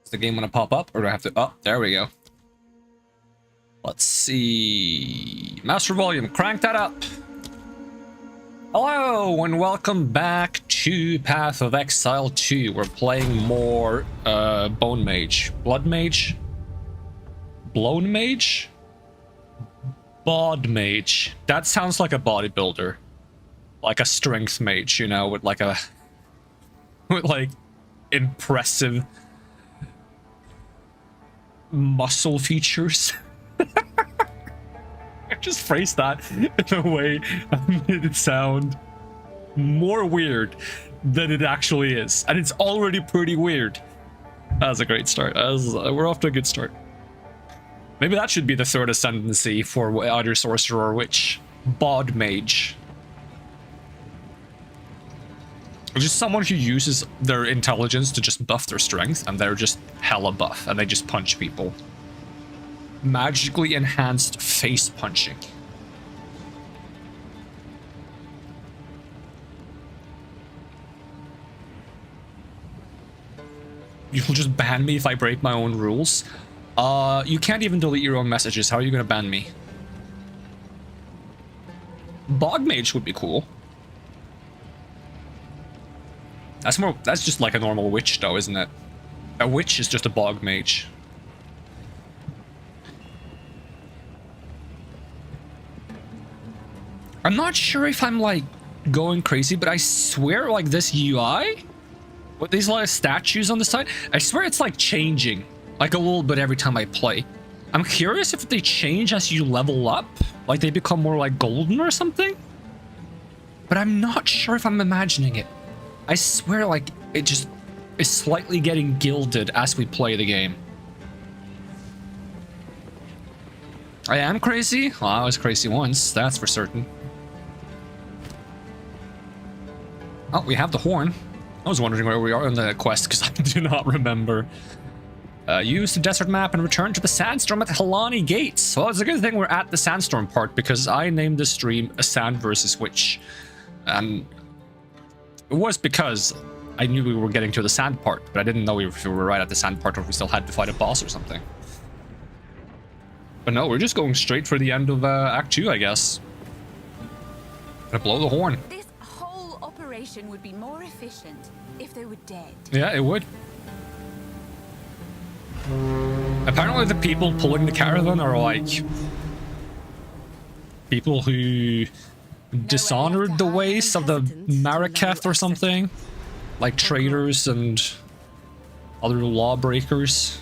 Is the game gonna pop up, or do I have to? Oh, there we go. Let's see. Master volume, crank that up. Hello and welcome back to Path of Exile 2. We're playing more Bone Mage. Blood Mage? Blown Mage? Bod Mage. That sounds like a bodybuilder. Like a strength mage, you know, with like impressive muscle features. I just phrased that in a way that made it sound more weird than it actually is. And it's already pretty weird. That was a great start. We're off to a good start. Maybe that should be the third ascendancy for either sorcerer or witch. Bod Mage. Just someone who uses their intelligence to just buff their strength, and they're just hella buff, and they just punch people. Magically enhanced face punching. You'll just ban me if I break my own rules? You can't even delete your own messages. How are you gonna ban me? Bog Mage would be cool. That's just like a normal witch though, isn't it? A witch is just a bog mage. I'm not sure if I'm like going crazy, but I swear like this UI with these lot of statues on the side, I swear it's like changing like a little bit every time I play. I'm curious if they change as you level up, like they become more like golden or something, but I'm not sure if I'm imagining it. I swear like it just is slightly getting gilded as we play the game. I am crazy? Well, I was crazy once, that's for certain. Oh, we have the horn. I was wondering where we are on the quest because I do not remember. Use the desert map and return to the sandstorm at the Helani Gates. Well, it's a good thing we're at the sandstorm part because I named this stream a Sand versus Witch. And it was because I knew we were getting to the sand part, but I didn't know if we were right at the sand part or if we still had to fight a boss or something. But no, we're just going straight for the end of Act 2, I guess. Gonna blow the horn. This whole operation would be more efficient if they were dead. Yeah, it would. Apparently the people pulling the caravan are like people who dishonored the ways of the Maraketh or something, like traitors and other lawbreakers.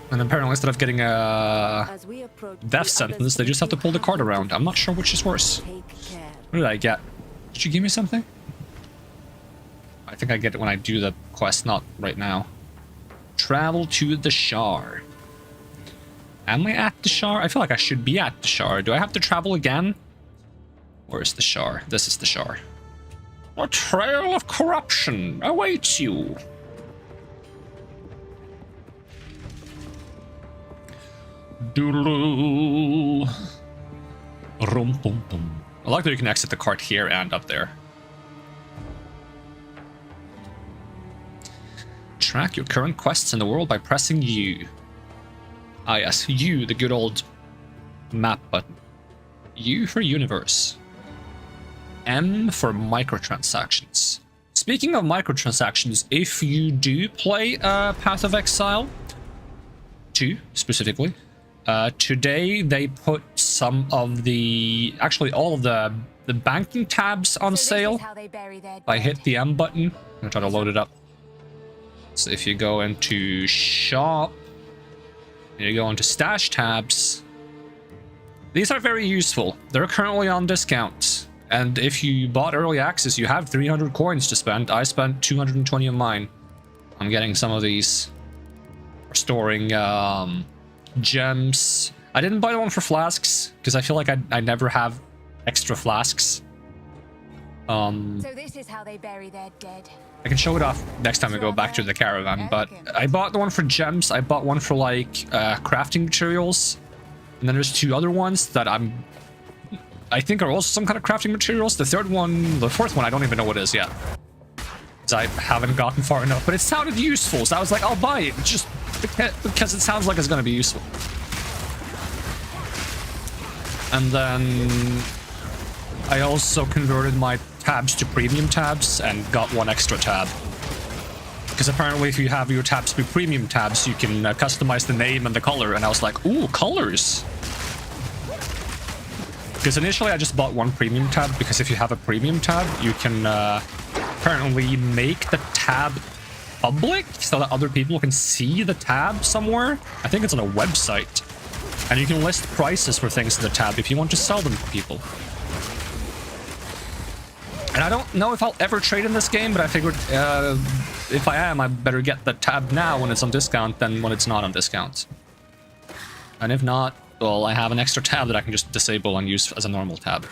And apparently instead of getting a death sentence, they just have to pull the cart around. I'm not sure which is worse. What did I get? Did you give me something? I think I get it when I do the quest, not right now. Travel to the Shar. Am I at the Shar? I feel like I should be at the Shar. Do I have to travel again? Where is the Shar? This is the Shar. A trail of corruption awaits you. Doodle. Rum pum pum. I like that you can exit the cart here and up there. Track your current quests in the world by pressing U. Ah yes, U, the good old map button. U for universe. M for microtransactions. Speaking of microtransactions, if you do play Path of Exile 2 specifically, today they put some of the, actually all of the banking tabs on sale. I hit the M button. I'm gonna try to load it up. So if you go into shop, you go into stash tabs, these are very useful. They're currently on discount. And if you bought early access, you have 300 coins to spend. I spent 220 of mine. I'm getting some of these. Restoring gems. I didn't buy the one for flasks because I feel like I never have extra flasks. So this is how they bury their dead. I can show it off next time we go back to the caravan, but I bought the one for gems, I bought one for like crafting materials, and then there's two other ones that I think are also some kind of crafting materials. The third one, the fourth one, I don't even know what it is yet. because I haven't gotten far enough, but it sounded useful, so I was like, I'll buy it, just because it sounds like it's going to be useful. And then I also converted my tabs to premium tabs and got one extra tab. Because apparently if you have your tabs to be premium tabs, you can customize the name and the color, and I was like, ooh, colors! Because initially I just bought one premium tab, because if you have a premium tab, you can apparently make the tab public so that other people can see the tab somewhere. I think it's on a website. And you can list prices for things in the tab if you want to sell them to people. And I don't know if I'll ever trade in this game, but I figured if I am, I better get the tab now when it's on discount than when it's not on discount. And if not, well, I have an extra tab that I can just disable and use as a normal tab.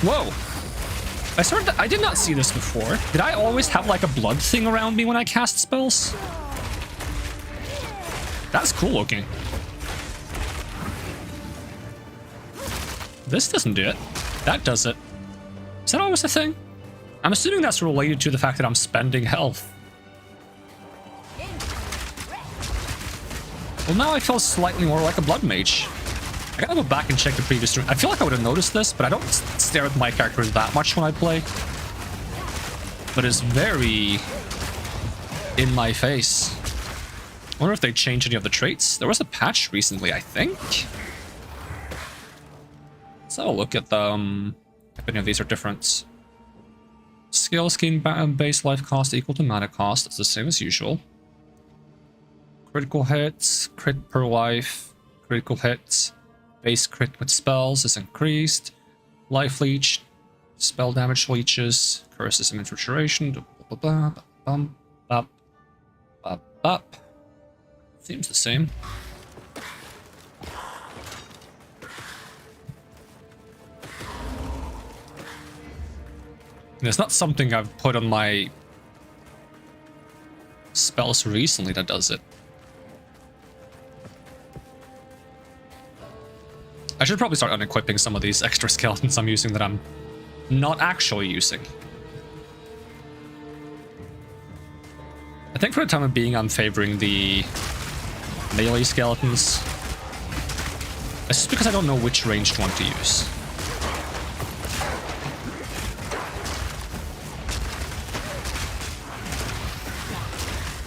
Whoa! I did not see this before. Did I always have like a blood thing around me when I cast spells? That's cool looking. This doesn't do it. That does it. Is that always a thing? I'm assuming that's related to the fact that I'm spending health. Well, now I feel slightly more like a blood mage. I gotta go back and check the previous stream. I feel like I would have noticed this, but I don't stare at my characters that much when I play. But it's very in my face. I wonder if they changed any of the traits. There was a patch recently, I think. Let's have a look at them. If any of these are different. Skill skin base life cost equal to mana cost. It's the same as usual. Critical hits, crit per life, critical hits. Base crit with spells is increased. Life leech, spell damage leeches, curses and infiltration. Seems the same. And it's not something I've put on my spells recently that does it. I should probably start unequipping some of these extra skeletons I'm using that I'm not actually using. I think for the time being, I'm favoring the melee skeletons. It's just because I don't know which ranged one to use.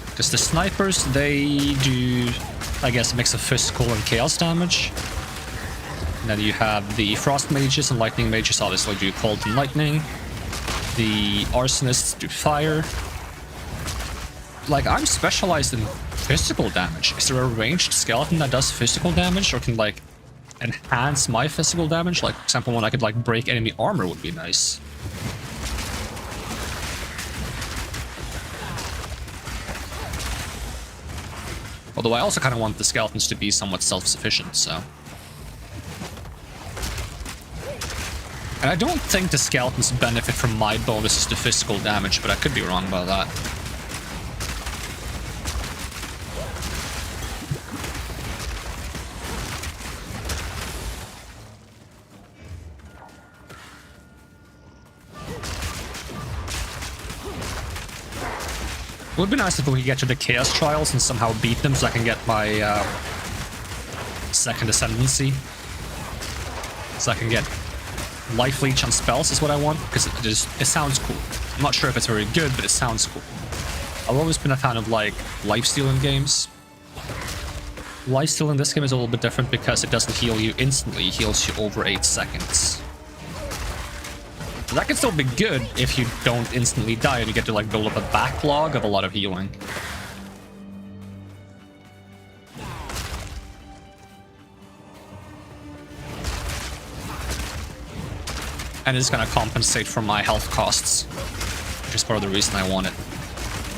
Because the snipers, they do, I guess, a mix of physical and chaos damage. And then you have the frost mages and lightning mages obviously do cold and lightning. The arsonists do fire. Like, I'm specialized in physical damage. Is there a ranged skeleton that does physical damage or can, like, enhance my physical damage? Like, for example, when I could, like, break enemy armor would be nice. Although I also kind of want the skeletons to be somewhat self-sufficient, so... And I don't think the skeletons benefit from my bonuses to physical damage, but I could be wrong about that. It would be nice if we could get to the Chaos Trials and somehow beat them so I can get my second Ascendancy. So I can get Life Leech on spells is what I want, because it sounds cool. I'm not sure if it's very good, but it sounds cool. I've always been a fan of, like, lifesteal in games. Lifesteal in this game is a little bit different because it doesn't heal you instantly, it heals you over 8 seconds. But that can still be good if you don't instantly die and you get to, like, build up a backlog of a lot of healing. And it's gonna compensate for my health costs, which is part of the reason I want it.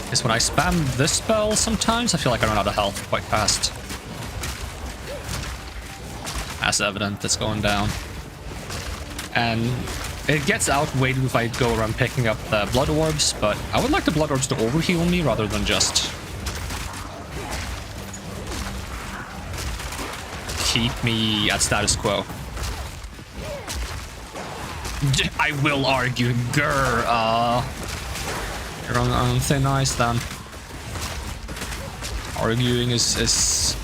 Because when I spam this spell sometimes, I feel like I run out of health quite fast. As evident, it's going down. And it gets outweighed if I go around picking up the blood orbs, but I would like the blood orbs to overheal me rather than just keep me at status quo. I will argue, grr. You're on thin ice then. Arguing is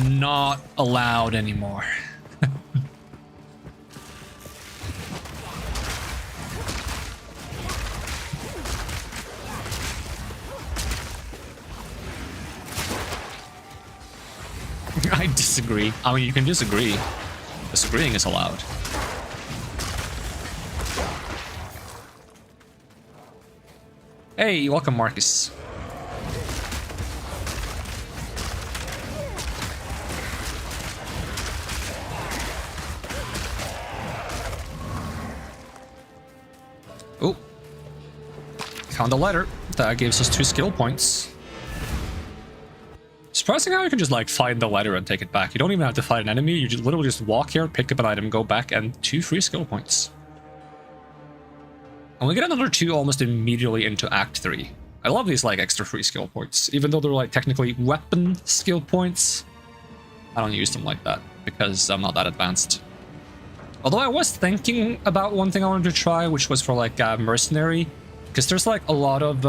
not allowed anymore. I disagree. I mean, you can disagree. Disagreeing is allowed. Hey, welcome, Marcus. Oh. Found a letter. That gives us 2 skill points. Surprising how you can just like find the letter and take it back. You don't even have to fight an enemy. You just literally just walk here, pick up an item, go back, and 2 free skill points. And we get another 2 almost immediately into Act 3. I love these like extra free skill points, even though they're like technically weapon skill points. I don't use them like that because I'm not that advanced. Although I was thinking about one thing I wanted to try, which was for like mercenary, because there's like a lot of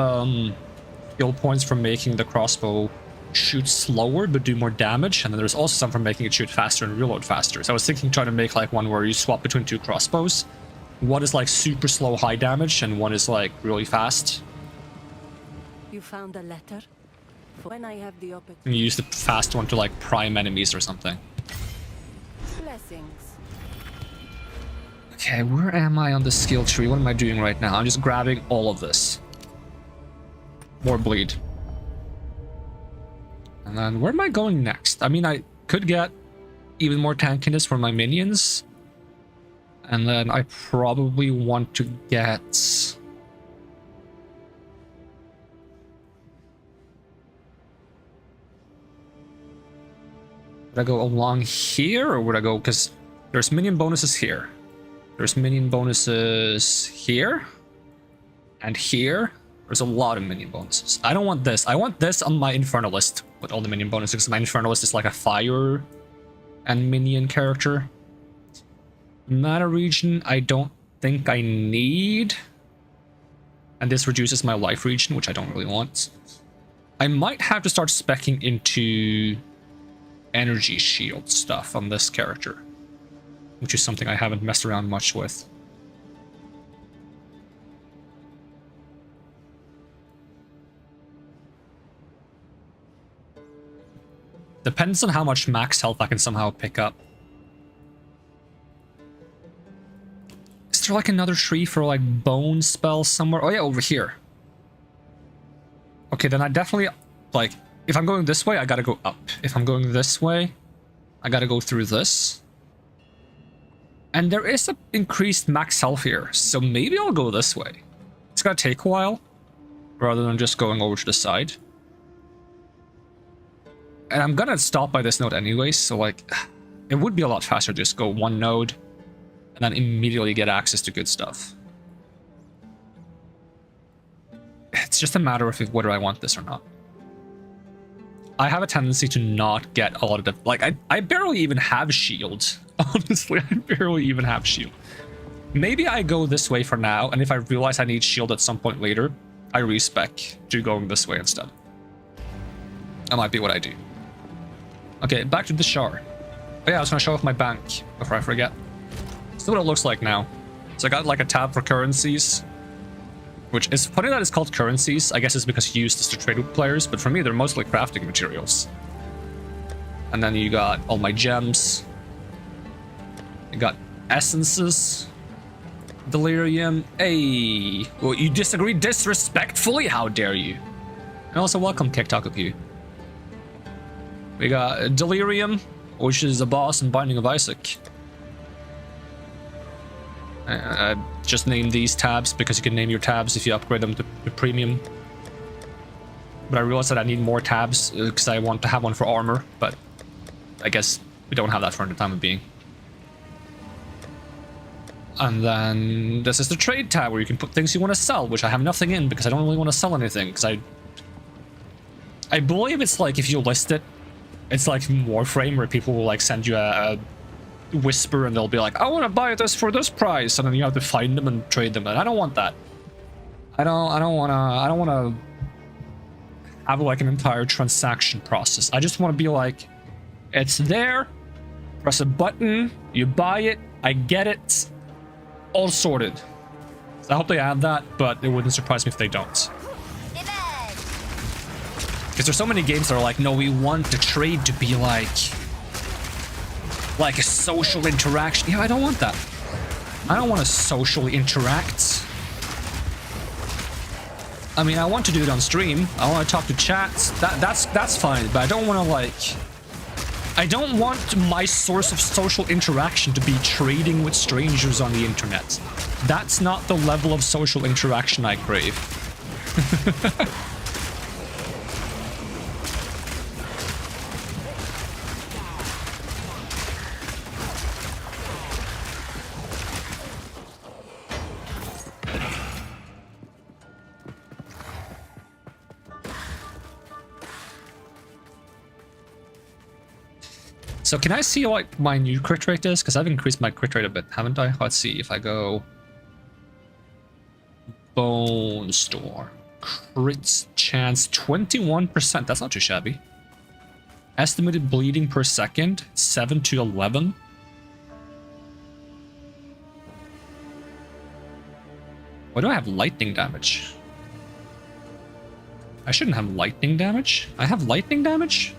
skill points for making the crossbow shoot slower but do more damage, and then there's also some for making it shoot faster and reload faster. So I was thinking trying to make like one where you swap between 2 crossbows. One is like super slow high damage and one is like really fast. You found a letter? When I have the opportunity. And you use the fast one to like prime enemies or something. Blessings. Okay, where am I on the skill tree? What am I doing right now? I'm just grabbing all of this. More bleed. And then where am I going next? I mean, I could get even more tankiness for my minions. And then I probably want to get... Would I go along here or would I go... Because there's minion bonuses here. There's minion bonuses here. And here. There's a lot of minion bonuses. I don't want this. I want this on my Infernalist with all the minion bonuses, because my Infernalist is like a fire and minion character. Mana region, I don't think I need. And this reduces my life region, which I don't really want. I might have to start speccing into energy shield stuff on this character, which is something I haven't messed around much with. Depends on how much max health I can somehow pick up. Is there like another tree for like bone spells somewhere? Oh yeah, over here. Okay, then I definitely, like, if I'm going this way, I gotta go up. If I'm going this way, I gotta go through this. And there is an increased max health here, so maybe I'll go this way. It's gonna take a while, rather than just going over to the side. And I'm gonna stop by this node anyways, so like, it would be a lot faster to just go one node and then immediately get access to good stuff. It's just a matter of whether I want this or not. I have a tendency to not get a lot of the, like, I barely even have shield. Honestly, I barely even have shield. Maybe I go this way for now, and if I realize I need shield at some point later, I respec to going this way instead. That might be what I do. Okay, back to the shard. Oh yeah, I was gonna show off my bank before I forget. This is what it looks like now. So I got like a tab for currencies, which is funny that it's called currencies. I guess it's because you use this to trade with players, but for me, they're mostly crafting materials. And then you got all my gems. You got essences. Delirium. Hey, well, you disagree disrespectfully? How dare you? And also welcome, Kektakupu. We got Delirium, which is a boss in Binding of Isaac. I just named these tabs because you can name your tabs if you upgrade them to premium. But I realized that I need more tabs because I want to have one for armor, but I guess we don't have that for the time being. And then this is the trade tab where you can put things you want to sell, which I have nothing in because I don't really want to sell anything, because I believe it's like if you list it It's like Warframe, where people will like send you a whisper and they'll be like, I want to buy this for this price, and then you have to find them and trade them. And I don't want that. I don't want to have like an entire transaction process. I just want to be like, it's there, press a button, you buy it, I get it, all sorted. So I hope they add that, but it wouldn't surprise me if they don't. Because there's so many games that are like, no, we want the trade to be like a social interaction. Yeah, I don't want that. I don't want to socially interact. I mean, I want to do it on stream. I want to talk to chats. That's fine, but I don't want to like... I don't want my source of social interaction to be trading with strangers on the internet. That's not the level of social interaction I crave. So can I see what my new crit rate is? Because I've increased my crit rate a bit, haven't I? Let's see if I go... Bone Store. Crit chance 21%. That's not too shabby. Estimated bleeding per second, 7 to 11. Why do I have lightning damage? I shouldn't have lightning damage. I have lightning damage?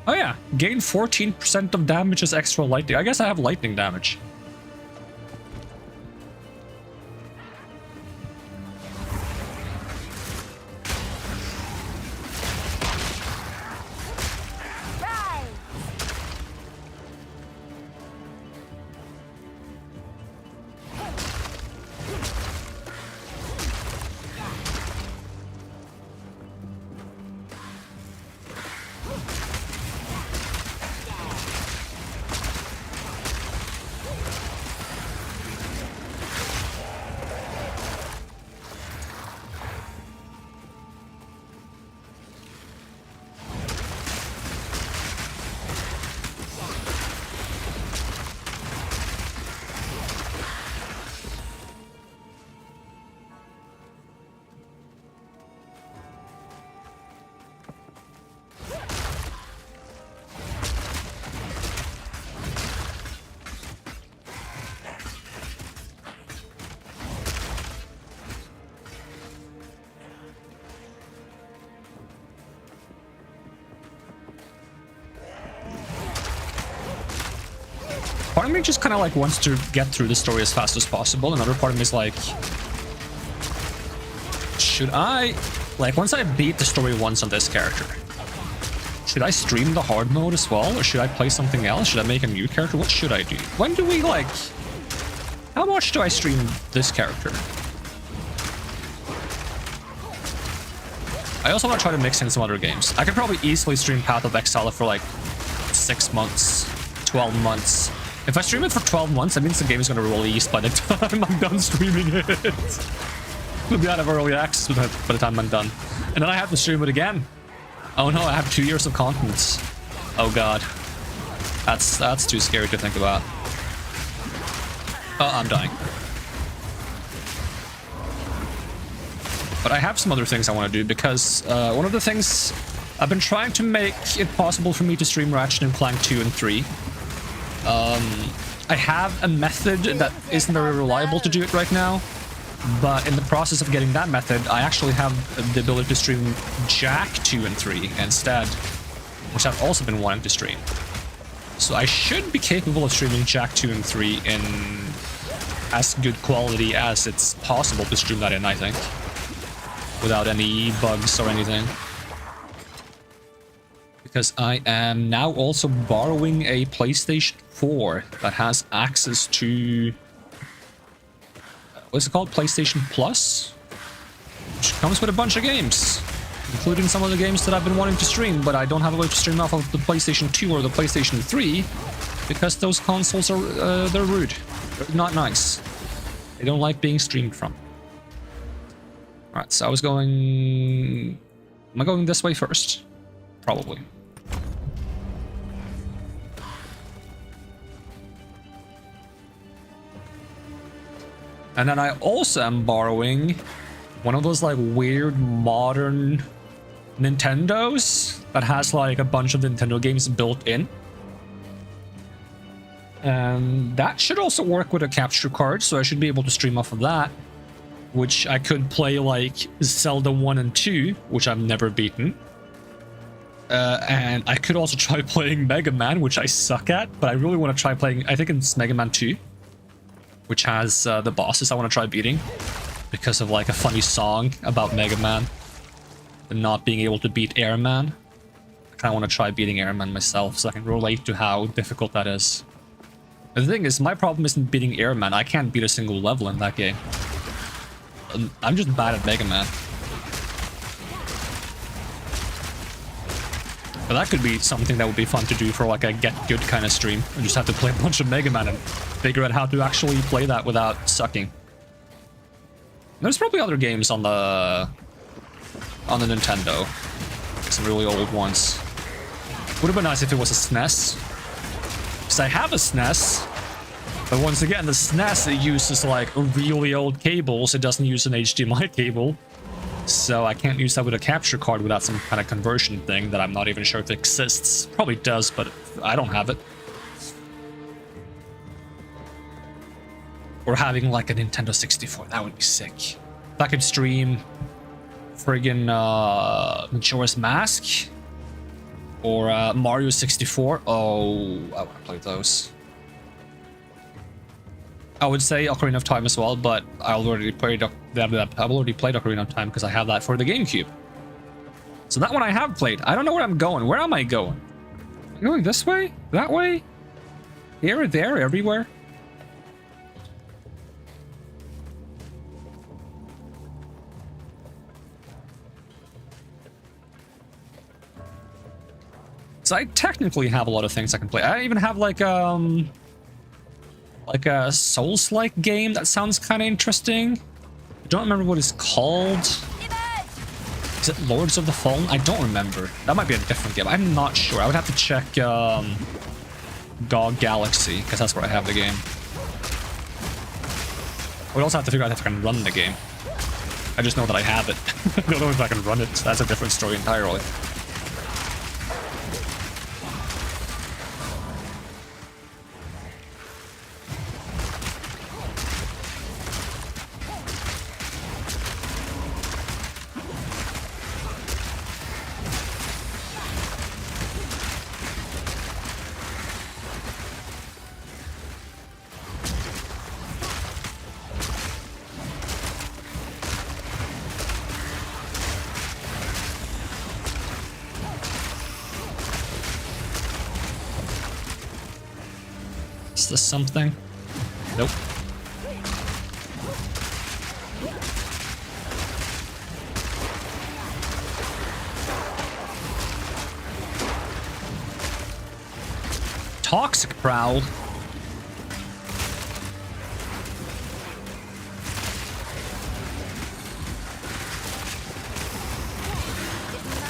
Oh yeah, gain 14% of damage as extra lightning. I guess I have lightning damage. Part of me just kind of like wants to get through the story as fast as possible. Another part of me is like, should I, like, once I beat the story once on this character, should I stream the hard mode as well, or should I play something else? Should I make a new character? What should I do? When do we like, how much do I stream this character? I also want to try to mix in some other games. I could probably easily stream Path of Exile for like 6 months, 12 months. If I stream it for 12 months, that means the game is going to release by the time I'm done streaming it. It'll be out of early access by the time I'm done. And then I have to stream it again. Oh no, I have 2 years of content. Oh god. That's too scary to think about. Oh, I'm dying. But I have some other things I want to do, because one of the things I've been trying to make it possible for me to stream Ratchet and Clank 2 and 3. I have a method that isn't very reliable to do it right now, but in the process of getting that method, I actually have the ability to stream Jack 2 and 3 instead, which I've also been wanting to stream. So I should be capable of streaming Jack 2 and 3 in as good quality as it's possible to stream that in, I think, without any bugs or anything. Because I am now also borrowing a PlayStation 4 that has access to... what's it called? PlayStation Plus? Which comes with a bunch of games, including some of the games that I've been wanting to stream, but I don't have a way to stream off of the PlayStation 2 or the PlayStation 3, because those consoles are, they're rude. They're not nice. They don't like being streamed from. Alright, so I was going... Am I going this way first? Probably. And then I also am borrowing one of those like weird modern Nintendos that has like a bunch of Nintendo games built in. And that should also work with a capture card, so I should be able to stream off of that. Which I could play like Zelda 1 and 2, which I've never beaten. And I could also try playing Mega Man, which I suck at, but I really want to try playing, I think it's Mega Man 2, which has the bosses I want to try beating because of like a funny song about Mega Man and not being able to beat Airman. I kind of want to try beating Airman myself so I can relate to how difficult that is. The thing is, my problem isn't beating Airman. I can't beat a single level in that game. I'm just bad at Mega Man. But that could be something that would be fun to do for like a get good kind of stream. I just have to play a bunch of Mega Man and figure out how to actually play that without sucking. There's probably other games on the Nintendo. Some really old ones. Would have been nice if it was a SNES. Because I have a SNES. But once again, the SNES, it uses like really old cables. It doesn't use an HDMI cable. So I can't use that with a capture card without some kind of conversion thing that I'm not even sure if it exists. Probably does, but I don't have it. Or having like a Nintendo 64, that would be sick. If I could stream friggin' Majora's Mask or Mario 64. Oh, I want to play those. I would say Ocarina of Time as well, but I've already played Ocarina of Time because I have that for the GameCube. So that one I have played. I don't know where I'm going. Where am I going? Am I going this way? That way? Here, there, everywhere? So I technically have a lot of things I can play. I even have like a Souls-like game that sounds kind of interesting. I don't remember what it's called. Is it Lords of the Fallen? I don't remember. That might be a different game. I'm not sure. I would have to check GOG Galaxy, because that's where I have the game. I would also have to figure out if I can run the game. I just know that I have it. I don't know if I can run it. That's a different story entirely. Is this something? Nope. Toxic Prowl.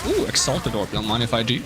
Ooh, Exalted Orb. Don't mind if I do.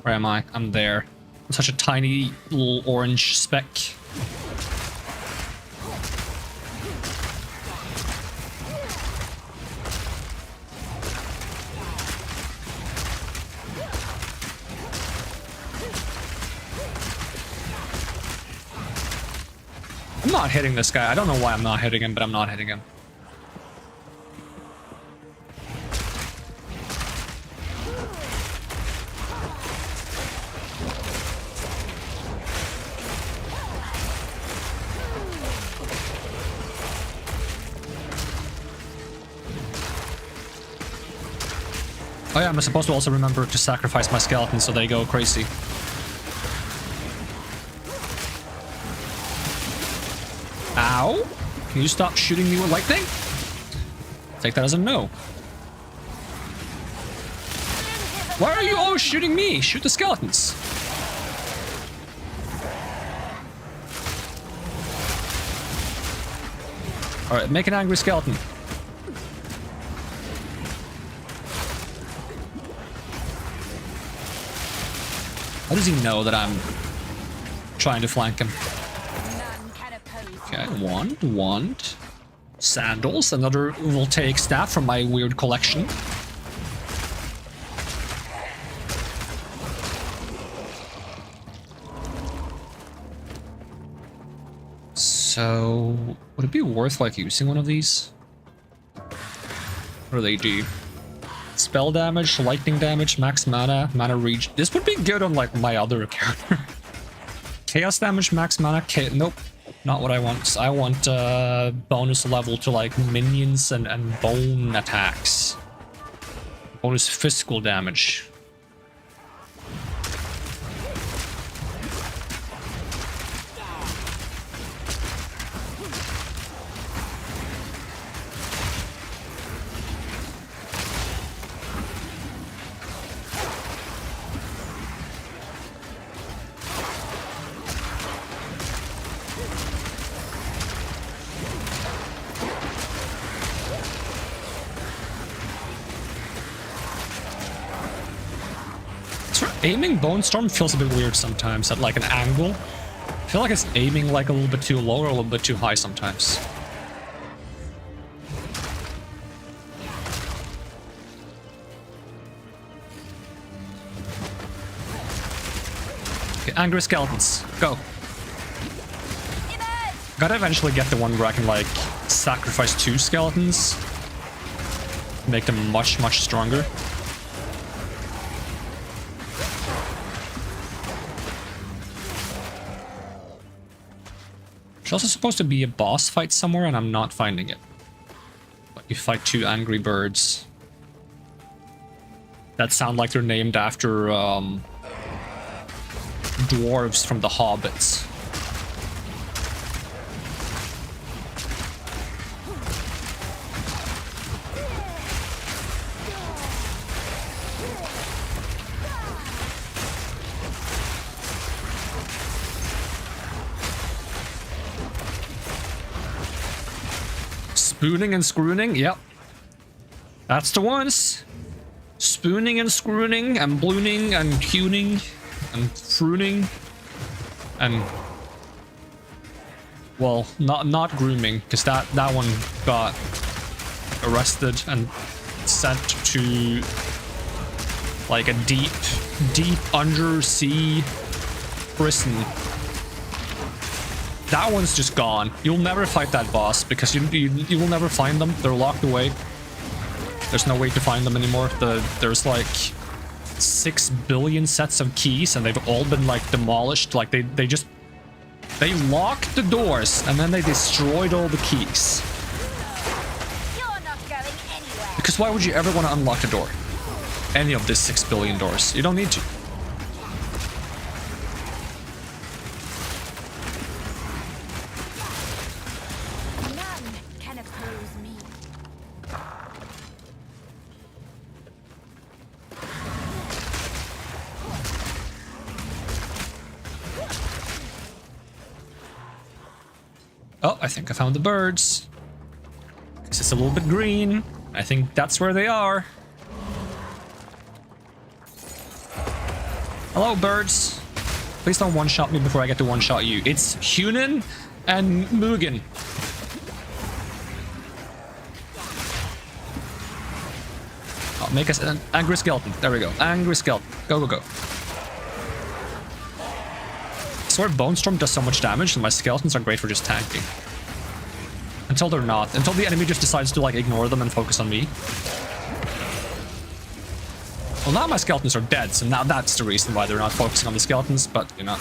Where am I? I'm there. I'm such a tiny little orange speck. I'm not hitting this guy. I don't know why I'm not hitting him, but I'm not hitting him. Oh yeah, I'm supposed to also remember to sacrifice my skeletons so they go crazy. Ow! Can you stop shooting me with lightning? Take that as a no. Why are you always shooting me? Shoot the skeletons. Alright, make an angry skeleton. How does he know that I'm trying to flank him? Okay, wand. Sandals, another voltaic staff from my weird collection. So, would it be worth like using one of these? What do they do? Spell damage, lightning damage, max mana, mana regen. This would be good on like my other character. Chaos damage, max mana. Nope, not what I want. I want bonus level to like minions and bone attacks. Bonus physical damage. Aiming Bone Storm feels a bit weird sometimes at like an angle. I feel like it's aiming like a little bit too low or a little bit too high sometimes. Okay, angry skeletons, go. Gotta eventually get the one where I can like sacrifice 2 skeletons. Make them much stronger. There's also supposed to be a boss fight somewhere, and I'm not finding it. Like you fight 2 angry birds that sound like they're named after dwarves from the Hobbits. Spooning and screwing, yep. That's the ones. Spooning and screwing and blooning and hewing and pruning and well, not grooming, because that one got arrested and sent to like a deep undersea prison. That one's just gone. You'll never fight that boss because you will never find them. They're locked away. There's no way to find them anymore. There's like 6 billion sets of keys and they've all been like demolished. Like they locked the doors and then they destroyed all the keys. You're not going anywhere. Because why would you ever want to unlock a door? Any of these 6 billion doors. You don't need to. Oh, I think I found the birds. Because it's a little bit green. I think that's where they are. Hello, birds. Please don't one-shot me before I get to one-shot you. It's Hunan and Mugen. Oh, make us an angry skeleton. There we go. Angry skeleton. Go, go, go. I swear Bone Storm does so much damage and my skeletons are great for just tanking. Until they're not. Until the enemy just decides to like ignore them and focus on me. Well, now my skeletons are dead, so now that's the reason why they're not focusing on the skeletons, but you know.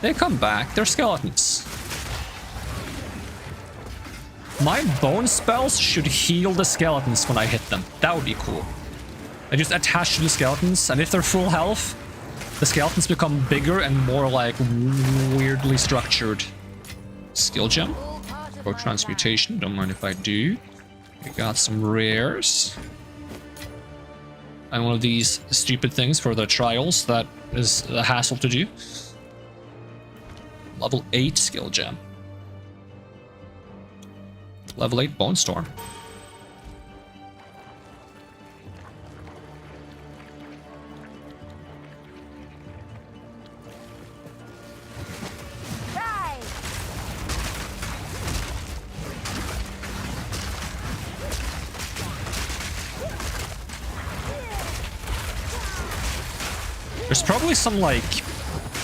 They come back, they're skeletons. My bone spells should heal the skeletons when I hit them. That would be cool. They just attach to the skeletons, and if they're full health, the skeletons become bigger and more like weirdly structured. Skill gem or transmutation, don't mind if I do. We got some rares. And one of these stupid things for the trials that is a hassle to do. Level 8 skill gem. Level 8 bone storm. There's probably some, like,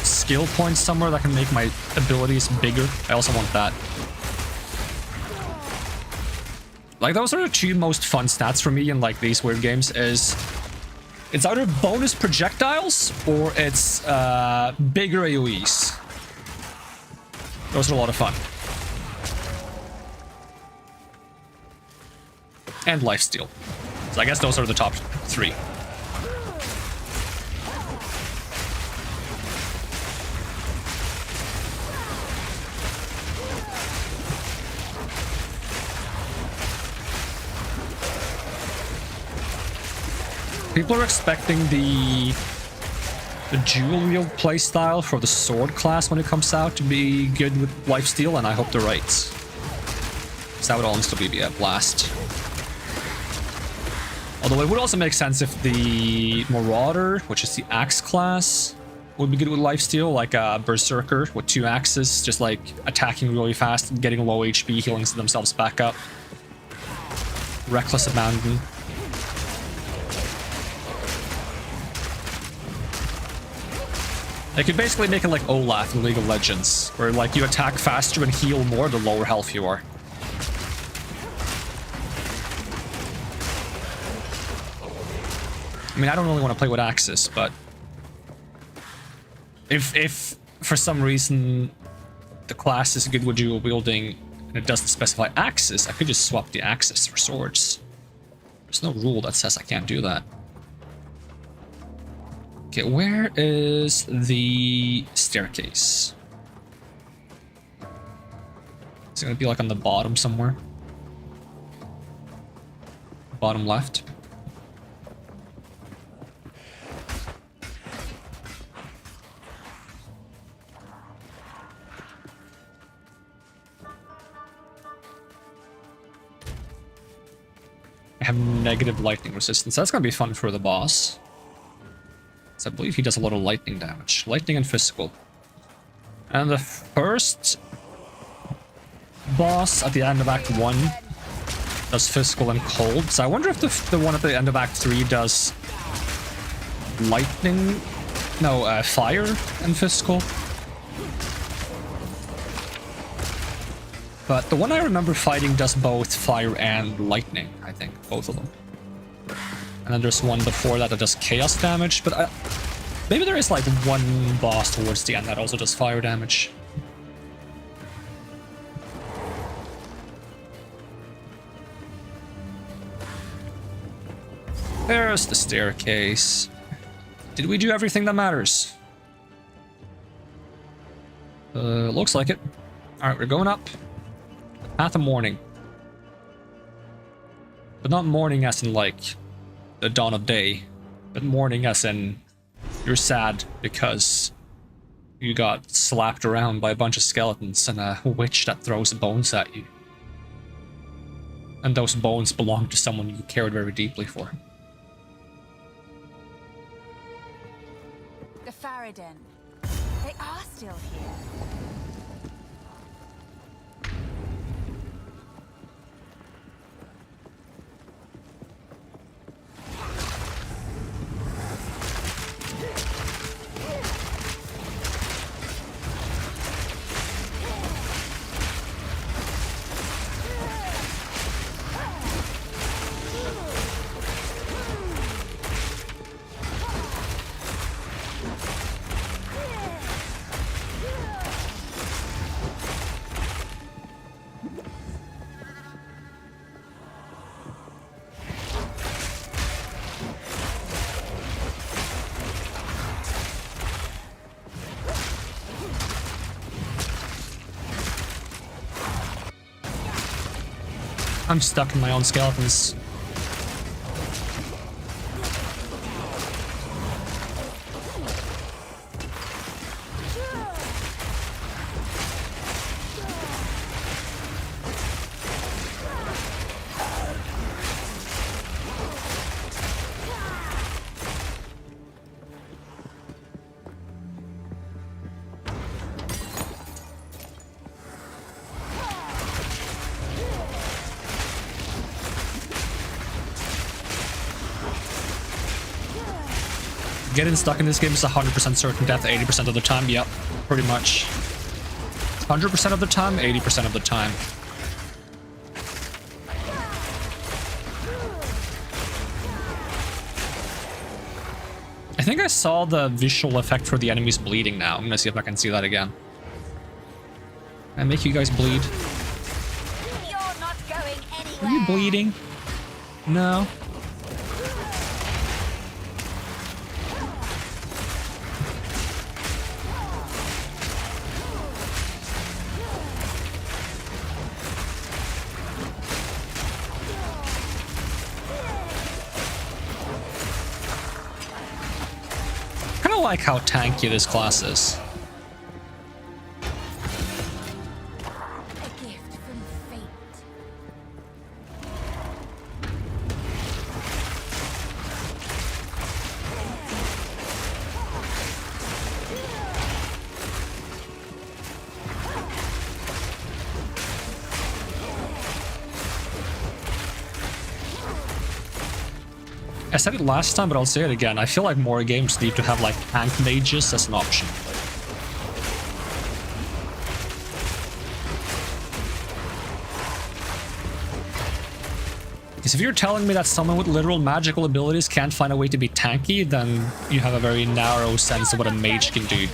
skill points somewhere that can make my abilities bigger. I also want that. Like, those are the two most fun stats for me in, like, these weird games is... It's either bonus projectiles or it's bigger AoEs. Those are a lot of fun. And lifesteal. So I guess those are the top 3. People are expecting the dual wield playstyle for the sword class when it comes out to be good with lifesteal, and I hope they're right. So that would honestly be a blast. Although it would also make sense if the Marauder, which is the axe class, would be good with lifesteal, like a berserker with 2 axes, just like attacking really fast, getting low HP, healing themselves back up. Reckless abandon. They could basically make it like Olaf in League of Legends, where like you attack faster and heal more the lower health you are. I mean, I don't really want to play with axes, but if for some reason the class is good with dual wielding and it doesn't specify axes, I could just swap the axes for swords. There's no rule that says I can't do that. Okay, where is the staircase? Is it gonna be like on the bottom somewhere? Bottom left. I have negative lightning resistance. That's gonna be fun for the boss. I believe he does a lot of lightning damage. Lightning and physical. And the first boss at the end of Act 1 does physical and cold. So I wonder if the one at the end of Act 3 does lightning... No, fire and physical. But the one I remember fighting does both fire and lightning, I think. Both of them. And then there's one before that that does chaos damage, but maybe there is like one boss towards the end that also does fire damage. There's the staircase. Did we do everything that matters? Looks like it. Alright, we're going up. Path of Morning. But not morning as in like the dawn of day, but morning as in you're sad because you got slapped around by a bunch of skeletons and a witch that throws bones at you. And those bones belong to someone you cared very deeply for. The Faradin. They are still here. I'm stuck in my own skeletons. Getting stuck in this game is 100% certain death 80% of the time. Yep, pretty much. 100% of the time, 80% of the time. I think I saw the visual effect for the enemies bleeding now. I'm gonna see if I can see that again. I make you guys bleed. You're not going anywhere. Are you bleeding? No. I like how tanky this class is. A gift from fate. I said it last time, but I'll say it again. I feel like more games need to have like tank mages as an option. Because if you're telling me that someone with literal magical abilities can't find a way to be tanky, then you have a very narrow sense of what a mage can do.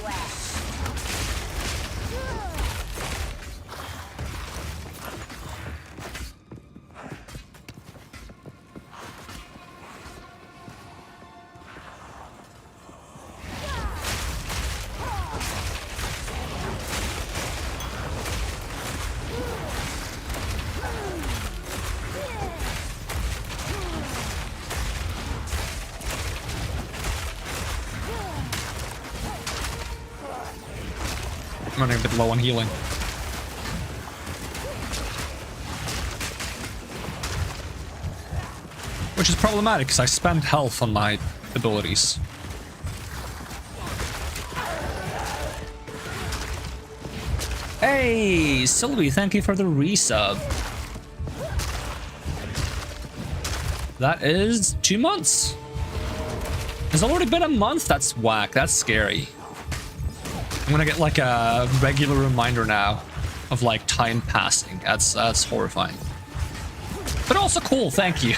I'm running a bit low on healing. Which is problematic, because I spend health on my abilities. Hey, Sylvie, thank you for the resub. That is 2 months. It's already been a month. That's whack. That's scary. I'm gonna get like a regular reminder now of like time passing. That's horrifying. But also cool, thank you.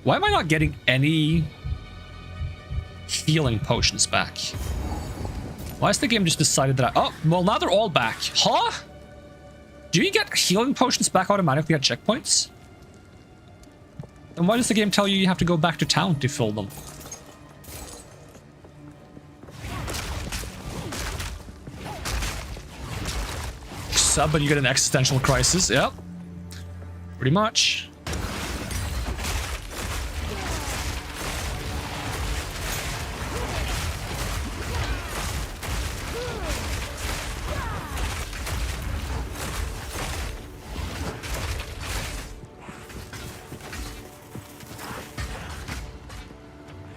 Why am I not getting any healing potions back? Why has the game just decided that oh, well now they're all back. Huh? Do you get healing potions back automatically at checkpoints? Then why does the game tell you you have to go back to town to fill them? Sub and you get an existential crisis. Yep. Pretty much.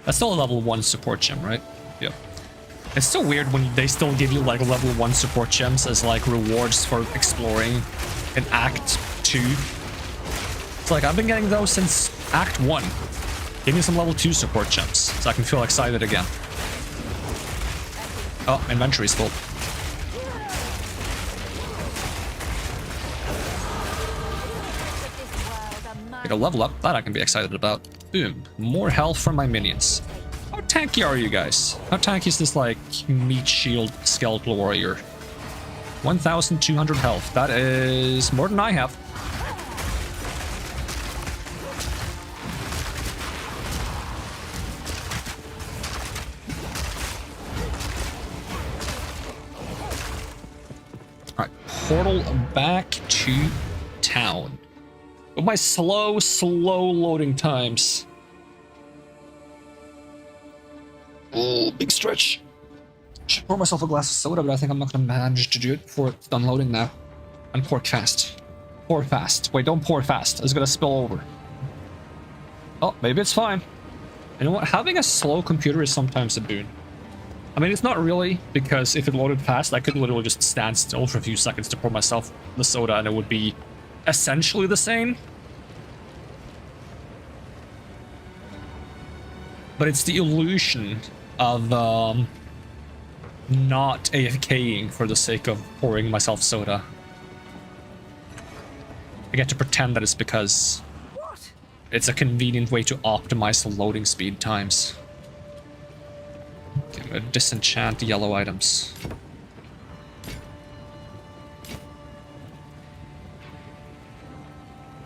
That's still a level 1 support gem, right? Yep. It's still weird when they still give you like level 1 support gems as like rewards for exploring in Act 2. It's like I've been getting those since Act 1. Give me some level 2 support gems so I can feel excited again. Oh, inventory's full. Get a level up, that I can be excited about. Boom. More health from my minions. How tanky are you guys? How tanky is this, like, meat shield skeletal warrior? 1,200 health. That is more than I have. portal back to town. With my slow loading times. Oh, big stretch. Should pour myself a glass of soda, but I think I'm not going to manage to do it before it's done loading now. And pour fast. Pour fast. Wait, don't pour fast. It's going to spill over. Oh, maybe it's fine. You know what? Having a slow computer is sometimes a boon. I mean, it's not really, because if it loaded fast, I could literally just stand still for a few seconds to pour myself the soda, and it would be essentially the same. But it's the illusion of not AFKing for the sake of pouring myself soda. I get to pretend that it's because it's a convenient way to optimize the loading speed times. Okay, I'm gonna disenchant the yellow items.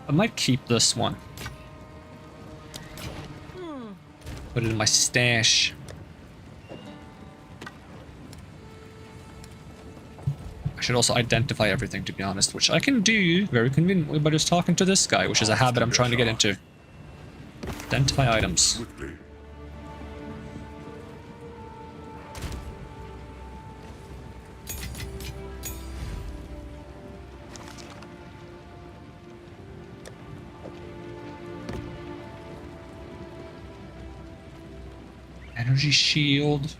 I might keep this one. Put it in my stash. I should also identify everything, to be honest, which I can do very conveniently by just talking to this guy, which is a habit I'm trying to get into. Identify items. Energy shield.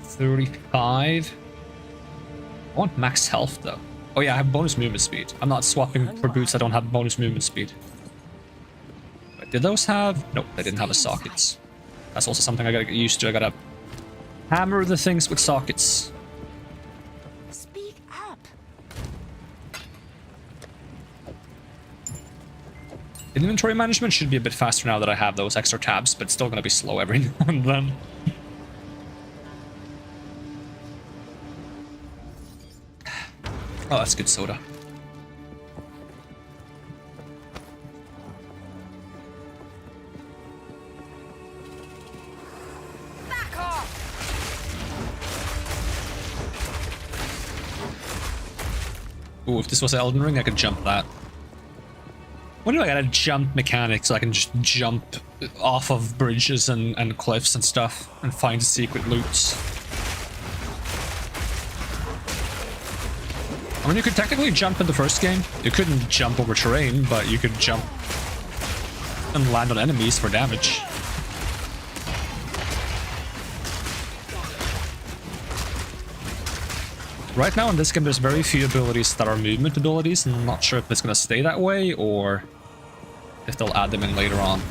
35. I want max health though. Oh yeah, I have bonus movement speed. I'm not swapping for boots that don't have bonus movement speed. Wait, did those have... Nope, they didn't have a sockets. That's also something I gotta get used to. I gotta hammer the things with sockets. Speak up. Inventory management should be a bit faster now that I have those extra tabs, but it's still gonna be slow every now and then. Oh, that's good soda. Back off. Ooh, if this was Elden Ring, I could jump that. What do I gotta jump mechanics so I can just jump off of bridges and cliffs and stuff and find secret loots? I mean, you could technically jump in the first game. You couldn't jump over terrain, but you could jump and land on enemies for damage. Right now in this game, there's very few abilities that are movement abilities, and I'm not sure if it's going to stay that way or if they'll add them in later on.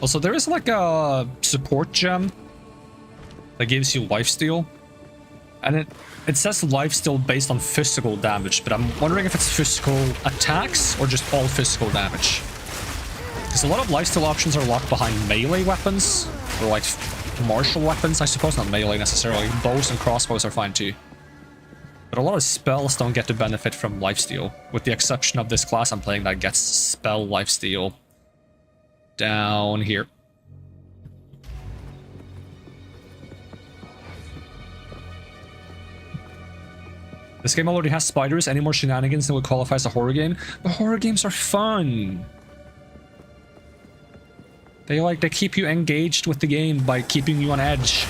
Also, there is like a support gem that gives you lifesteal. And it says lifesteal based on physical damage, but I'm wondering if it's physical attacks or just all physical damage. Because a lot of lifesteal options are locked behind melee weapons, or like martial weapons, I suppose, not melee necessarily. Bows and crossbows are fine too. But a lot of spells don't get to benefit from lifesteal, with the exception of this class I'm playing that gets spell lifesteal down here. This game already has spiders. Any more shenanigans that would qualify as a horror game? But horror games are fun. They keep you engaged with the game by keeping you on edge.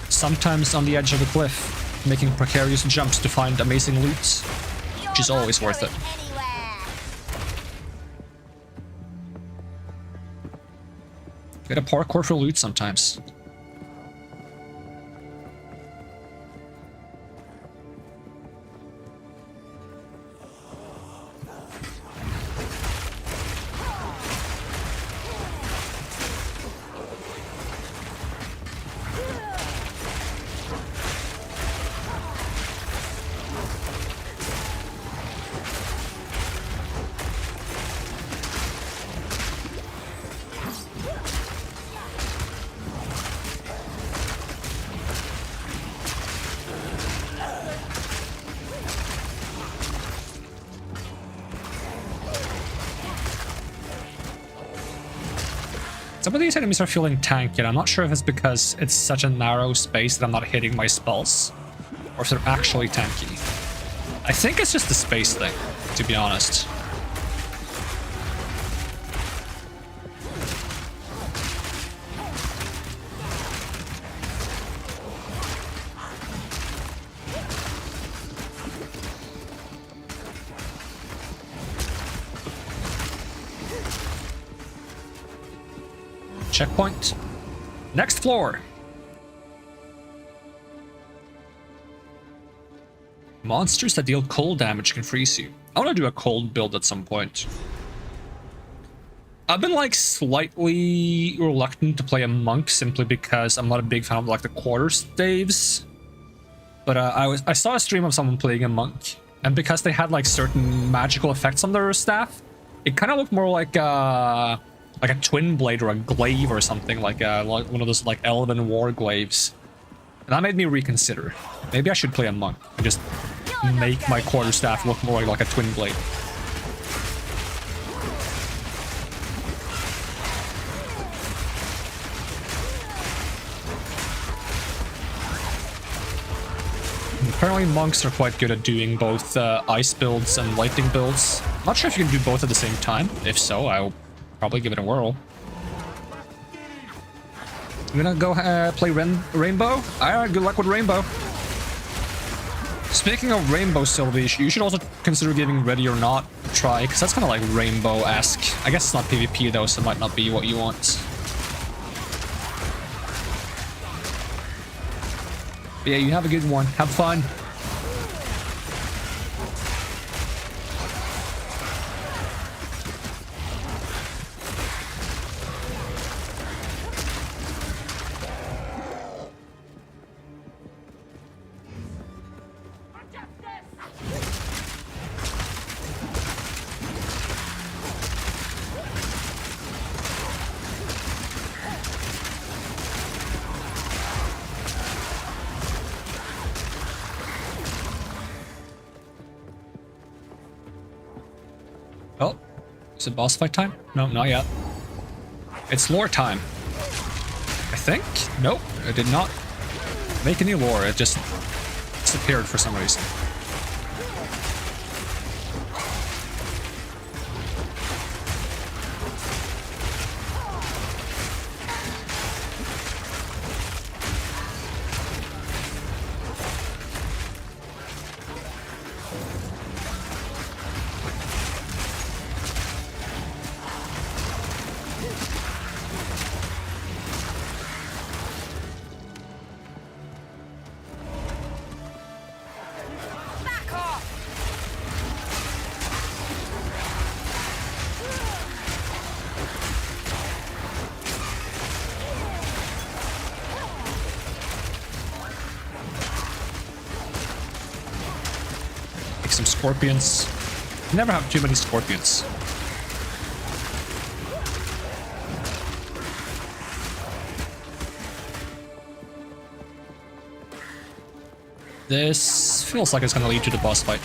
Sometimes on the edge of the cliff, making precarious jumps to find amazing loot, which is always worth it. Get a parkour for loot sometimes. Some of these enemies are feeling tanky, and I'm not sure if it's because it's such a narrow space that I'm not hitting my spells, or if they're actually tanky. I think it's just the space thing, to be honest. Checkpoint. Next floor. Monsters that deal cold damage can freeze you. I want to do a cold build at some point. I've been like slightly reluctant to play a monk simply because I'm not a big fan of like the quarter staves. But I saw a stream of someone playing a monk, and because they had like certain magical effects on their staff, it kind of looked more like a twin blade or a glaive or something, like one of those like elven war glaives. And that made me reconsider. Maybe I should play a monk and just make my quarterstaff look more like a twin blade. Apparently monks are quite good at doing both ice builds and lightning builds. Not sure if you can do both at the same time. If so, I'll probably give it a whirl. You gonna go play Rainbow? Alright, good luck with Rainbow. Speaking of Rainbow, Sylvie, you should also consider giving Ready or Not a try, because that's kind of like Rainbow-esque. I guess it's not PvP though, so it might not be what you want. But yeah, you have a good one. Have fun. Oh, is it boss fight time? No, not yet. It's lore time. I think? Nope, it did not make any lore. It just disappeared for some reason. Some scorpions. Never have too many scorpions. This feels like it's gonna lead to the boss fight.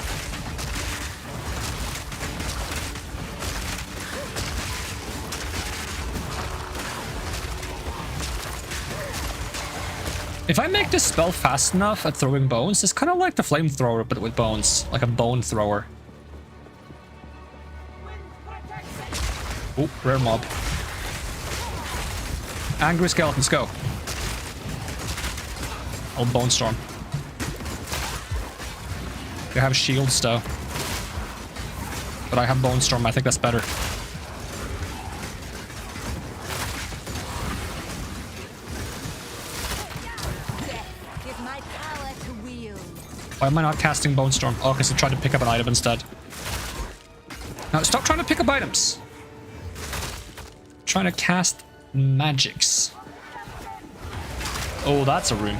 If I make this spell fast enough at throwing bones, it's kind of like the flamethrower, but with bones. Like a bone thrower. Oh, rare mob. Angry skeletons, go. I'll bone storm. They have shields though. But I have bone storm, I think that's better. Why am I not casting Bone Storm? Oh, because I tried to pick up an item instead. Now, stop trying to pick up items. I'm trying to cast magics. Oh, that's a rune.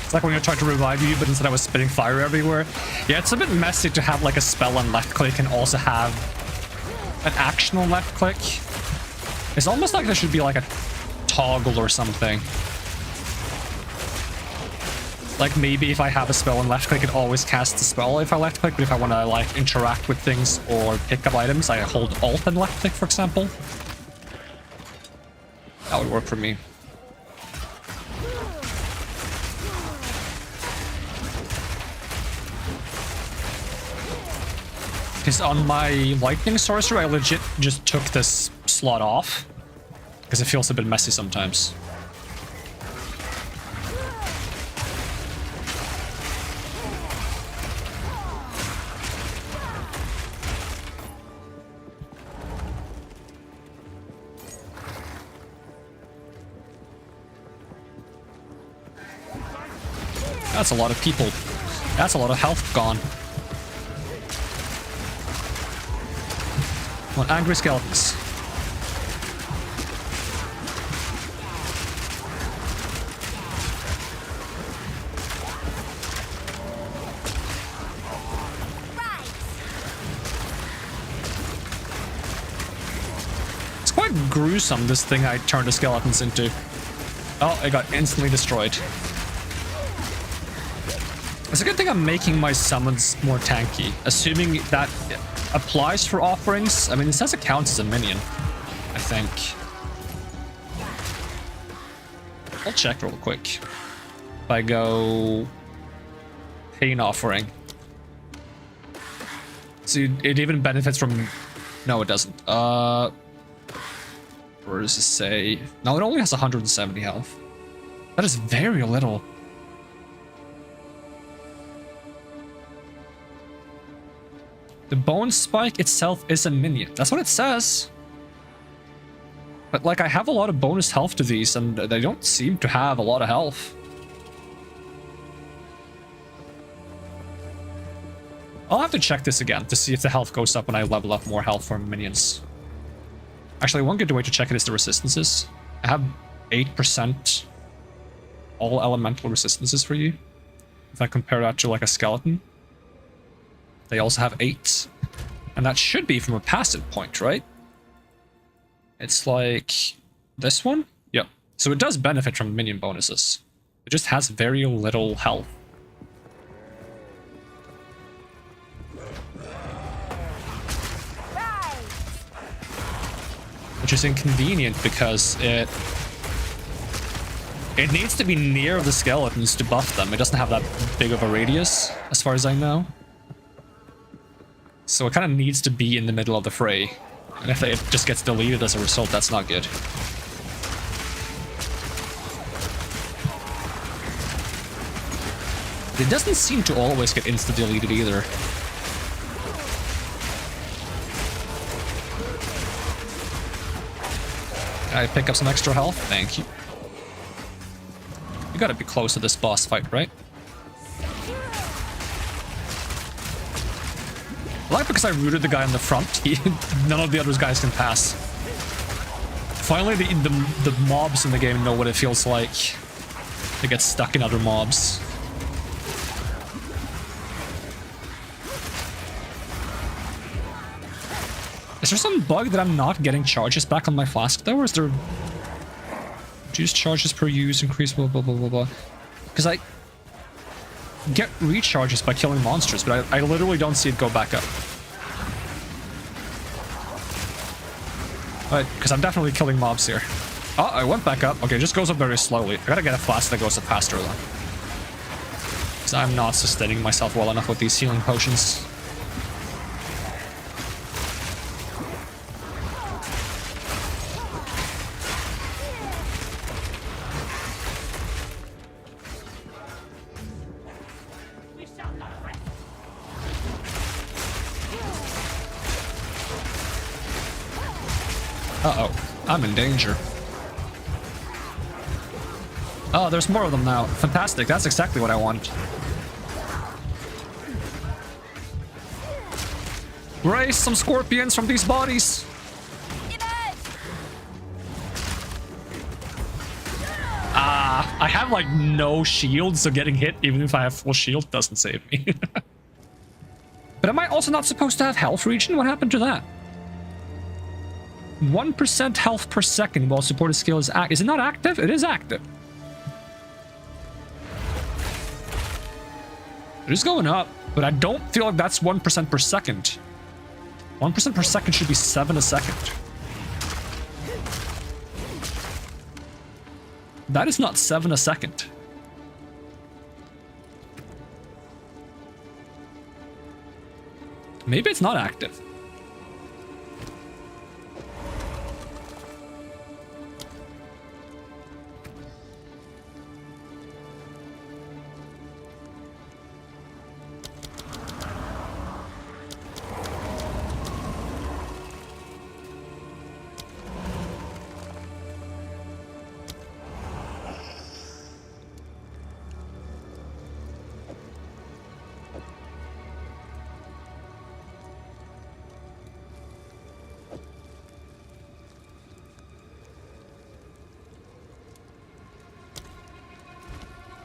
It's like when you're trying to revive you, but instead I was spitting fire everywhere. Yeah, it's a bit messy to have like a spell on left click and also have an action on left click. It's almost like there should be like a toggle or something. Like maybe if I have a spell on left click, it always casts a spell if I left click, but if I want to like interact with things or pick up items, I hold Alt and left click, for example. That would work for me. Because on my lightning sorcerer, I legit just took this slot off because it feels a bit messy sometimes. That's a lot of people. That's a lot of health gone. Come on, angry skeletons. It's quite gruesome, this thing I turned the skeletons into. Oh, it got instantly destroyed. It's a good thing I'm making my summons more tanky, assuming that applies for offerings. I mean, it says it counts as a minion, I think. I'll check real quick. If I go pain offering. So it even benefits from... No, it doesn't. Where does it say? No, it only has 170 health. That is very little. The bone spike itself is a minion. That's what it says. But like, I have a lot of bonus health to these, and they don't seem to have a lot of health. I'll have to check this again to see if the health goes up when I level up more health from minions. Actually, one good way to check it is the resistances. I have 8% all elemental resistances for you. If I compare that to like a skeleton. They also have 8. And that should be from a passive point, right? It's like this one? Yep. So it does benefit from minion bonuses. It just has very little health. Which is inconvenient because it needs to be near the skeletons to buff them. It doesn't have that big of a radius, as far as I know. So it kind of needs to be in the middle of the fray. And if it just gets deleted as a result, that's not good. It doesn't seem to always get insta-deleted either. Can I pick up some extra health? Thank you. You gotta be close to this boss fight, right? I like because I rooted the guy in the front. None of the other guys can pass. Finally, the mobs in the game know what it feels like to get stuck in other mobs. Is there some bug that I'm not getting charges back on my flask though, or is there reduced charges per use, increase blah blah blah blah blah? Because I get recharges by killing monsters, but I literally don't see it go back up. Right, because I'm definitely killing mobs here. Oh, I went back up. Okay, it just goes up very slowly. I gotta get a flask that goes up faster though. Because I'm not sustaining myself well enough with these healing potions. Uh-oh, I'm in danger. Oh, there's more of them now. Fantastic, that's exactly what I want. Raise some scorpions from these bodies! Ah! I have like no shield, so getting hit even if I have full shield doesn't save me. But am I also not supposed to have health regen? What happened to that? 1% health per second while supported skill is active. Is it not active? It is active. It is going up, but I don't feel like that's 1% per second. 1% per second should be 7 a second. That is not 7 a second. Maybe it's not active.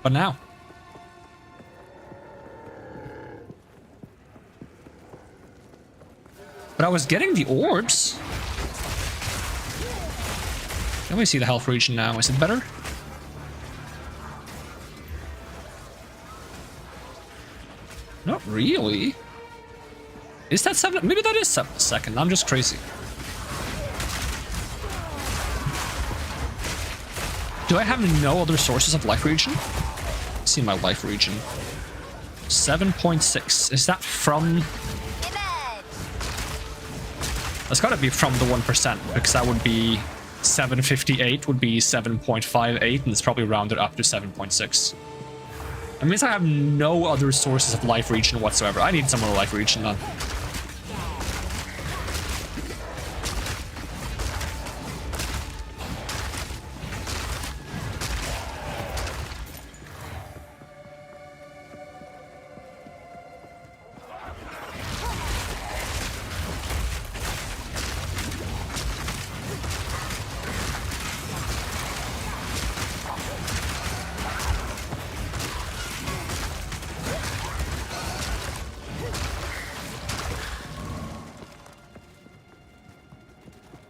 But now. But I was getting the orbs. Let me see the health regen now. Is it better? Not really. Is that 7? Maybe that is 7 a second. I'm just crazy. Do I have no other sources of life regen? See my life regen. 7.6. Is that from... That's gotta be from the 1%, because that would be 758 would be 7.58, and it's probably rounded up to 7.6. That means I have no other sources of life regen whatsoever. I need some more life regen then.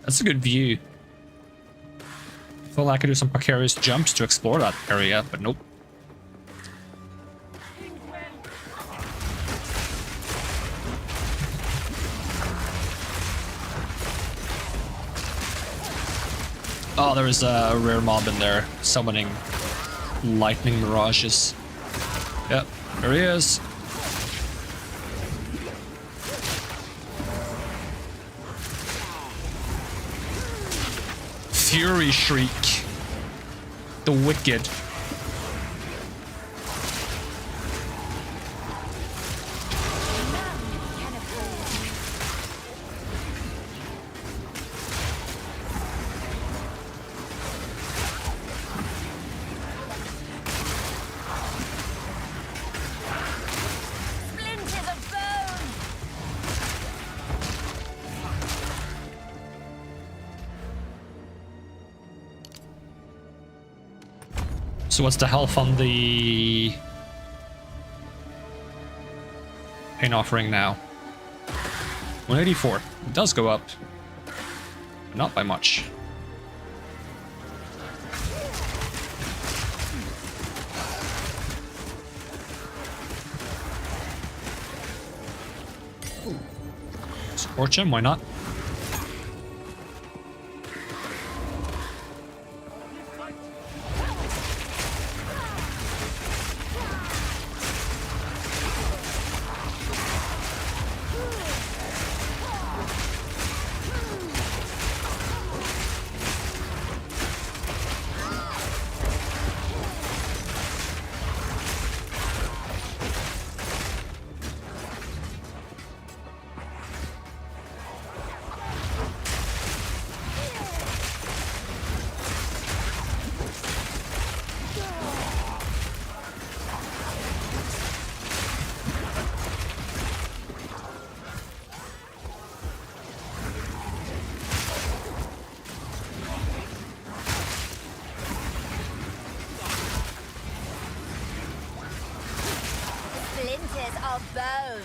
That's a good view. I feel like I could do some precarious jumps to explore that area, but nope. Oh, there is a rare mob in there summoning lightning mirages. Yep, there he is. Fury Shriek. The Wicked. So what's the health on the pain offering now? 184. It does go up, but not by much. Support him, why not? your bones.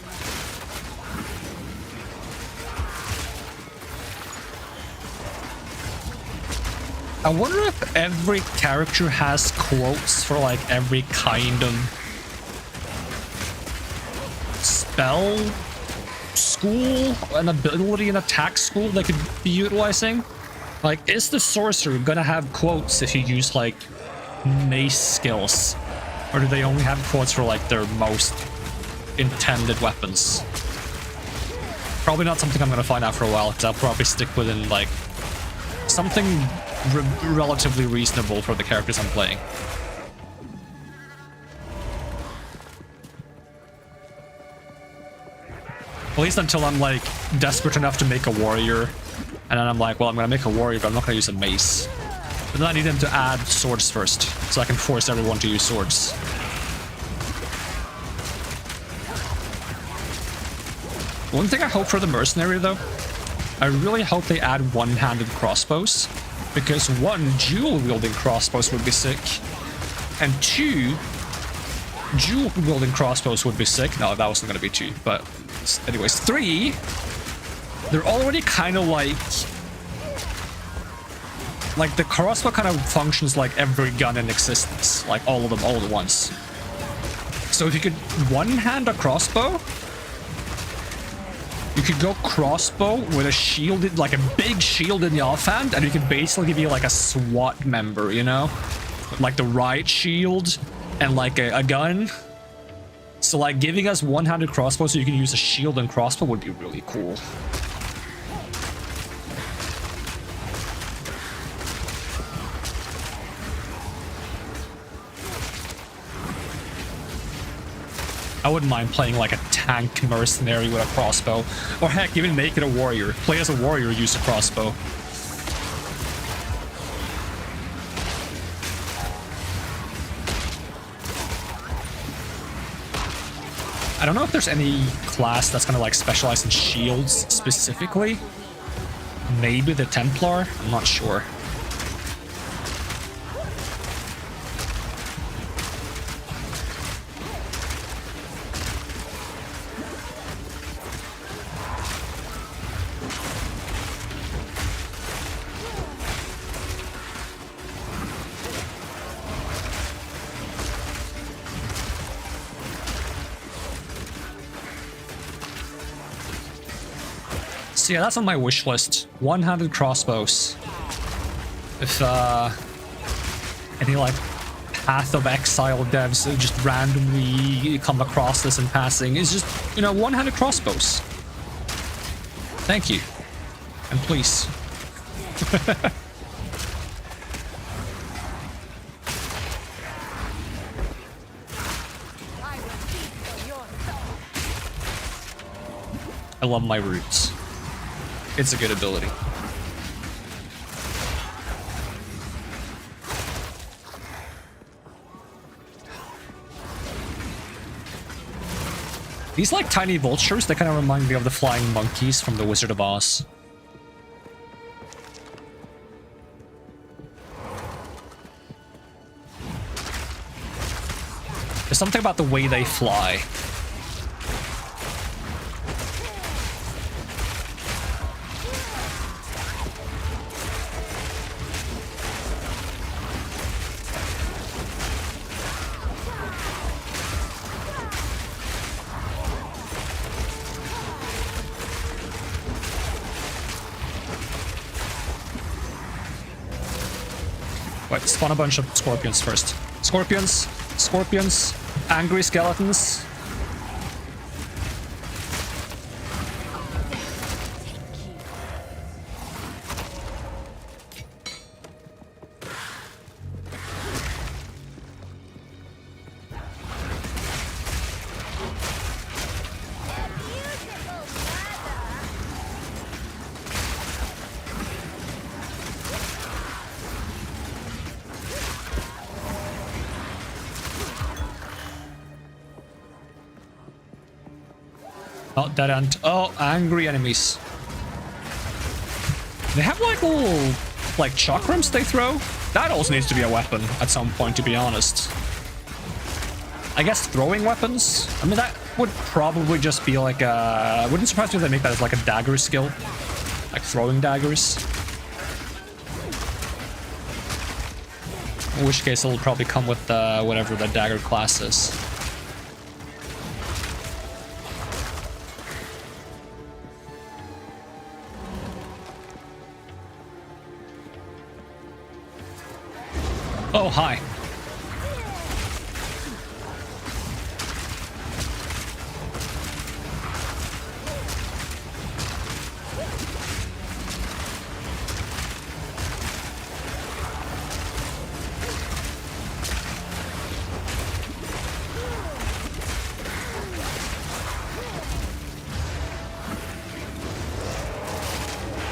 I wonder if every character has quotes for like every kind of spell school, an ability and attack school they could be utilizing. Like, is the sorcerer gonna have quotes if you use like mace skills, or do they only have quotes for like their most intended weapons? Probably not something I'm gonna find out for a while, because I'll probably stick within like something relatively reasonable for the characters I'm playing. At least until I'm like desperate enough to make a warrior, and then I'm like, well, I'm gonna make a warrior, but I'm not gonna use a mace. But then I need them to add swords first, so I can force everyone to use swords. One thing I hope for the mercenary, though, I really hope they add one-handed crossbows, because one, dual-wielding crossbows would be sick, and two, dual-wielding crossbows would be sick. No, that wasn't going to be two, but anyways, three, they're already kind of like the crossbow kind of functions like every gun in existence, like all of them all at once. So if you could one-hand a crossbow, you could go crossbow with a shielded, like a big shield in the offhand, and you could basically be like a SWAT member, you know? With like the right shield and like a gun. So like giving us one-handed crossbow so you can use a shield and crossbow would be really cool. I wouldn't mind playing like a tank mercenary with a crossbow. Or heck, even make it a warrior. Play as a warrior, use a crossbow. I don't know if there's any class that's gonna like specialize in shields specifically. Maybe the Templar? I'm not sure. So yeah, that's on my wish list. One-handed crossbows. If any like Path of Exile devs just randomly come across this in passing, is just, you know, one-handed crossbows. Thank you. And please. I love my roots. It's a good ability. These like tiny vultures, they kind of remind me of the flying monkeys from the Wizard of Oz. There's something about the way they fly. Wait, spawn a bunch of scorpions first. Scorpions, scorpions, angry skeletons. Oh, dead end. Oh, angry enemies. They have like little, like chakrams they throw. That also needs to be a weapon at some point, to be honest. I guess throwing weapons. I mean, would probably just be like a... Wouldn't surprise me if they make that as like a dagger skill. Like throwing daggers. In which case it'll probably come with whatever the dagger class is. Oh, hi.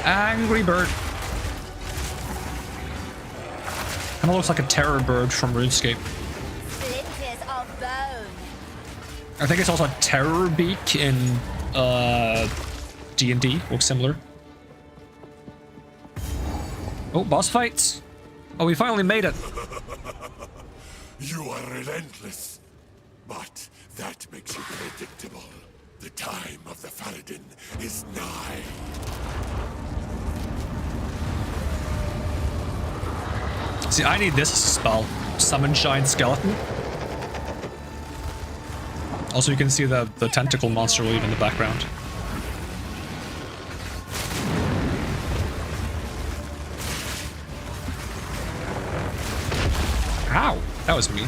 Angry bird. Kind of looks like a terror bird from RuneScape. Splinters of bone. I think it's also a terror beak in D&D, looks similar. Oh, boss fights. Oh, we finally made it. You are relentless, but that makes you predictable. The time of the Paladin is nigh. See, I need this spell. Summon Giant Skeleton. Also, you can see the tentacle monster lead in the background. Ow! That was me.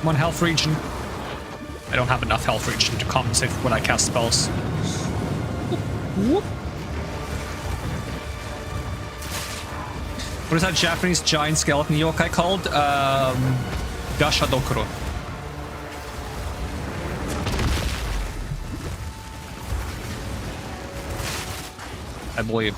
One health regen. I don't have enough health regen to compensate for when I cast spells. Whoop. What is that Japanese giant skeleton yokai called? Gashadokuro. I believe.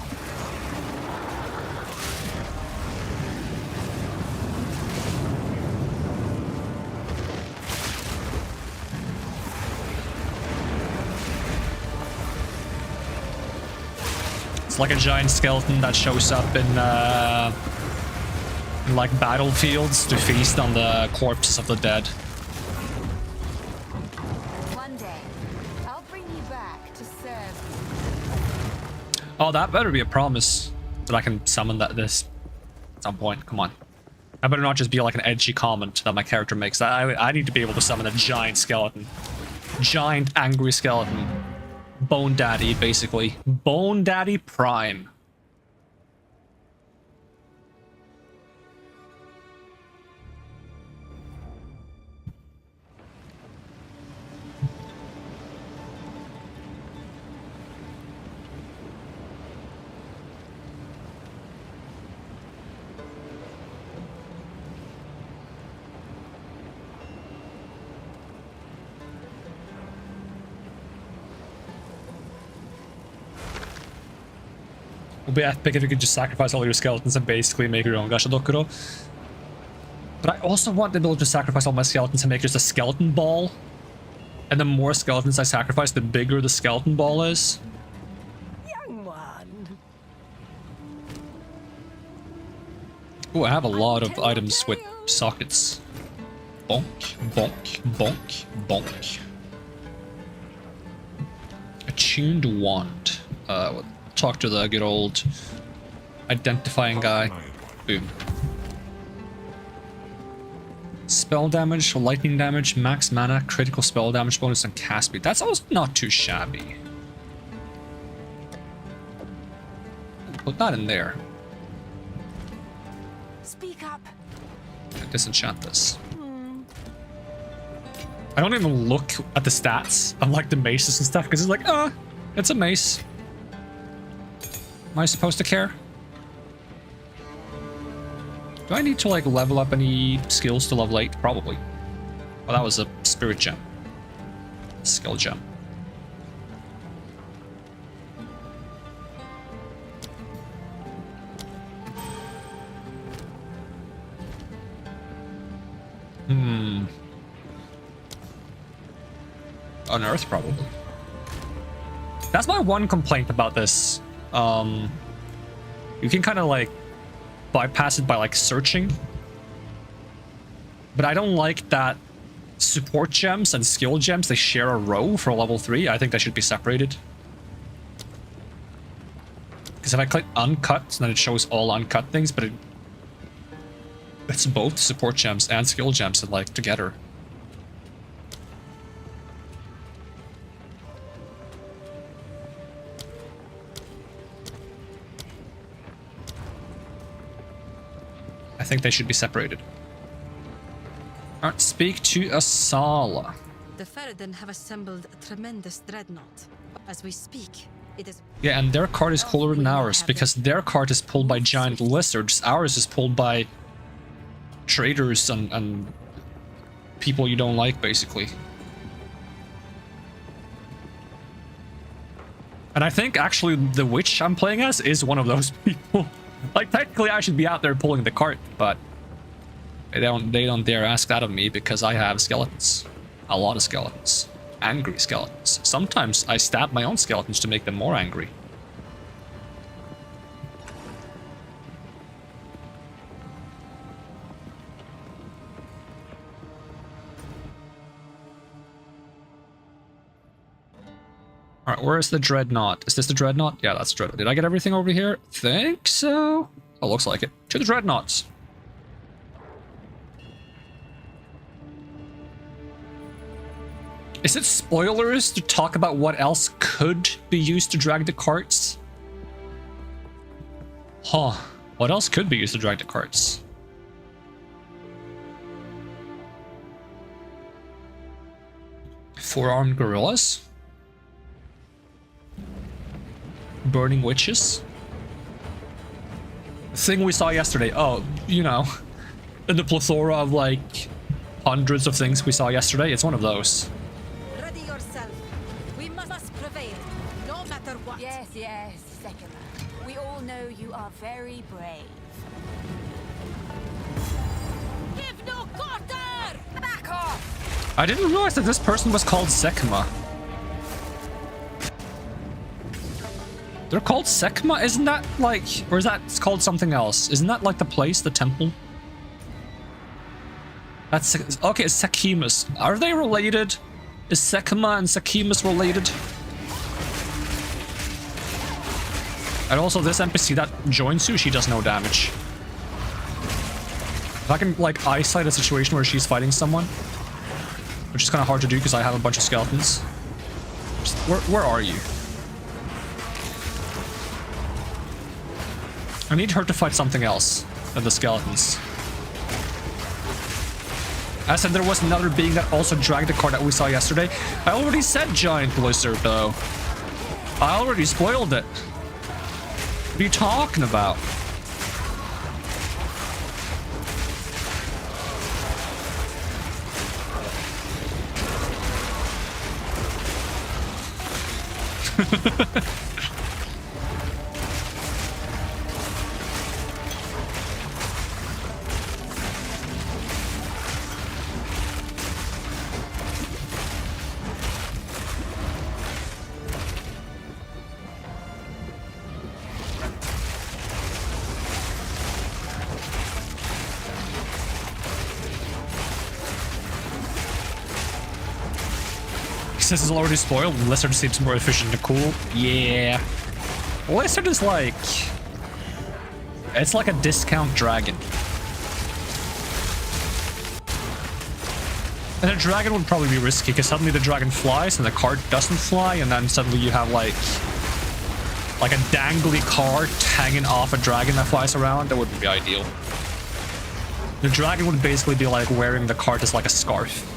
It's like a giant skeleton that shows up in like battlefields to feast on the corpses of the dead. One day, I'll bring you back to serve. Oh, that better be a promise that I can summon this at some point. Come on. I better not just be like an edgy comment that my character makes. I need to be able to summon a giant skeleton. Giant angry skeleton. Bone Daddy, basically. Bone Daddy Prime. It would be epic if you could just sacrifice all your skeletons and basically make your own Gashadokuro. But I also want the ability to sacrifice all my skeletons and make just a skeleton ball. And the more skeletons I sacrifice, the bigger the skeleton ball is. Young one. Oh, I have a lot of items with sockets. Bonk, bonk, bonk, bonk. Attuned wand. We'll talk to the good old identifying guy. Boom. Spell damage, lightning damage, max mana, critical spell damage bonus, and cast speed. That's also not too shabby. Put that in there. Speak up. Disenchant this. I don't even look at the stats of like the maces and stuff because it's like, it's a mace. Am I supposed to care? Do I need to like level up any skills to level 8? Probably. Oh, that was a spirit gem. Skill gem. Unearth, probably. That's my one complaint about this. You can kind of like bypass it by like searching. But I don't like that support gems and skill gems, they share a row for level 3. I think they should be separated. Because if I click uncut, then it shows all uncut things, but it's both support gems and skill gems that like together. I think they should be separated. Alright, speak to Asala. The Faradin have assembled a tremendous dreadnought. As we speak, it is... Yeah, and their cart is cooler than ours, because their cart is pulled by giant lizards. Ours is pulled by traders and people you don't like, basically. And I think, actually, the witch I'm playing as is one of those people. Like, technically, I should be out there pulling the cart, but... They don't dare ask that of me because I have skeletons. A lot of skeletons. Angry skeletons. Sometimes I stab my own skeletons to make them more angry. Alright, where is the dreadnought? Is this the dreadnought? Yeah, that's the dreadnought. Did I get everything over here? Think so. Oh, looks like it. To the dreadnoughts. Is it spoilers to talk about what else could be used to drag the carts? Huh. What else could be used to drag the carts? Four-armed gorillas? Burning witches? The thing we saw yesterday. Oh, you know. In the plethora of like hundreds of things we saw yesterday, it's one of those. Yes, Sekima. We all know you are very brave. Give no quarter! Back off! I didn't realize that this person was called Sekima. They're called Sekima? Isn't that like... Or is that called something else? Isn't that like the place, the temple? That's... Okay, it's Sekimus. Are they related? Is Sekima and Sekimus related? And also, this NPC that joins you, she does no damage. If I can, like, eyesight a situation where she's fighting someone, which is kind of hard to do because I have a bunch of skeletons. Just, where are you? I need her to fight something else than the skeletons. I said there was another being that also dragged the cart that we saw yesterday. I already said giant lizard, though. I already spoiled it. What are you talking about? Since it's already spoiled, Lizard seems more efficient and cool. Yeah. Lizard is like... It's like a discount dragon. And a dragon would probably be risky, because suddenly the dragon flies and the cart doesn't fly, and then suddenly you have like a dangly cart hanging off a dragon that flies around. That wouldn't be ideal. The dragon would basically be like wearing the cart as like a scarf.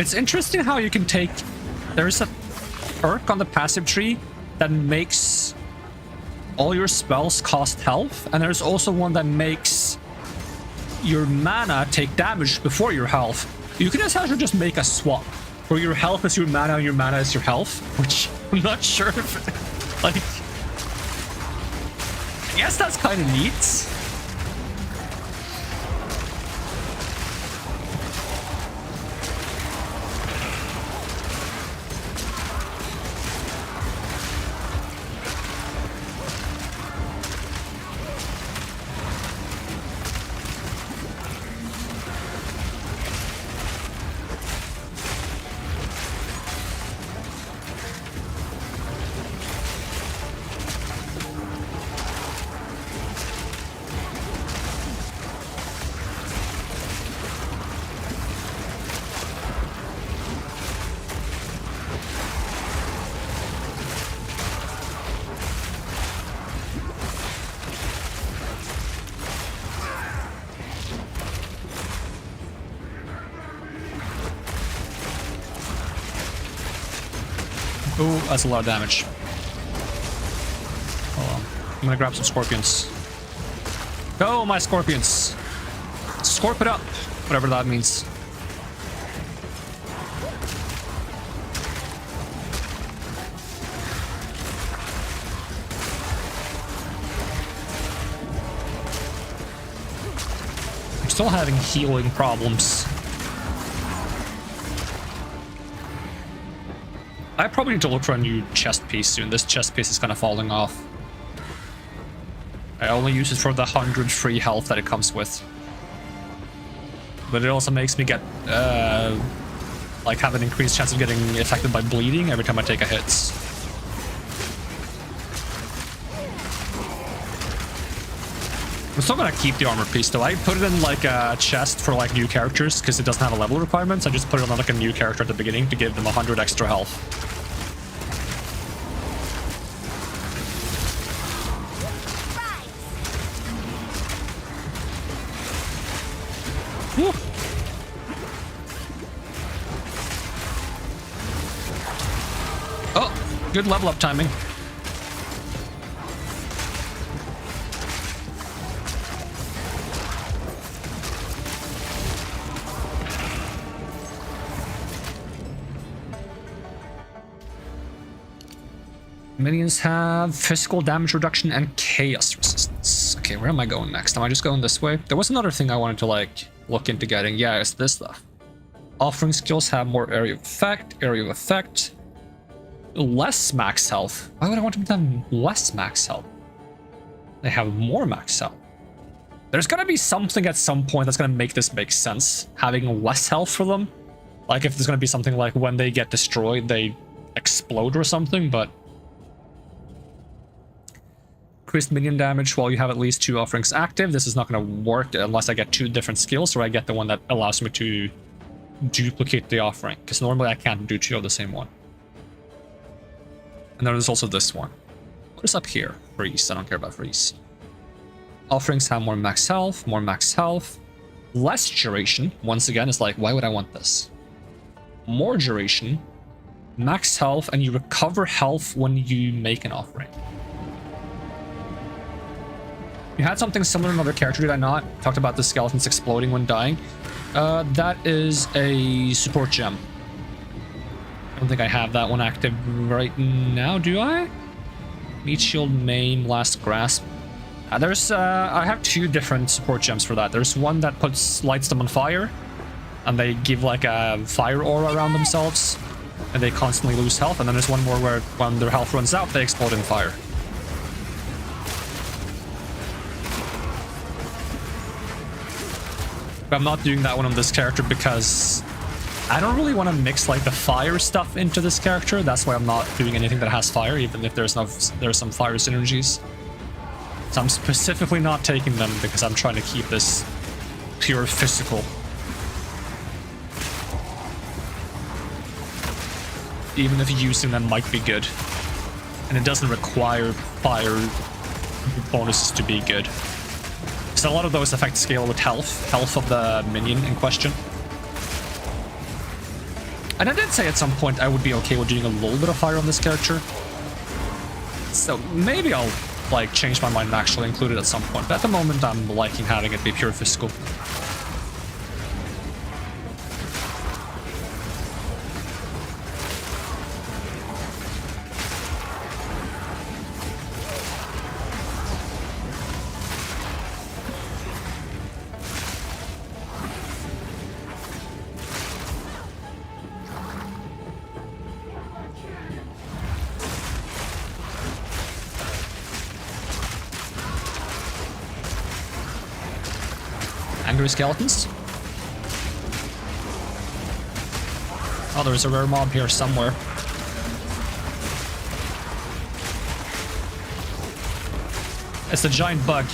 It's interesting how you can take... There's a perk on the passive tree that makes all your spells cost health, and there's also one that makes your mana take damage before your health. You can essentially just make a swap where your health is your mana and your mana is your health, which I'm not sure if... Like... I guess that's kind of neat. Ooh, that's a lot of damage. Hold on. I'm gonna grab some scorpions. Go, my scorpions! Scorp it up! Whatever that means. I'm still having healing problems. I probably need to look for a new chest piece soon. This chest piece is kind of falling off. I only use it for the 100 free health that it comes with. But it also makes me get, like, have an increased chance of getting affected by bleeding every time I take a hit. I'm still gonna keep the armor piece though. I put it in like a chest for like new characters because it doesn't have a level requirement. So I just put it on like a new character at the beginning to give them 100 extra health. Whew. Oh, good level up timing. Minions have physical damage reduction and chaos resistance. Okay, where am I going next? Am I just going this way? There was another thing I wanted to like look into getting. Yeah, it's this stuff. Offering skills have more area of effect, less max health. Why would I want them to have less max health? They have more max health. There's gonna be something at some point that's gonna make this make sense, having less health for them. Like if there's gonna be something like when they get destroyed, they explode or something, but increased minion damage while you have at least 2 offerings active. This is not going to work unless I get 2 different skills, or I get the one that allows me to duplicate the offering, because normally I can't do 2 of the same one. And then there's also this one. What is up here? Freeze. I don't care about freeze. Offerings have more max health, less duration. Once again, it's like, why would I want this? More duration, max health, and you recover health when you make an offering. You had something similar in another character, did I not? Talked about the skeletons exploding when dying. That is a support gem. I don't think I have that one active right now, do I? Meat shield, maim, last grasp. I have 2 different support gems for that. There's one that lights them on fire, and they give like a fire aura around themselves, and they constantly lose health. And then there's one more where when their health runs out, they explode in fire. But I'm not doing that one on this character because I don't really want to mix like the fire stuff into this character. That's why I'm not doing anything that has fire, even if there's some fire synergies. So I'm specifically not taking them because I'm trying to keep this pure physical. Even if using them might be good. And it doesn't require fire bonuses to be good. So a lot of those effects scale with health of the minion in question. And I did say at some point I would be okay with doing a little bit of fire on this character. So maybe I'll like change my mind and actually include it at some point. But at the moment I'm liking having it be pure physical. Angry skeletons. Oh, there's a rare mob here somewhere. It's a giant bug.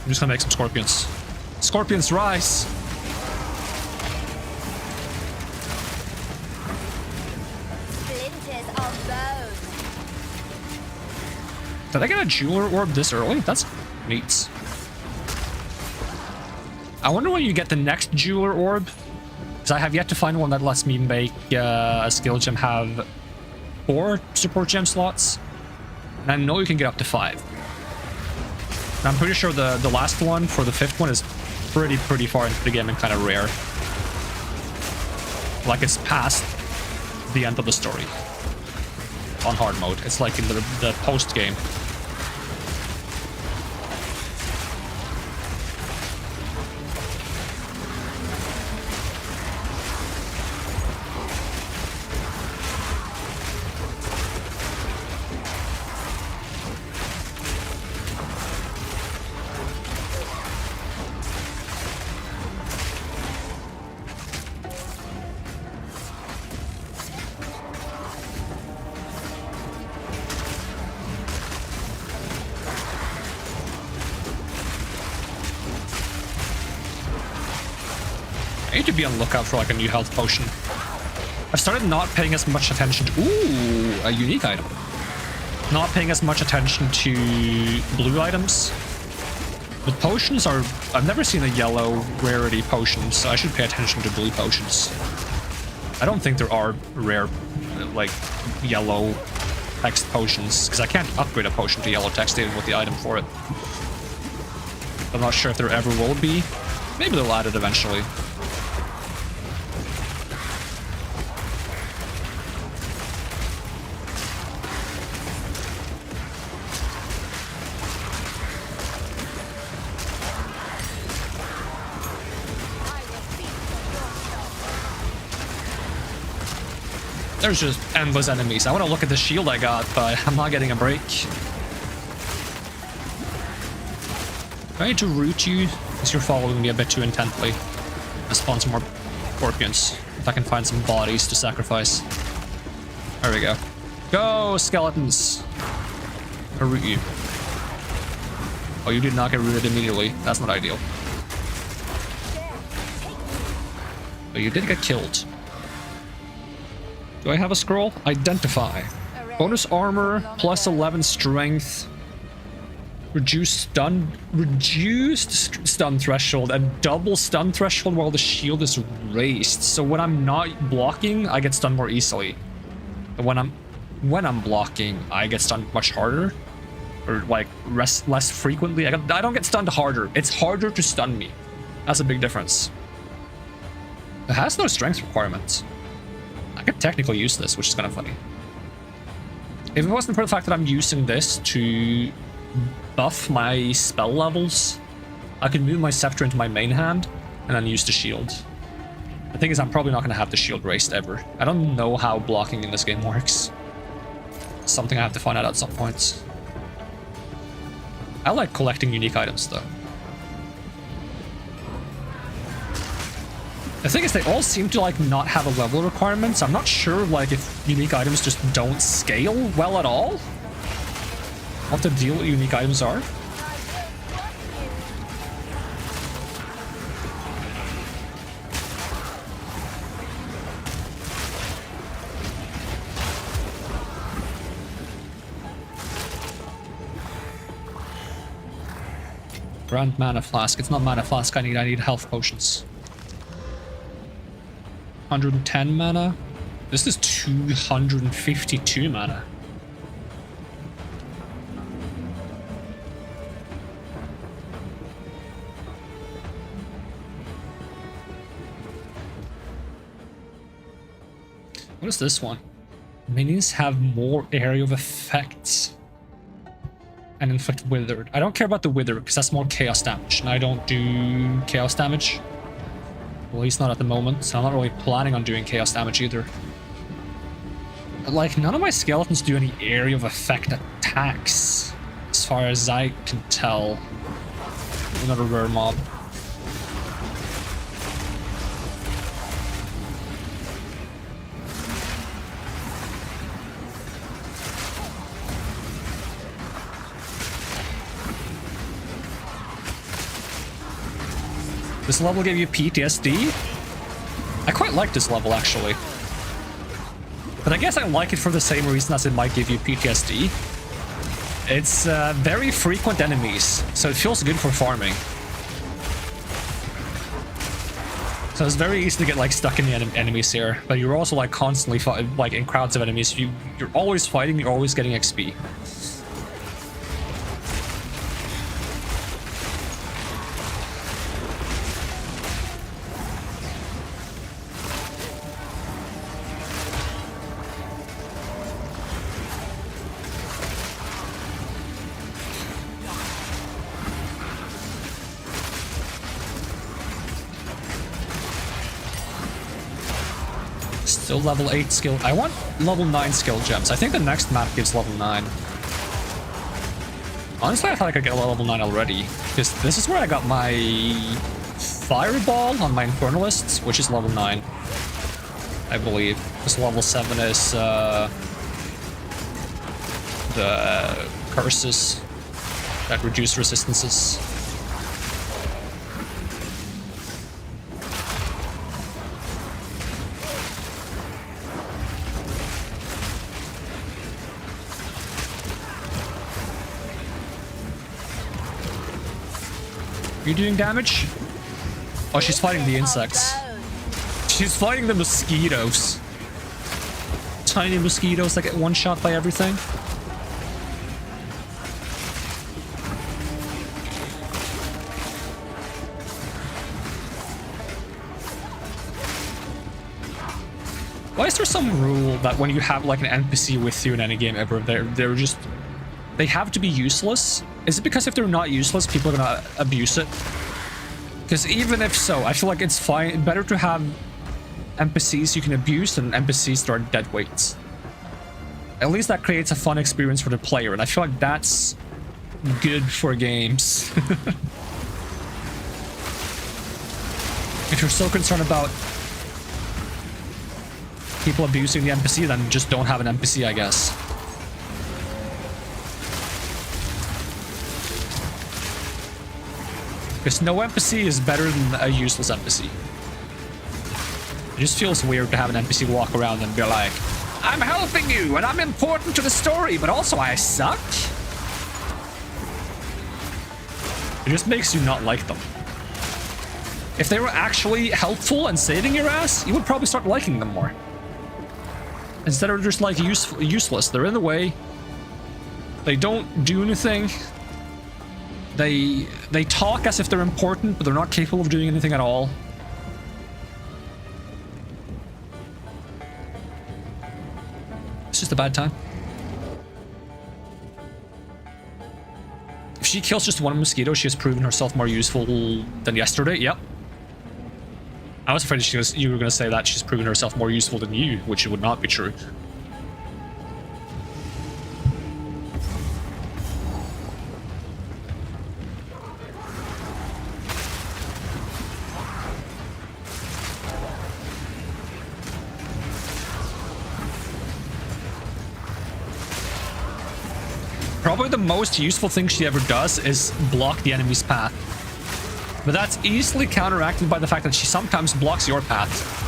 I'm just gonna make some scorpions. Scorpions rise! Did I get a jeweler orb this early? That's neat. I wonder when you get the next jeweler orb, because I have yet to find one that lets me make a skill gem have 4 support gem slots, and I know you can get up to 5. And I'm pretty sure the last one for the 5th one is pretty far into the game and kind of rare. Like it's past the end of the story on hard mode. It's like in the post game. I need to be on the lookout for like a new health potion. I've started not paying as much attention to... Ooh, a unique item. Not paying as much attention to blue items. But potions are... I've never seen a yellow rarity potion, so I should pay attention to blue potions. I don't think there are rare, like, yellow text potions, because I can't upgrade a potion to yellow text even with the item for it. I'm not sure if there ever will be. Maybe they'll add it eventually. There's just endless enemies. I want to look at the shield I got, but I'm not getting a break. I need to root you because you're following me a bit too intently. Let's spawn some more scorpions. If I can find some bodies to sacrifice. There we go. Go, skeletons! I'll root you. Oh, you did not get rooted immediately. That's not ideal. But you did get killed. Do I have a scroll? Identify. Bonus armor, plus 11 strength. Reduced stun threshold, and double stun threshold while the shield is raised. So when I'm not blocking, I get stunned more easily. But when I'm blocking, I get stunned much harder. Or like less frequently. I don't get stunned harder. It's harder to stun me. That's a big difference. It has no strength requirements. I could technically use this, which is kind of funny. If it wasn't for the fact that I'm using this to buff my spell levels, I could move my scepter into my main hand and then use the shield. The thing is, I'm probably not going to have the shield raised ever. I don't know how blocking in this game works. It's something I have to find out at some point. I like collecting unique items, though. The thing is, they all seem to like not have a level requirement, so I'm not sure like if unique items just don't scale well at all. I'll have to deal with what unique items are. Grand mana flask. It's not mana flask I need health potions. 110 mana. This is 252 mana. What is this one? Minions have more area of effects and inflict withered. I don't care about the wither because that's more chaos damage, and I don't do chaos damage. Well, at least not at the moment, so I'm not really planning on doing chaos damage either. But, like, none of my skeletons do any area of effect attacks, as far as I can tell. Another rare mob. This level gave you PTSD? I quite like this level, actually. But I guess I like it for the same reason as it might give you PTSD. It's very frequent enemies, so it feels good for farming. So it's very easy to get like stuck in the enemies here, but you're also like constantly like in crowds of enemies. You're always fighting, you're always getting XP. Still level 8 skill. I want level 9 skill gems. I think the next map gives level 9. Honestly, I thought I could get level 9 already, because this is where I got my fireball on my infernalists, which is level 9. I believe. This level 7 is the curses that reduce resistances. You doing damage? Oh, she's fighting the insects. She's fighting the mosquitoes. Tiny mosquitoes that get one shot by everything. Why is there some rule that when you have like an NPC with you in any game ever, they have to be useless? Is it because if they're not useless, people are gonna abuse it? Because even if so, I feel like it's fine, better to have NPCs you can abuse than NPCs that are dead weights. At least that creates a fun experience for the player, and I feel like that's good for games. If you're so concerned about people abusing the NPC, then just don't have an NPC, I guess. Because no NPC is better than a useless NPC. It just feels weird to have an NPC walk around and be like, I'm helping you and I'm important to the story, but also I suck. It just makes you not like them. If they were actually helpful and saving your ass, you would probably start liking them more. Instead of just like useless. They're in the way. They don't do anything. They talk as if they're important, but they're not capable of doing anything at all. It's just a bad time. If she kills just one mosquito, she has proven herself more useful than yesterday. Yep. I was afraid you were going to say that she's proven herself more useful than you, which would not be true. Probably the most useful thing she ever does is block the enemy's path. But that's easily counteracted by the fact that she sometimes blocks your path.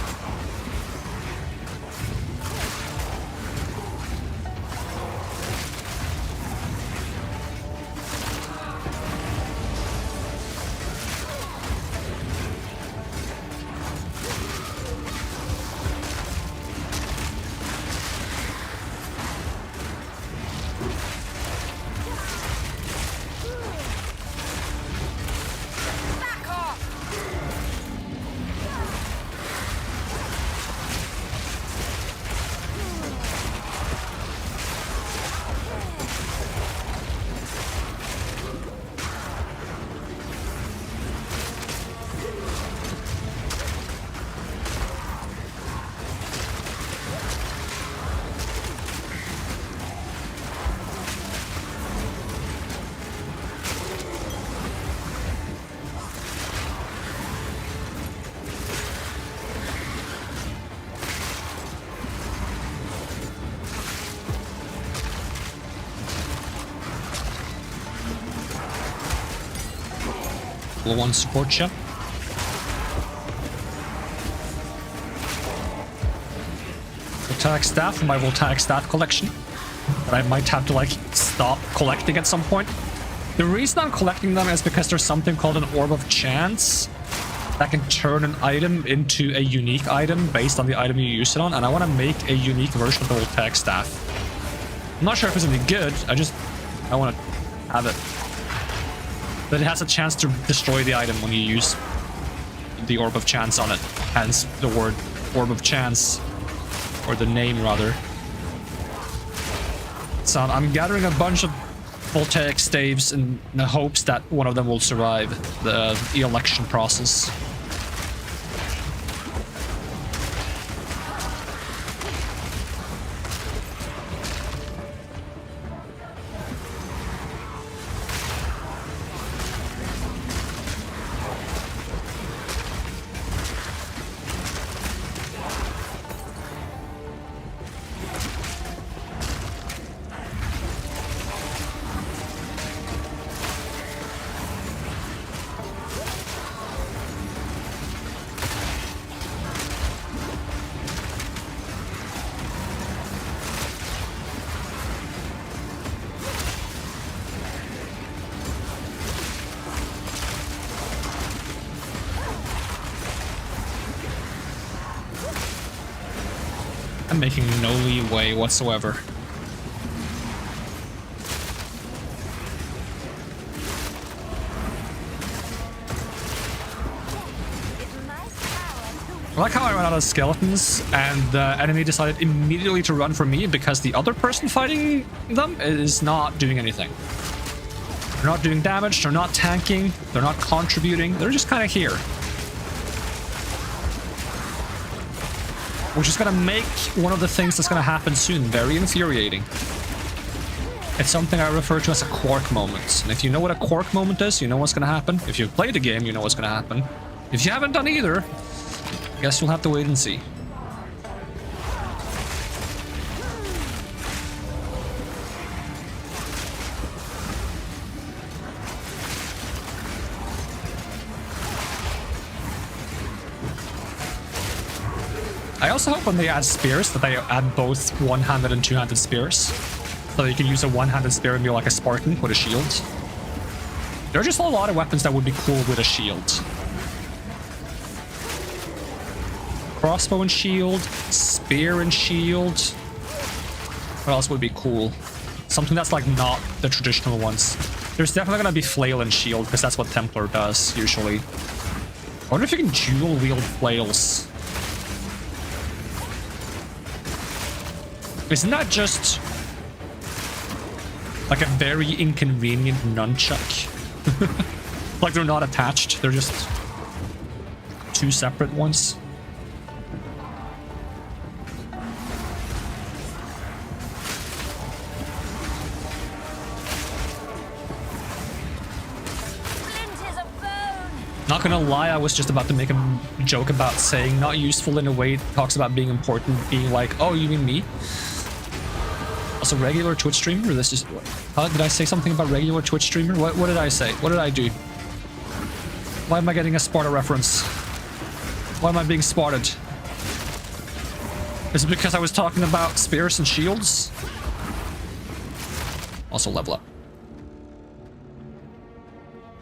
level 1 support ship. Voltaic staff, my Voltaic staff collection that I might have to like stop collecting at some point. The reason I'm collecting them is because there's something called an Orb of Chance that can turn an item into a unique item based on the item you use it on, and I want to make a unique version of the Voltaic staff. I'm not sure if it's any good, I want to have it. But it has a chance to destroy the item when you use the Orb of Chance on it, hence the word Orb of Chance. Or the name, rather. So I'm gathering a bunch of Voltaic staves in the hopes that one of them will survive the election process. I'm making no leeway whatsoever. I like how I ran out of skeletons and the enemy decided immediately to run from me because the other person fighting them is not doing anything. They're not doing damage, they're not tanking, they're not contributing, they're just kind of here. Which is going to make one of the things that's going to happen soon very infuriating. It's something I refer to as a quark moment. And if you know what a quark moment is, you know what's going to happen. If you've played the game, you know what's going to happen. If you haven't done either, I guess you'll have to wait and see. I also hope when they add spears that they add both one-handed and two-handed spears. So you can use a one-handed spear and be like a Spartan with a shield. There are just a lot of weapons that would be cool with a shield. Crossbow and shield, spear and shield. What else would be cool? Something that's like not the traditional ones. There's definitely gonna be flail and shield because that's what Templar does usually. I wonder if you can dual wield flails. Isn't that just like a very inconvenient nunchuck? Like they're not attached, they're just two separate ones. Not gonna lie, I was just about to make a joke about saying not useful in a way it talks about being important, being like, oh, you mean me? Also, regular Twitch streamer? This is... did I say something about regular Twitch streamer? What did I say? What did I do? Why am I getting a Sparta reference? Why am I being spotted? Is it because I was talking about spears and shields? Also level up.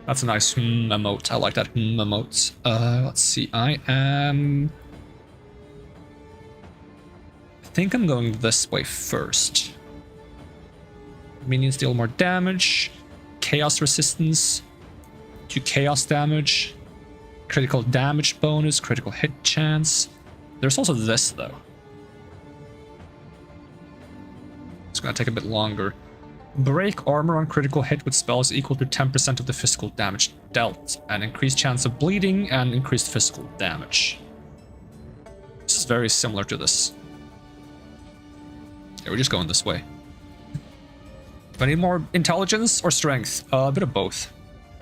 That's a nice emote. I like that emote. Let's see. I think I'm going this way first. Minions deal more damage. Chaos resistance. 2 chaos damage. Critical damage bonus. Critical hit chance. There's also this, though. It's gonna take a bit longer. Break armor on critical hit with spells equal to 10% of the physical damage dealt, and increased chance of bleeding and increased physical damage. This is very similar to this. Yeah, we're just going this way. Do I need more intelligence or strength? A bit of both.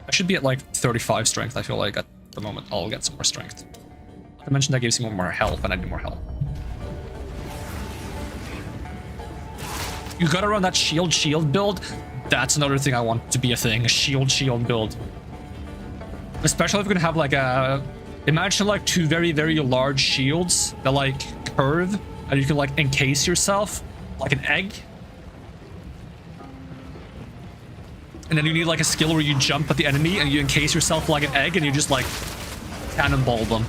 I should be at like 35 strength. I feel like at the moment I'll get some more strength. I mentioned that gives me more health, and I need more health. You gotta run that shield build. That's another thing I want to be a thing. A shield build. Especially if we're gonna have like a... Imagine like two very, very large shields that like curve and you can like encase yourself like an egg. And then you need like a skill where you jump at the enemy and you encase yourself like an egg and you just like cannonball them.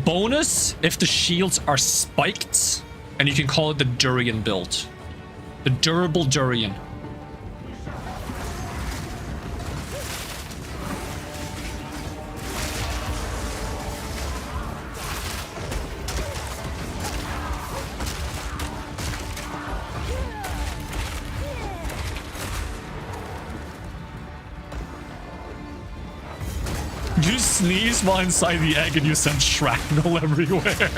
Bonus if the shields are spiked, and you can call it the durian build. The durable durian. You sneeze while inside the egg and you send shrapnel everywhere.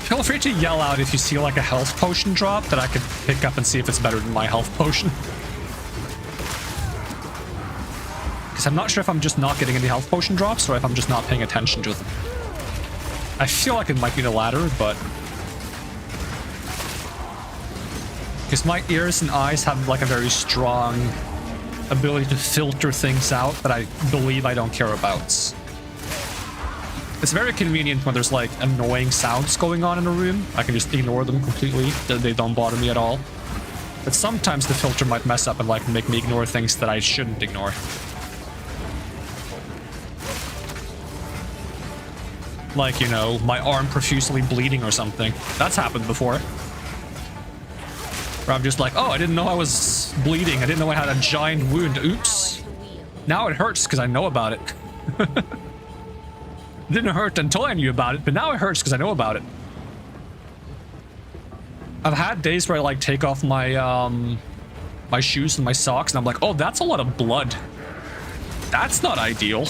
Feel free to yell out if you see like a health potion drop that I could pick up and see if it's better than my health potion. Because I'm not sure if I'm just not getting any health potion drops or if I'm just not paying attention to them. I feel like it might be the latter, but... Because my ears and eyes have like a very strong ability to filter things out that I believe I don't care about. It's very convenient when there's like annoying sounds going on in a room. I can just ignore them completely. They don't bother me at all. But sometimes the filter might mess up and like make me ignore things that I shouldn't ignore. Like, you know, my arm profusely bleeding or something. That's happened before. Where I'm just like, oh, I didn't know I was bleeding. I didn't know I had a giant wound. Oops. Now it hurts because I know about it. Didn't hurt until I knew about it, but now it hurts because I know about it. I've had days where I like take off my my shoes and my socks and I'm like, oh, that's a lot of blood. That's not ideal.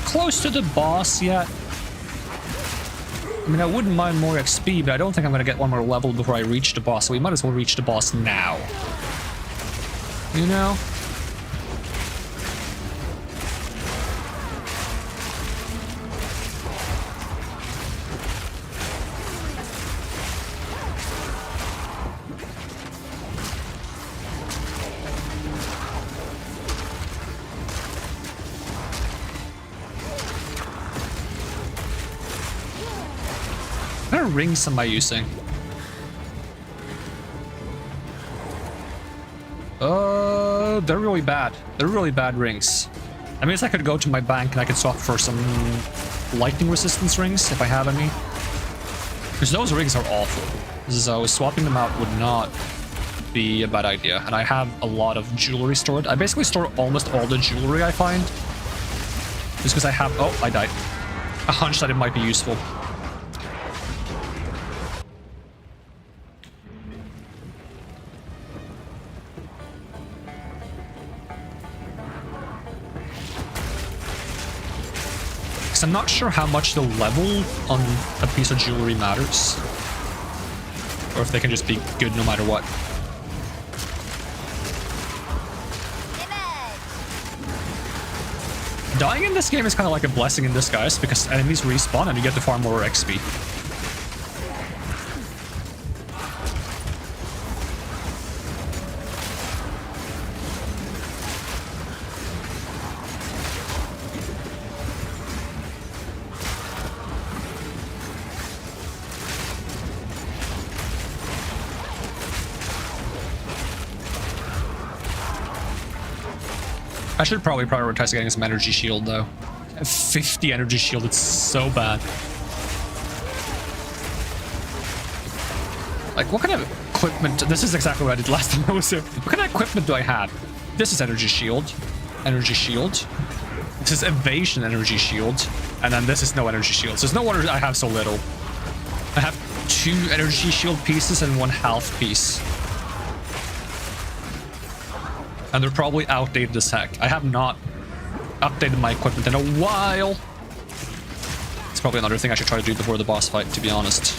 Close to the boss yet. I mean, I wouldn't mind more XP, but I don't think I'm going to get one more level before I reach the boss, so we might as well reach the boss now. You know? What kind of rings am I using? They're really bad. They're really bad rings. I mean, I could go to my bank and I could swap for some lightning resistance rings if I have any. Because those rings are awful. So swapping them out would not be a bad idea. And I have a lot of jewelry stored. I basically store almost all the jewelry I find. Just because I have... Oh, I died. A hunch that it might be useful. I'm not sure how much the level on a piece of jewelry matters. Or if they can just be good no matter what. Dying in this game is kind of like a blessing in disguise because enemies respawn and you get to farm more XP. I should probably prioritize getting some energy shield though. 50 energy shield, it's so bad. Like, what kind of equipment? This is exactly what I did last time I was here. What kind of equipment do I have? This is energy shield. Energy shield. This is evasion energy shield. And then this is no energy shield. So there's no wonder I have so little. I have 2 energy shield pieces and 1 health piece. And they're probably outdated as heck. I have not updated my equipment in a while. It's probably another thing I should try to do before the boss fight, to be honest.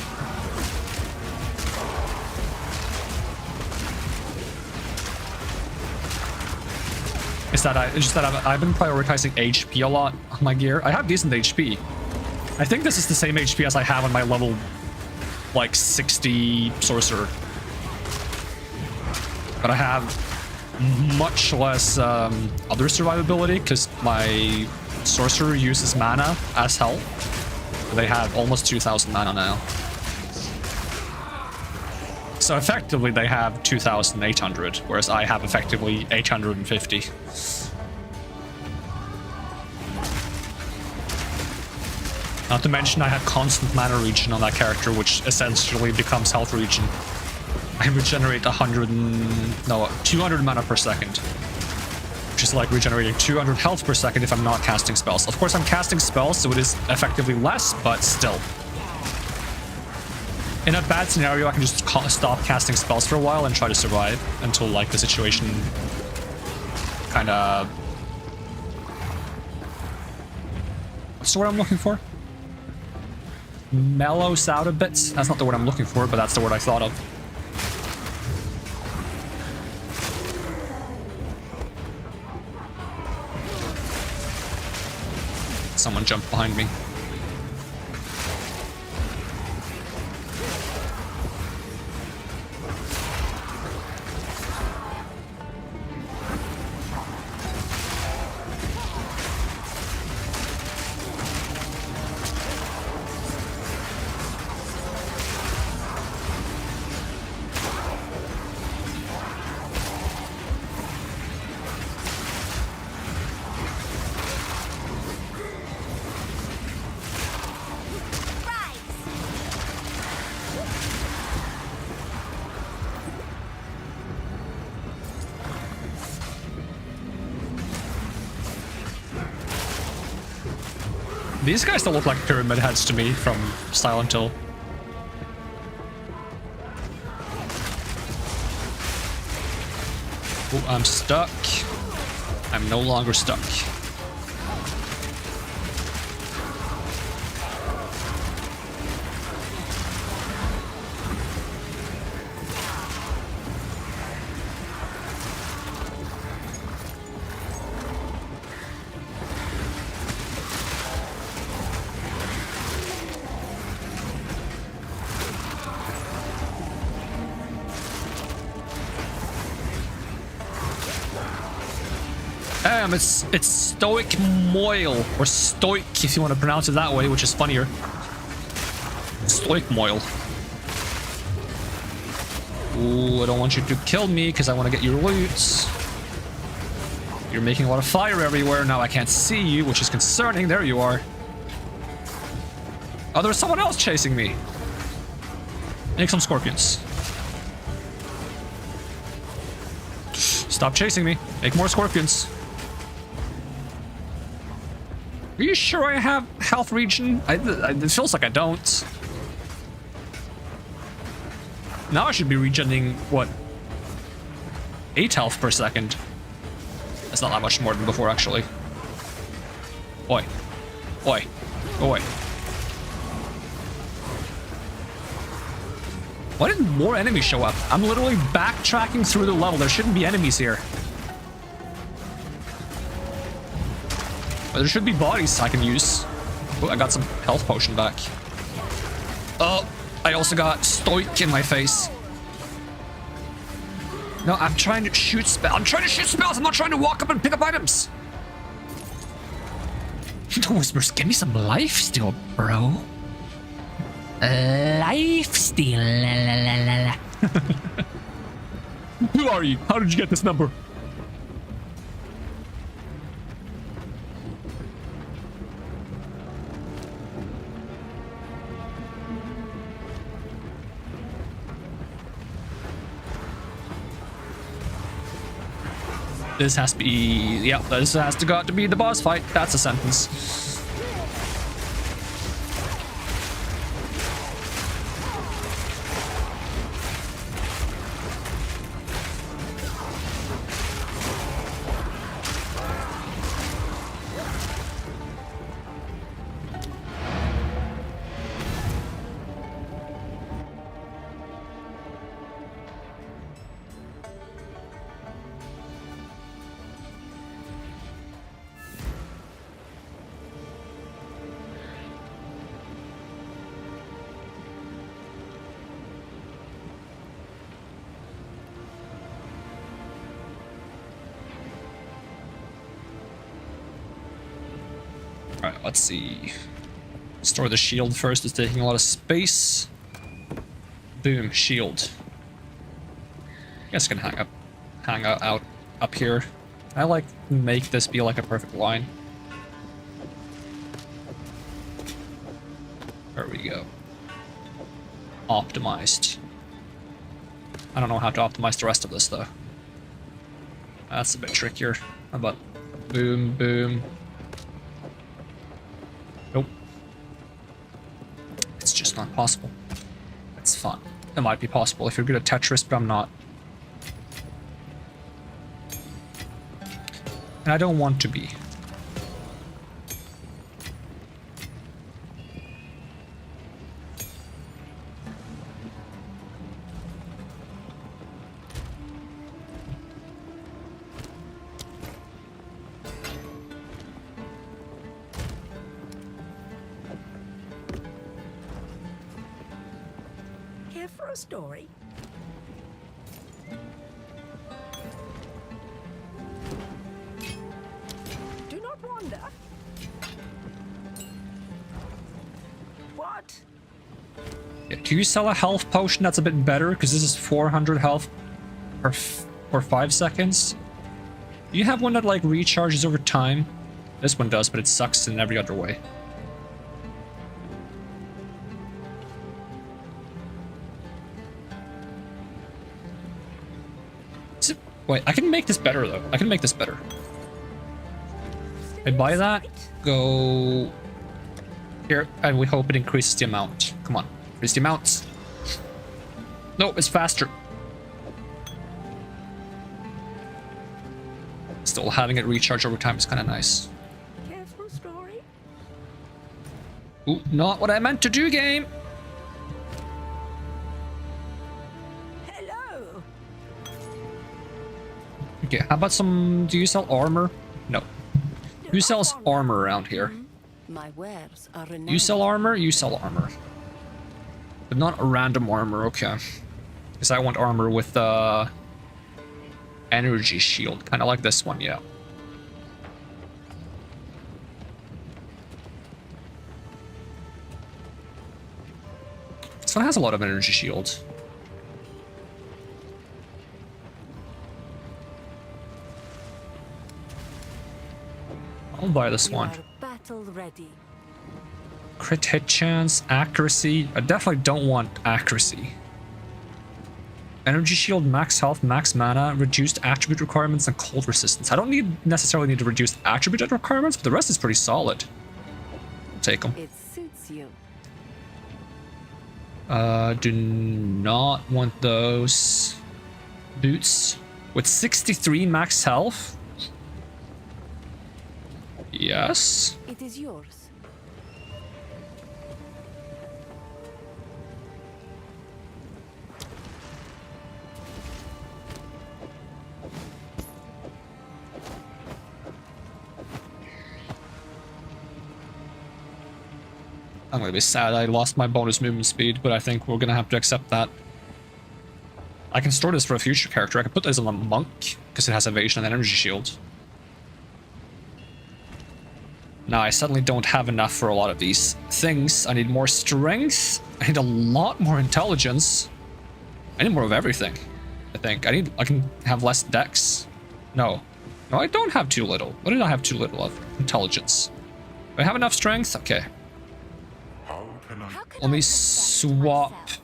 Is that I've been prioritizing HP a lot on my gear. I have decent HP. I think this is the same HP as I have on my level like 60 sorcerer. But I have much less other survivability because my sorcerer uses mana as hell. They have almost 2,000 mana now. So effectively they have 2,800, whereas I have effectively 850. Not to mention I have constant mana regen on that character, which essentially becomes health regen. I regenerate 200 mana per second. Which is like regenerating 200 health per second if I'm not casting spells. Of course I'm casting spells, so it is effectively less, but still. In a bad scenario, I can just stop casting spells for a while and try to survive until like the situation kind of... What's the word I'm looking for? Mellows out a bit. That's not the word I'm looking for, but that's the word I thought of. Someone jumped behind me. These guys don't look like pyramid heads to me from Silent Hill. Oh, I'm stuck. I'm no longer stuck. It's Stoic Moil, or Stoic if you want to pronounce it that way, which is funnier. Stoic Moil. Ooh, I don't want you to kill me because I want to get your loot. You're making a lot of fire everywhere. Now I can't see you, which is concerning. There you are. Oh, there's someone else chasing me. Make some scorpions. Stop chasing me. Make more scorpions. Are you sure I have health regen? It feels like I don't. Now I should be regening, what? 8 health per second. That's not that much more than before, actually. Oi. Oi. Oi. Why didn't more enemies show up? I'm literally backtracking through the level. There shouldn't be enemies here. But there should be bodies I can use. Oh, I got some health potion back. Oh, I also got Stoic in my face. No, I'm trying to shoot spells. I'm trying to shoot spells. I'm not trying to walk up and pick up items. No whispers. Give me some life steal, bro. Life steal. Who are you? How did you get this number? This has to be... Yep, this has got to be the boss fight. That's a sentence. Alright, let's see. Store the shield first, it's taking a lot of space. Boom, shield. I guess I can hang out up here. I like make this be like a perfect line. There we go. Optimized. I don't know how to optimize the rest of this though. That's a bit trickier. How about boom, boom. Nope. It's just not possible. It's fun. It might be possible if you're good at Tetris, but I'm not. And I don't want to be. Here for a story? Do not wander. What? Yeah, can you sell a health potion that's a bit better? Because this is 400 health for 5 seconds. Do you have one that like recharges over time? This one does, but it sucks in every other way. Wait, I can make this better though. I can make this better. I buy that, go here, and we hope it increases the amount. Come on, increase the amounts. No, it's faster. Still having it recharge over time is kind of nice. Care for a story? Ooh, not what I meant to do, game. Hello. Okay, how about some... Do you sell armor? No. Who sells armor around here? My wares are renowned. You sell armor? You sell armor. But not a random armor, okay. Because I want armor with energy shield. Kind of like this one, yeah. This one has a lot of energy shield. I'll buy this You one. are battle ready. Crit hit chance, accuracy. I definitely don't want accuracy. Energy shield, max health, max mana, reduced attribute requirements, and cold resistance. I don't necessarily need to reduce attribute requirements, but the rest is pretty solid. I'll take them. It suits you. Do not want those. Boots with 63 max health. Yes. It is yours. I'm gonna be sad I lost my bonus movement speed, but I think we're gonna have to accept that. I can store this for a future character. I can put this on a monk, because it has evasion and energy shield. Now, I suddenly don't have enough for a lot of these things. I need more strength. I need a lot more intelligence. I need more of everything, I think. I can have less dex. No. No, I don't have too little. What did I have too little of? Intelligence. Do I have enough strength? Okay. How can I? How can Let I me protect swap myself?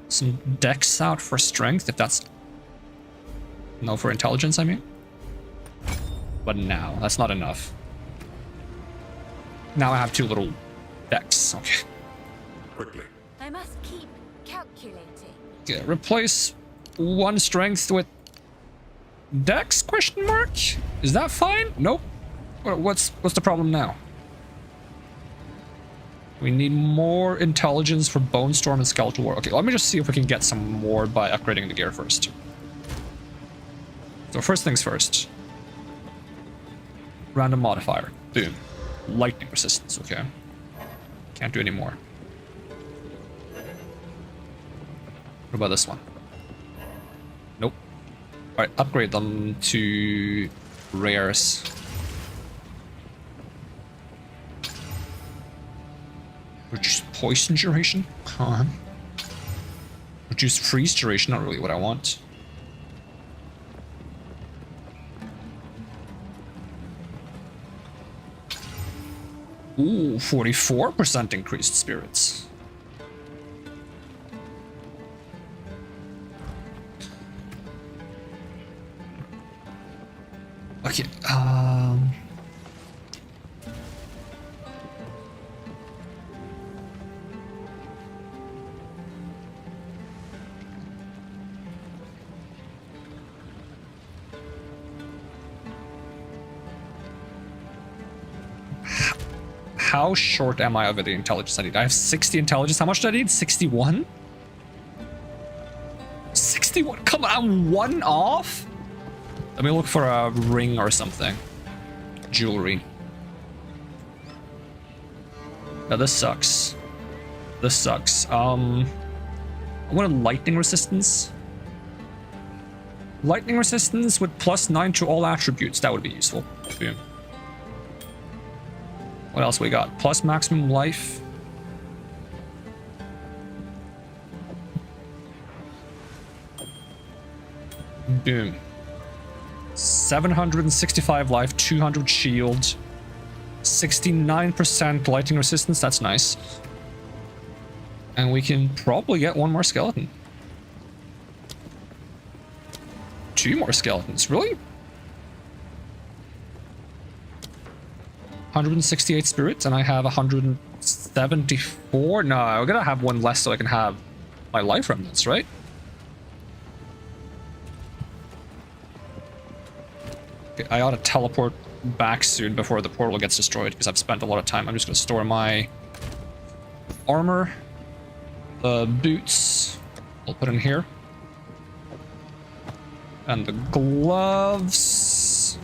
some dex out for strength, if that's No, for intelligence, I mean. But now, that's not enough. Now I have 2 little decks. Okay. Quickly. I must keep calculating. Okay, replace 1 strength with dex, question mark? Is that fine? Nope. What's the problem now? We need more intelligence for Bone Storm and Skeletal War. Okay, let me just see if we can get some more by upgrading the gear first. So first things first. Random modifier. Boom. Lightning resistance, okay. Can't do any more. What about this one? Nope. Alright, upgrade them to rares. Reduce poison duration? Huh. Reduce freeze duration, not really what I want. Ooh, 44% increased spirits. Okay, how short am I of the intelligence I need? I have 60 intelligence. How much do I need? 61? 61? Come on, I'm 1 off? Let me look for a ring or something. Jewelry. Now this sucks. This sucks. I want a lightning resistance. Lightning resistance with +9 to all attributes. That would be useful. Boom. What else we got? Plus maximum life. Boom. 765 life, 200 shield, 69% lightning resistance. That's nice. And we can probably get 1 more skeleton. 2 more skeletons, really? 168 spirits, and I have 174. No, I'm gonna have 1 less so I can have my life remnants, right? Okay, I ought to teleport back soon before the portal gets destroyed because I've spent a lot of time. I'm just gonna store my armor, the boots. I'll put in here, and the gloves.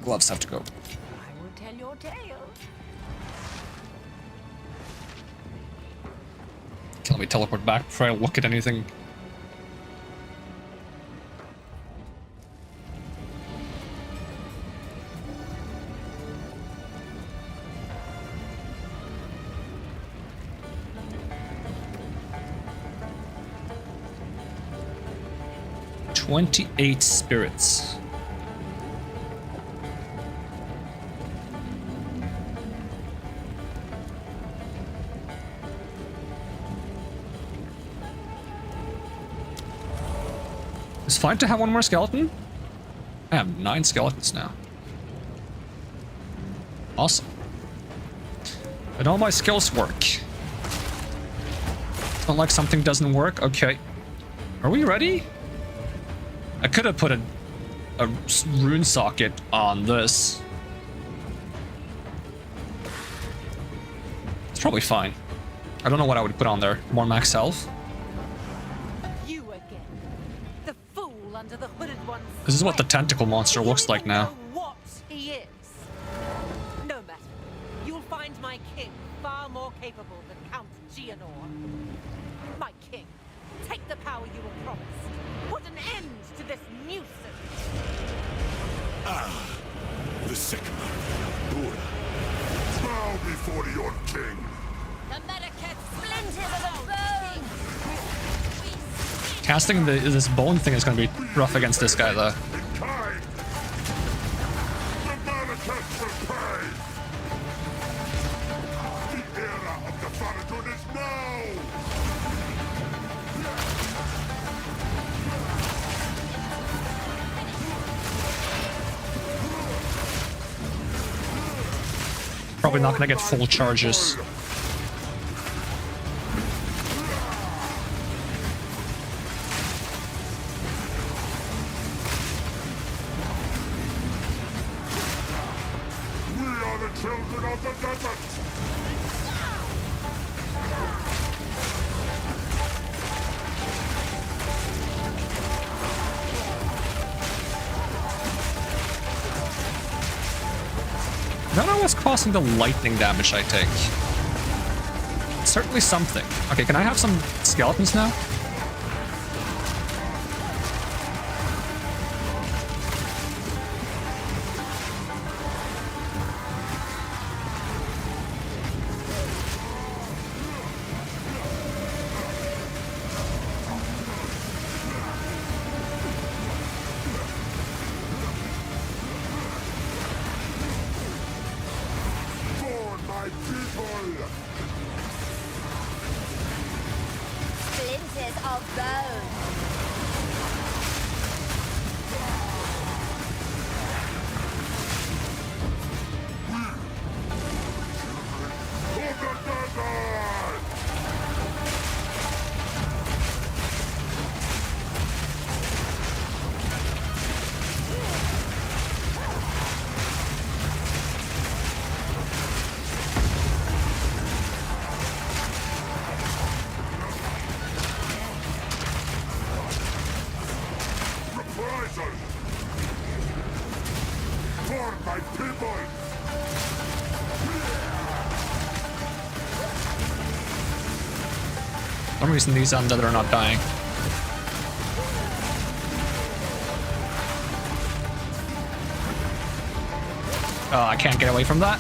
Gloves have to go. I will tell your tale. Can we teleport back before I look at anything? "28 spirits. It's fine to have 1 more skeleton. I have 9 skeletons now. Awesome. And all my skills work. It's not like something doesn't work. Okay. Are we ready? I could have put a rune socket on this. It's probably fine. I don't know what I would put on there. More max health. The hooded ones. This is what the tentacle monster looks like now. What he is. No matter. You'll find my king far more capable than Count Gianor. My king, take the power you were promised. Put an end to this nuisance. The Sigma. Bura. Bow before your king. The Medicaid splinters of the bone! Casting this bone thing is going to be rough against this guy, though. The Probably not gonna get full charges. We are the children of the desert! I don't know what's causing the lightning damage I take. It's certainly something. Okay, can I have some skeletons now? For my people! Splinters of bone. Of the desert! Reprisal! For my people! For some reason these undead are not dying. Oh, I can't get away from that.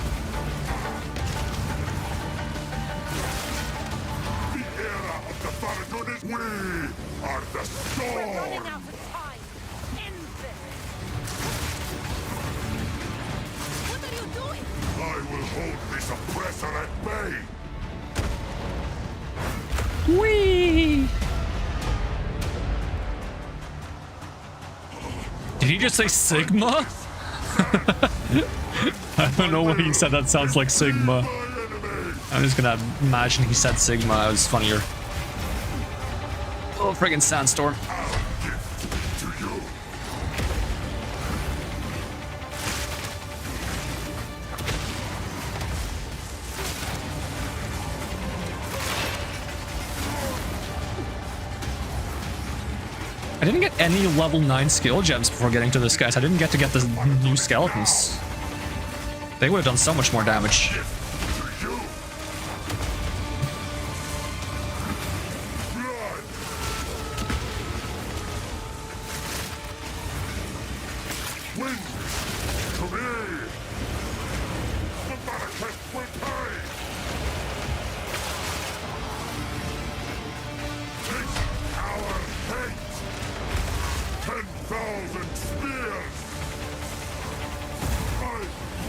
The era of the Faradun is we are the We're running storm! out of time. End this. What are you doing? I will hold this oppressor at bay! Whee! Did he just say Sigma? I don't know what he said that sounds like Sigma. My enemy! I'm just gonna imagine he said Sigma. It was funnier. Oh, friggin' sandstorm. Our gift to you! I didn't get any level 9 skill gems before getting to this, guys. I didn't get to get the new skeletons. They would have done so much more damage. To you! Blood! Wind! To me! The Marrakech will pay! Take our hate! 10,000 spears! I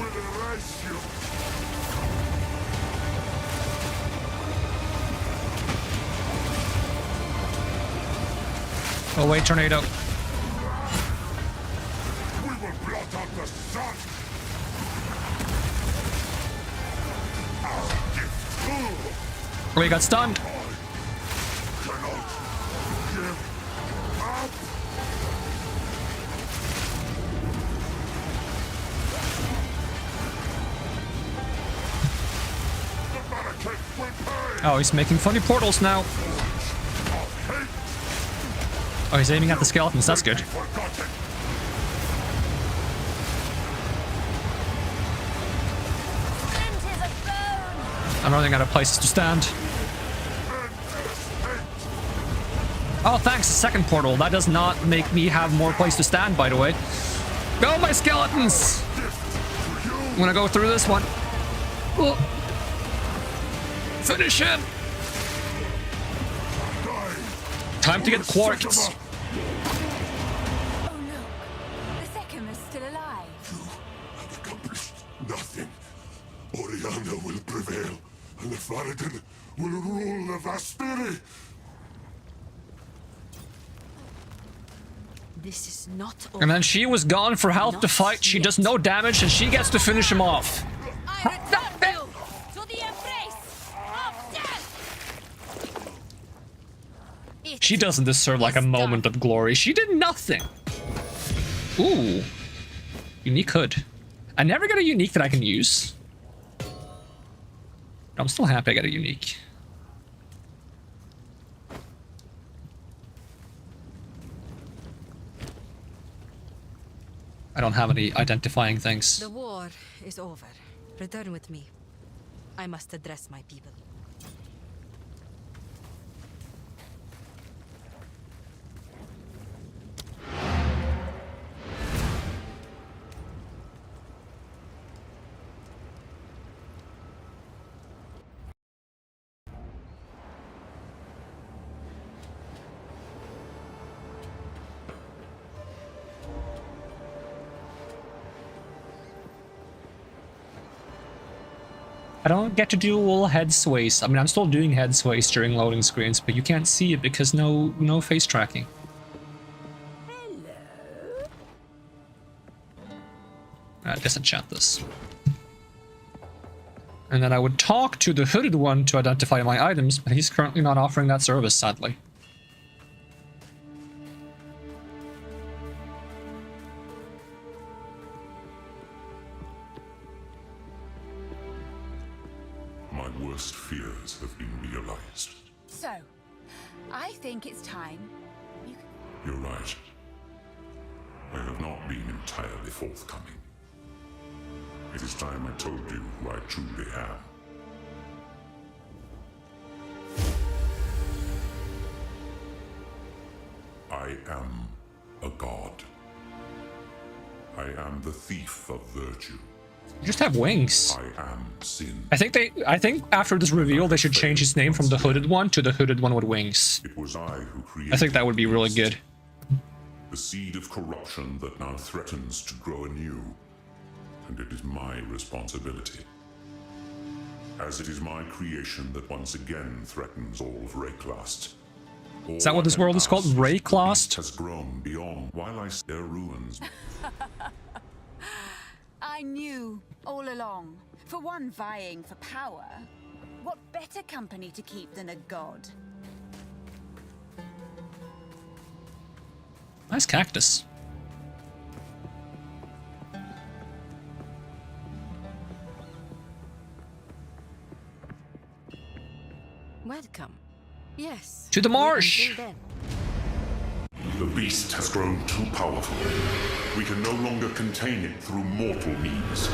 will erase you! Oh wait, tornado. We will blot out the sun! Our gift! Oh, he got stunned. Cannot give up! The Marrakech will pay! Oh, he's making funny portals now. Of hate Oh, he's aiming at the skeletons. That's good. forgotten! Splinters of bone. I'm running out of places to stand. Endless hate! Oh, thanks. Second portal. That does not make me have more place to stand, by the way. Go, my skeletons! Gift to you! I'm gonna go through this one. Oh. Finish him! Die! Time to get quarked. Oh no. The second is still alive. You have accomplished nothing. Oriana will prevail, and the Faradin will rule the Vastiri. This is not all. And then she was gone for health to fight. She does no damage, and she gets to finish him off. I return She doesn't deserve like a moment of glory. She did nothing. Ooh. Unique hood. I never got a unique that I can use. I'm still happy I got a unique. I don't have any identifying things. The war is over. Return with me. I must address my people. I don't get to do all head sways. I mean, I'm still doing head sways during loading screens, but you can't see it because no face tracking. Disenchant this. And then I would talk to the hooded one to identify my items, but he's currently not offering that service, sadly. My worst fears have been realized. So, I think it's time you... You're right. I have not been entirely forthcoming. It is time I told you who I truly am. I am a god. I am the thief of virtue. You just have wings. I am sin. I think after this reveal they should change his name from the hooded one to the hooded one with wings. It was I who created. I think that would be really good. The seed of corruption that now threatens to grow anew. And it is my responsibility. As it is my creation that once again threatens all of Rayclast. Is that what this world is called? Rayclast? Has grown beyond while I stare ruins. I knew all along. For one vying for power, what better company to keep than a god? Nice cactus. Welcome. Yes. To the marsh! Until then. The beast has grown too powerful. We can no longer contain it through mortal means.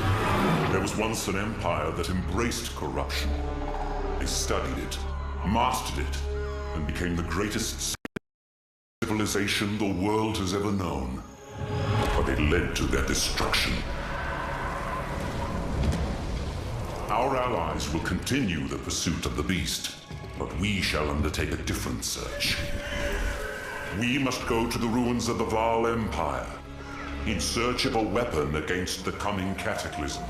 There was once an empire that embraced corruption. They studied it, mastered it, and became the greatest civilization the world has ever known. But it led to their destruction. Our allies will continue the pursuit of the beast, but we shall undertake a different search. We must go to the ruins of the Vaal Empire, in search of a weapon against the coming cataclysm.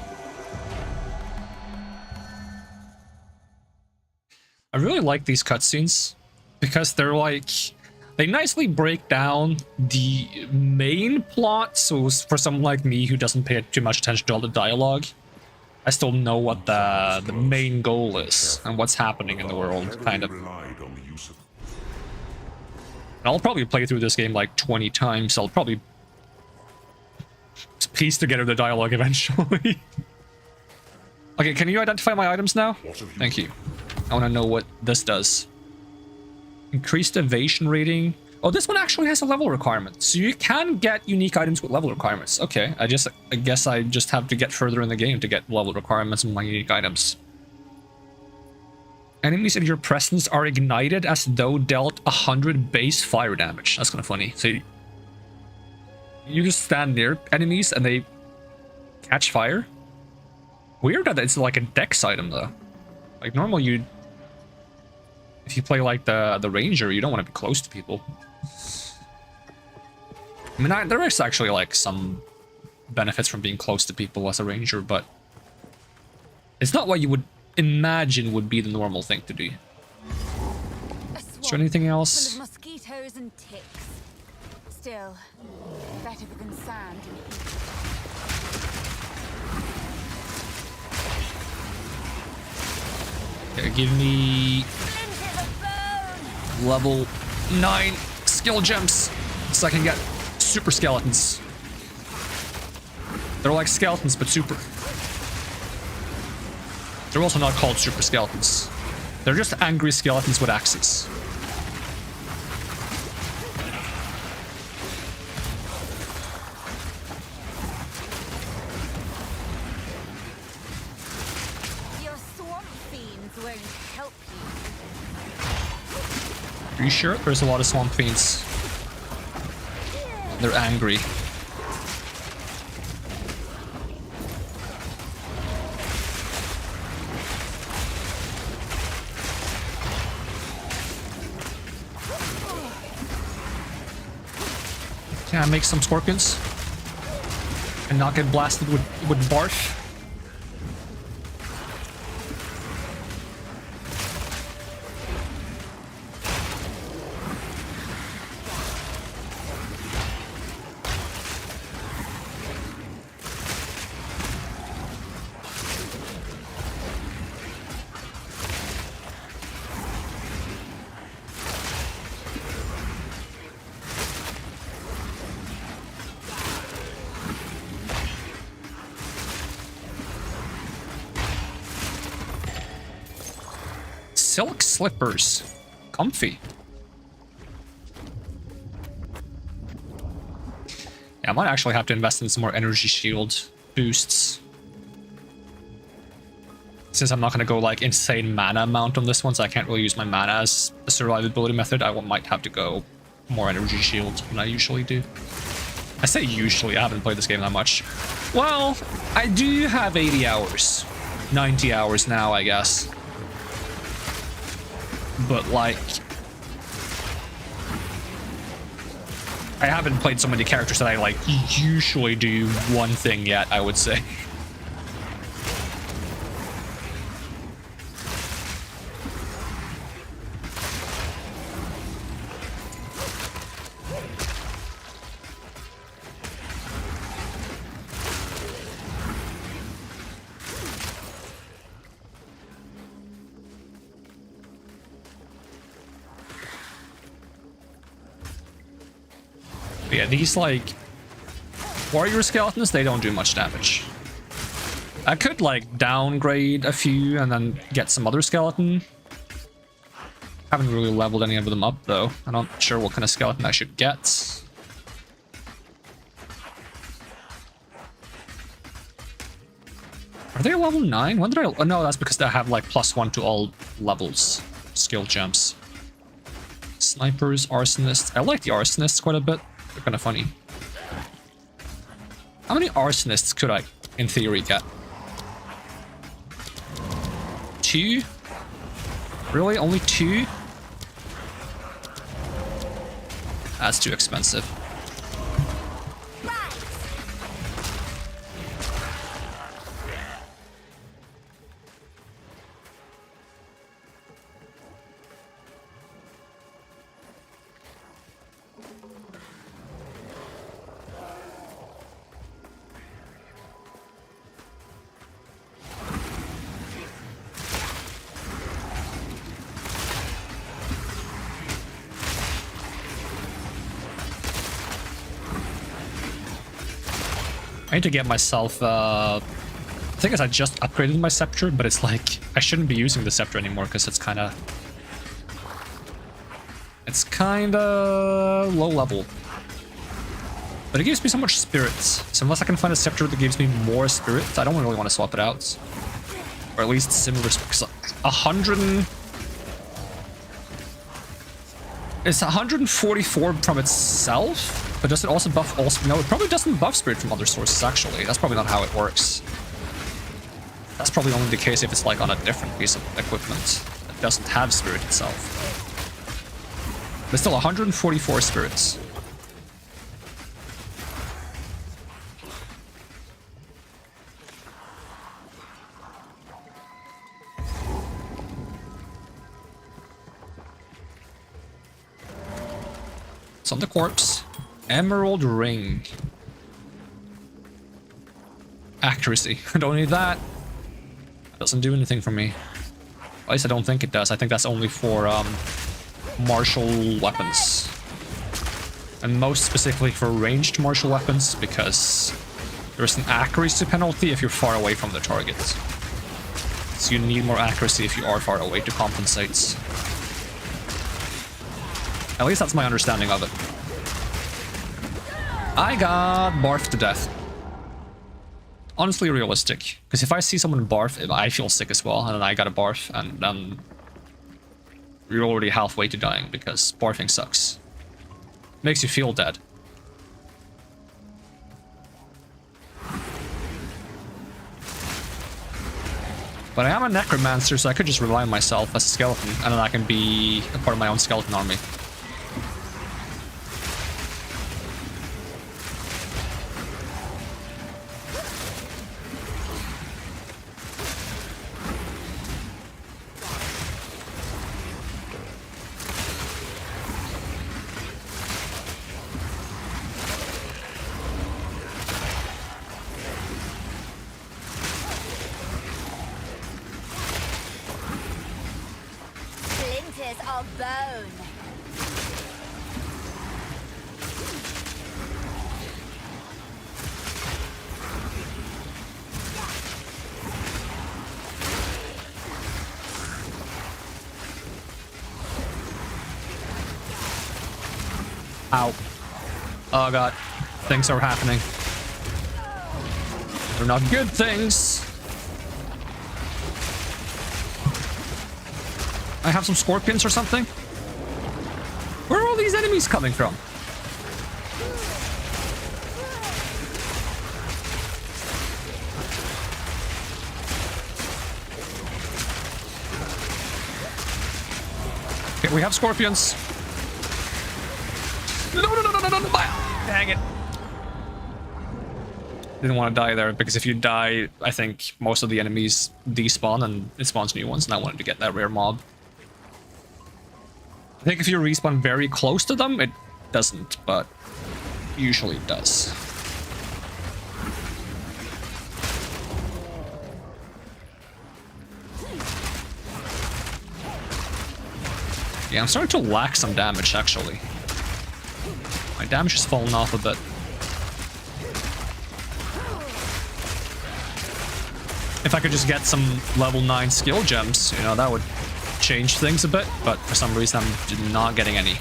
I really like these cutscenes because they're like, they nicely break down the main plot, so for someone like me who doesn't pay too much attention to all the dialogue, I still know what the main goal is and what's happening in the world, kind of. I'll probably play through this game like 20 times. I'll probably piece together the dialogue eventually. Okay, can you identify my items now? Thank you. I want to know what this does. Increased evasion rating. Oh, this one actually has a level requirement. So you can get unique items with level requirements. Okay, I guess I just have to get further in the game to get level requirements on my unique items. Enemies in your presence are ignited as though dealt 100 base fire damage. That's kind of funny. So you just stand near enemies and they catch fire. Weird that it's like a dex item though. Like normally if you play like the ranger, you don't want to be close to people. I mean, there is actually like some benefits from being close to people as a ranger, but it's not what you would imagine would be the normal thing to do. Is there anything else? Full of mosquitoes and ticks. Still, better than sand and heat. Okay, give me level 9 skill gems so I can get super skeletons. They're like skeletons, but super. They're also not called super skeletons. They're just angry skeletons with axes. Your swamp fiends won't help you. Are you sure? There's a lot of swamp fiends. They're angry. Can I make some scorpions? And not get blasted with barf? Silk slippers. Comfy. Yeah, I might actually have to invest in some more energy shield boosts. Since I'm not going to go like insane mana amount on this one, so I can't really use my mana as a survivability method, I might have to go more energy shield than I usually do. I say usually, I haven't played this game that much. Well, I do have 80 hours. 90 hours now, I guess. But like, I haven't played so many characters that I like usually do one thing yet, I would say. Yeah, these like warrior skeletons, they don't do much damage. I could like downgrade a few and then get some other skeleton. Haven't really leveled any of them up though. I'm not sure what kind of skeleton I should get. Are they level 9? When did I... Oh, no, that's because they have like +1 to all levels. Skill gems. Snipers, arsonists. I like the arsonists quite a bit. They're kind of funny. How many arsonists could I, in theory, get? 2? Really? Only 2? That's too expensive. I need to get myself, I think I just upgraded my scepter, but it's like, I shouldn't be using the scepter anymore because it's kind of low level. But it gives me so much spirits, so unless I can find a scepter that gives me more spirits, I don't really want to swap it out. Or at least similar, because 100 and... It's 144 from itself? But does it also buff all... No, it probably doesn't buff spirit from other sources, actually. That's probably not how it works. That's probably only the case if it's, like, on a different piece of equipment that doesn't have spirit itself. But still, 144 spirits. It's on the corpse. Emerald ring. Accuracy. I don't need that. That doesn't do anything for me. At least I don't think it does. I think that's only for martial weapons. And most specifically for ranged martial weapons, because there's an accuracy penalty if you're far away from the target. So you need more accuracy if you are far away to compensate. At least that's my understanding of it. I got barfed to death. Honestly realistic, because if I see someone barf, I feel sick as well, and then I got a barf, and then you're already halfway to dying, because barfing sucks. Makes you feel dead. But I am a necromancer, so I could just rely on myself as a skeleton, and then I can be a part of my own skeleton army. Of bone. Ow. Oh god. Things are happening. They're not good things. I have some scorpions or something? Where are all these enemies coming from? Okay, we have scorpions. No, dang it. Didn't want to die there, because if you die, I think most of the enemies despawn and it spawns new ones, and I wanted to get that rare mob. I think if you respawn very close to them, it doesn't, but usually it does. Yeah, I'm starting to lack some damage, actually. My damage has fallen off a bit. If I could just get some level 9 skill gems, you know, that would change things a bit, but for some reason I'm not getting any.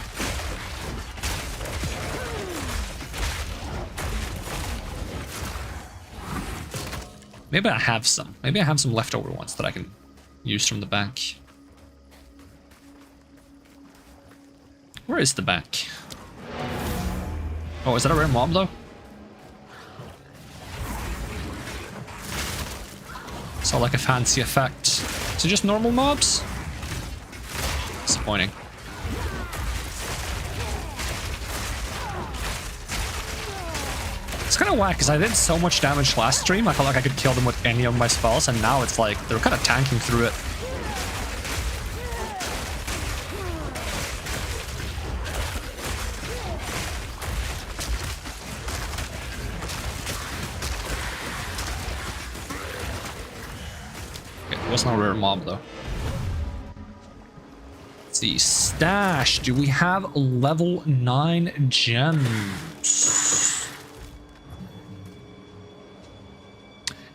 Maybe I have some. Maybe I have some leftover ones that I can use from the bank. Where is the bank? Oh, is that a rare mob though? Saw like a fancy effect. Is it just normal mobs? Disappointing. It's kind of whack because I did so much damage last stream. I felt like I could kill them with any of my spells, and now it's like they're kind of tanking through it. Okay, there was no rare mob though. Let's see, stash. Do we have level 9 gems?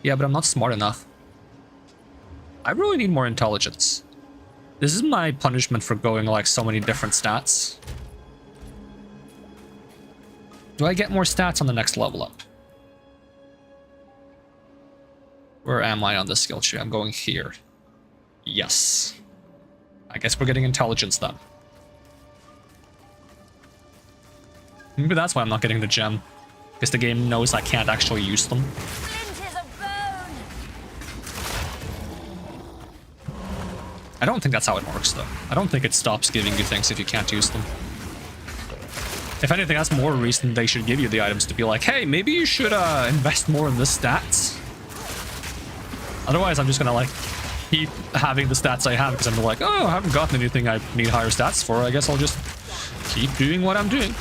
Yeah, but I'm not smart enough. I really need more intelligence. This is my punishment for going like so many different stats. Do I get more stats on the next level up? Where am I on the skill tree? I'm going here. Yes. I guess we're getting intelligence then. Maybe that's why I'm not getting the gem. Because the game knows I can't actually use them. I don't think that's how it works, though. I don't think it stops giving you things if you can't use them. If anything, that's more reason they should give you the items to be like, hey, maybe you should invest more in the stats. Otherwise, I'm just gonna, like, keep having the stats I have because I'm like, oh, I haven't gotten anything I need higher stats for. I guess I'll just keep doing what I'm doing.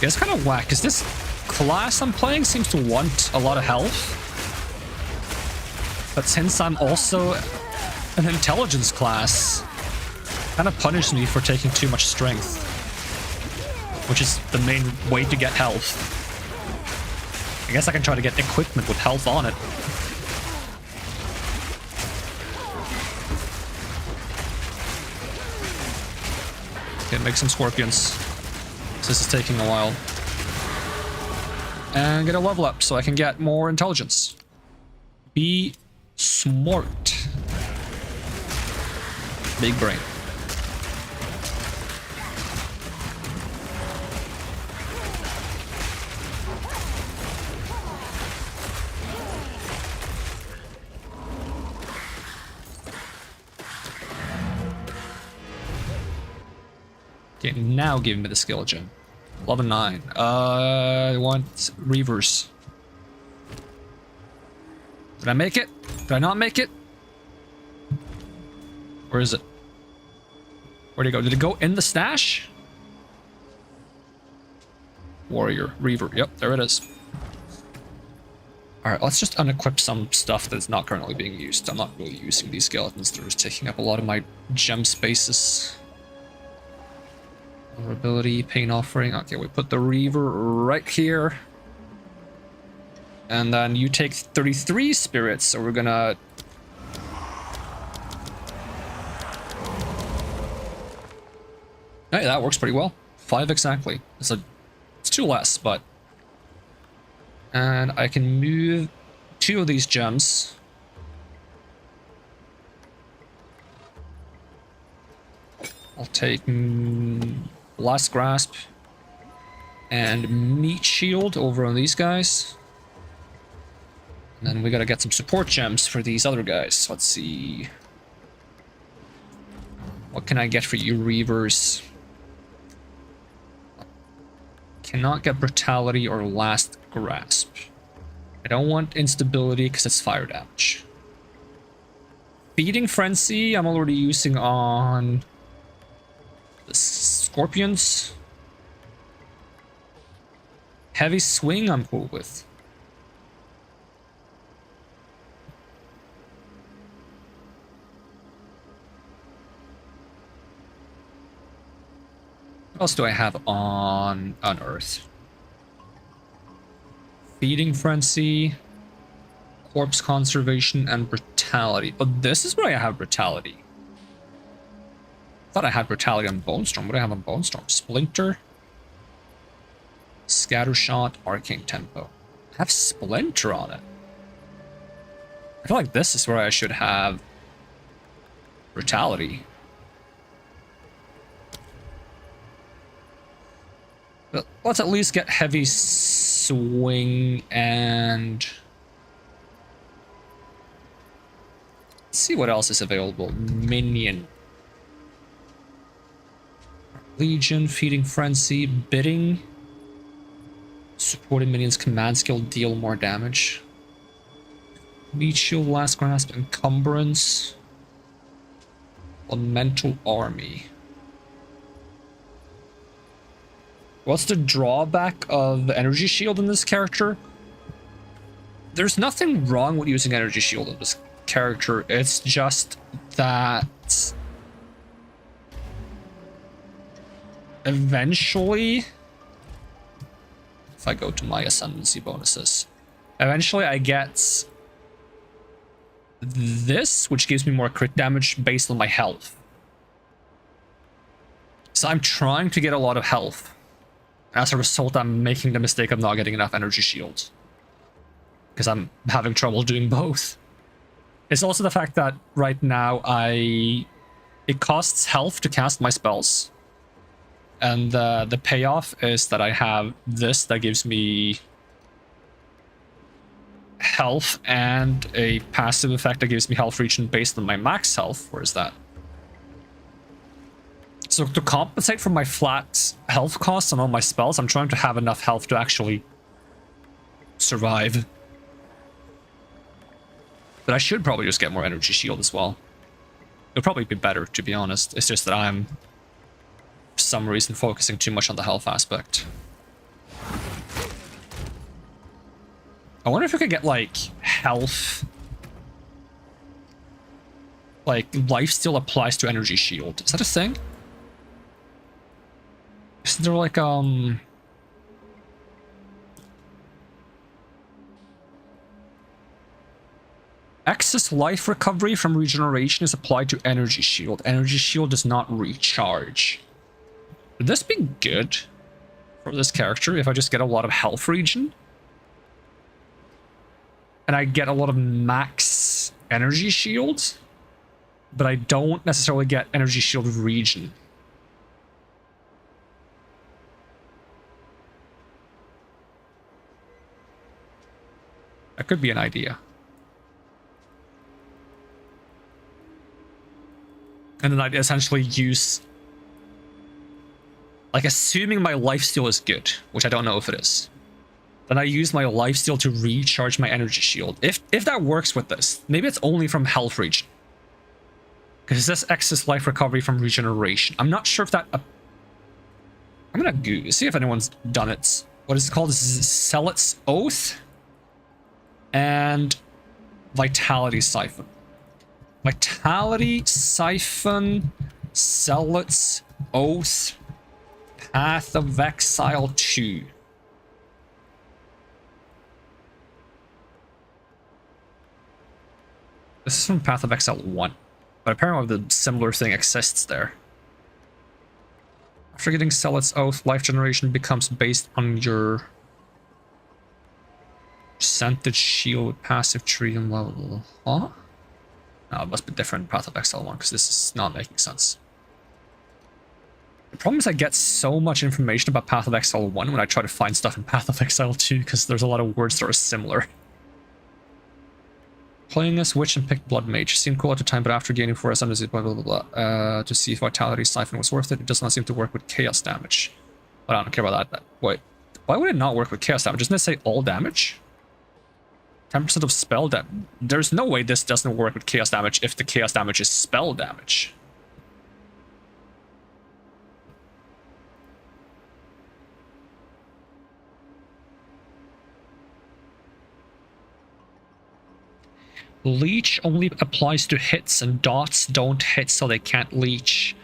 Yeah, it's kind of whack, because this class I'm playing seems to want a lot of health. But since I'm also an intelligence class, kind of punishes me for taking too much strength, which is the main way to get health. I guess I can try to get equipment with health on it. Okay, make some scorpions. This is taking a while. And get a level up so I can get more intelligence. Be smart. Big brain. Okay, now give me the skill gem. Level 9. I want Reavers. Did I make it? Did I not make it? Where is it? Where'd it go? Did it go in the stash? Warrior. Reaver. Yep, there it is. Alright, let's just unequip some stuff that's not currently being used. I'm not really using these skeletons. They're just taking up a lot of my gem spaces. Vulnerability, pain offering. Okay, we put the Reaver right here. And then you take 33 spirits, so we're gonna... Hey, that works pretty well. 5 exactly. It's 2 less, but... And I can move 2 of these gems. I'll take Last Grasp and Meat Shield over on these guys. And then we gotta get some support gems for these other guys. Let's see. What can I get for you, Reavers? Cannot get Brutality or Last Grasp. I don't want Instability because it's fire damage. Feeding Frenzy, I'm already using on the Scorpions. Heavy Swing, I'm cool with. What else do I have on Earth? Feeding Frenzy, Corpse Conservation, and Brutality. Oh, this is where I have Brutality. I thought I had Brutality on Bone Storm. What do I have on Bone Storm? Splinter, Scattershot, Arcane Tempo. I have Splinter on it. I feel like this is where I should have Brutality. But let's at least get Heavy Swing and... Let's see what else is available. Minion. Legion, Feeding Frenzy, Bidding. Supporting minions command skill, deal more damage. Meat Shield, Last Grasp, Encumbrance. Elemental Army. What's the drawback of Energy Shield in this character? There's nothing wrong with using Energy Shield in this character. It's just that eventually, if I go to my Ascendancy bonuses, eventually I get this, which gives me more crit damage based on my health. So I'm trying to get a lot of health. As a result, I'm making the mistake of not getting enough Energy Shield, because I'm having trouble doing both. It's also the fact that right now it costs health to cast my spells. And the payoff is that I have this that gives me health and a passive effect that gives me health region based on my max health. Where is that? So to compensate for my flat health costs on all my spells, I'm trying to have enough health to actually survive. But I should probably just get more Energy Shield as well. It'll probably be better, to be honest. It's just that I'm, for some reason, focusing too much on the health aspect. I wonder if we could get, like, health. Like, lifesteal applies to energy shield. Is that a thing? Is there, like, excess life recovery from regeneration is applied to energy shield. Energy shield does not recharge. Would this be good for this character if I just get a lot of health regen? And I get a lot of max energy shields, but I don't necessarily get energy shield regen. That could be an idea. And then I'd essentially use... Like, assuming my lifesteal is good, which I don't know if it is. Then I use my lifesteal to recharge my energy shield. If that works with this, maybe it's only from health regen. Because it says excess life recovery from regeneration. I'm not sure if that... I'm gonna see if anyone's done it. What is it called? Zealot's Oath? And Vitality Siphon. Vitality Siphon, Zealot's Oath, Path of Exile 2. This is from Path of Exile 1, but apparently the similar thing exists there. After getting Zealot's Oath, life generation becomes based on your percentage shield, passive tree, and level. Huh? No, it must be different in Path of Exile 1, because this is not making sense. The problem is I get so much information about Path of Exile 1 when I try to find stuff in Path of Exile 2, because there's a lot of words that are similar. Playing as Witch and picked Blood Mage. Seemed cool at the time, but after gaining 4 SMs, blah blah blah blah. To see if Vitality Siphon was worth it, it does not seem to work with Chaos damage. But I don't care about that. Wait, why would it not work with Chaos damage? Doesn't it say all damage? 10% of spell damage. There's no way this doesn't work with Chaos damage if the Chaos damage is spell damage. Leech only applies to hits and dots don't hit, so they can't leech.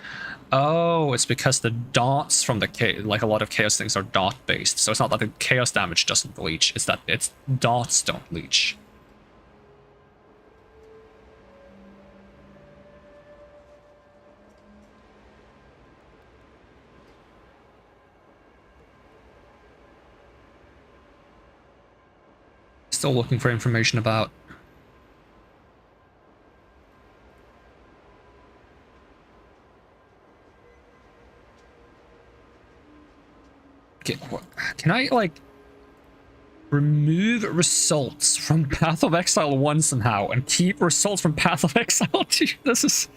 Oh, it's because the dots from the like a lot of chaos things are dot based, so it's not that the chaos damage doesn't leech, it's that its dots don't leech. Still looking for information about. Can I, like, remove results from Path of Exile 1 somehow and keep results from Path of Exile 2? This is...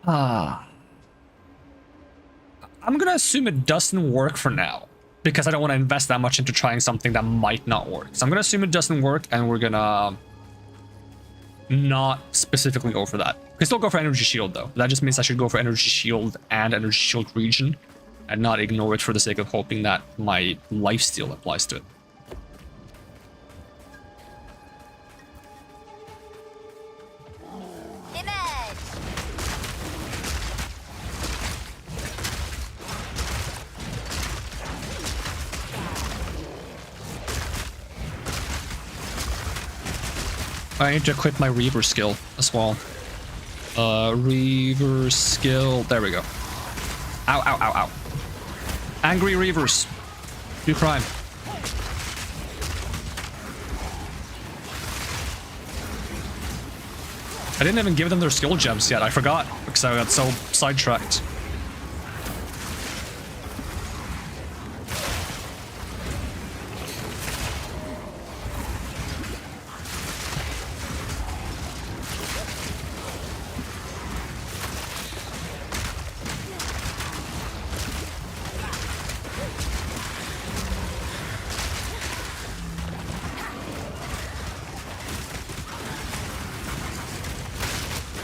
I'm gonna assume it doesn't work for now, because I don't want to invest that much into trying something that might not work. So I'm gonna assume it doesn't work, and we're gonna not specifically go for that. We can still go for Energy Shield, though. That just means I should go for Energy Shield and Energy Shield Regen, and not ignore it for the sake of hoping that my lifesteal applies to it. Image! I need to equip my Reaver skill as well. Reaver skill. There we go. Ow, ow, ow, ow. Angry Reavers. Do crime. I didn't even give them their skill gems yet. I forgot because I got so sidetracked.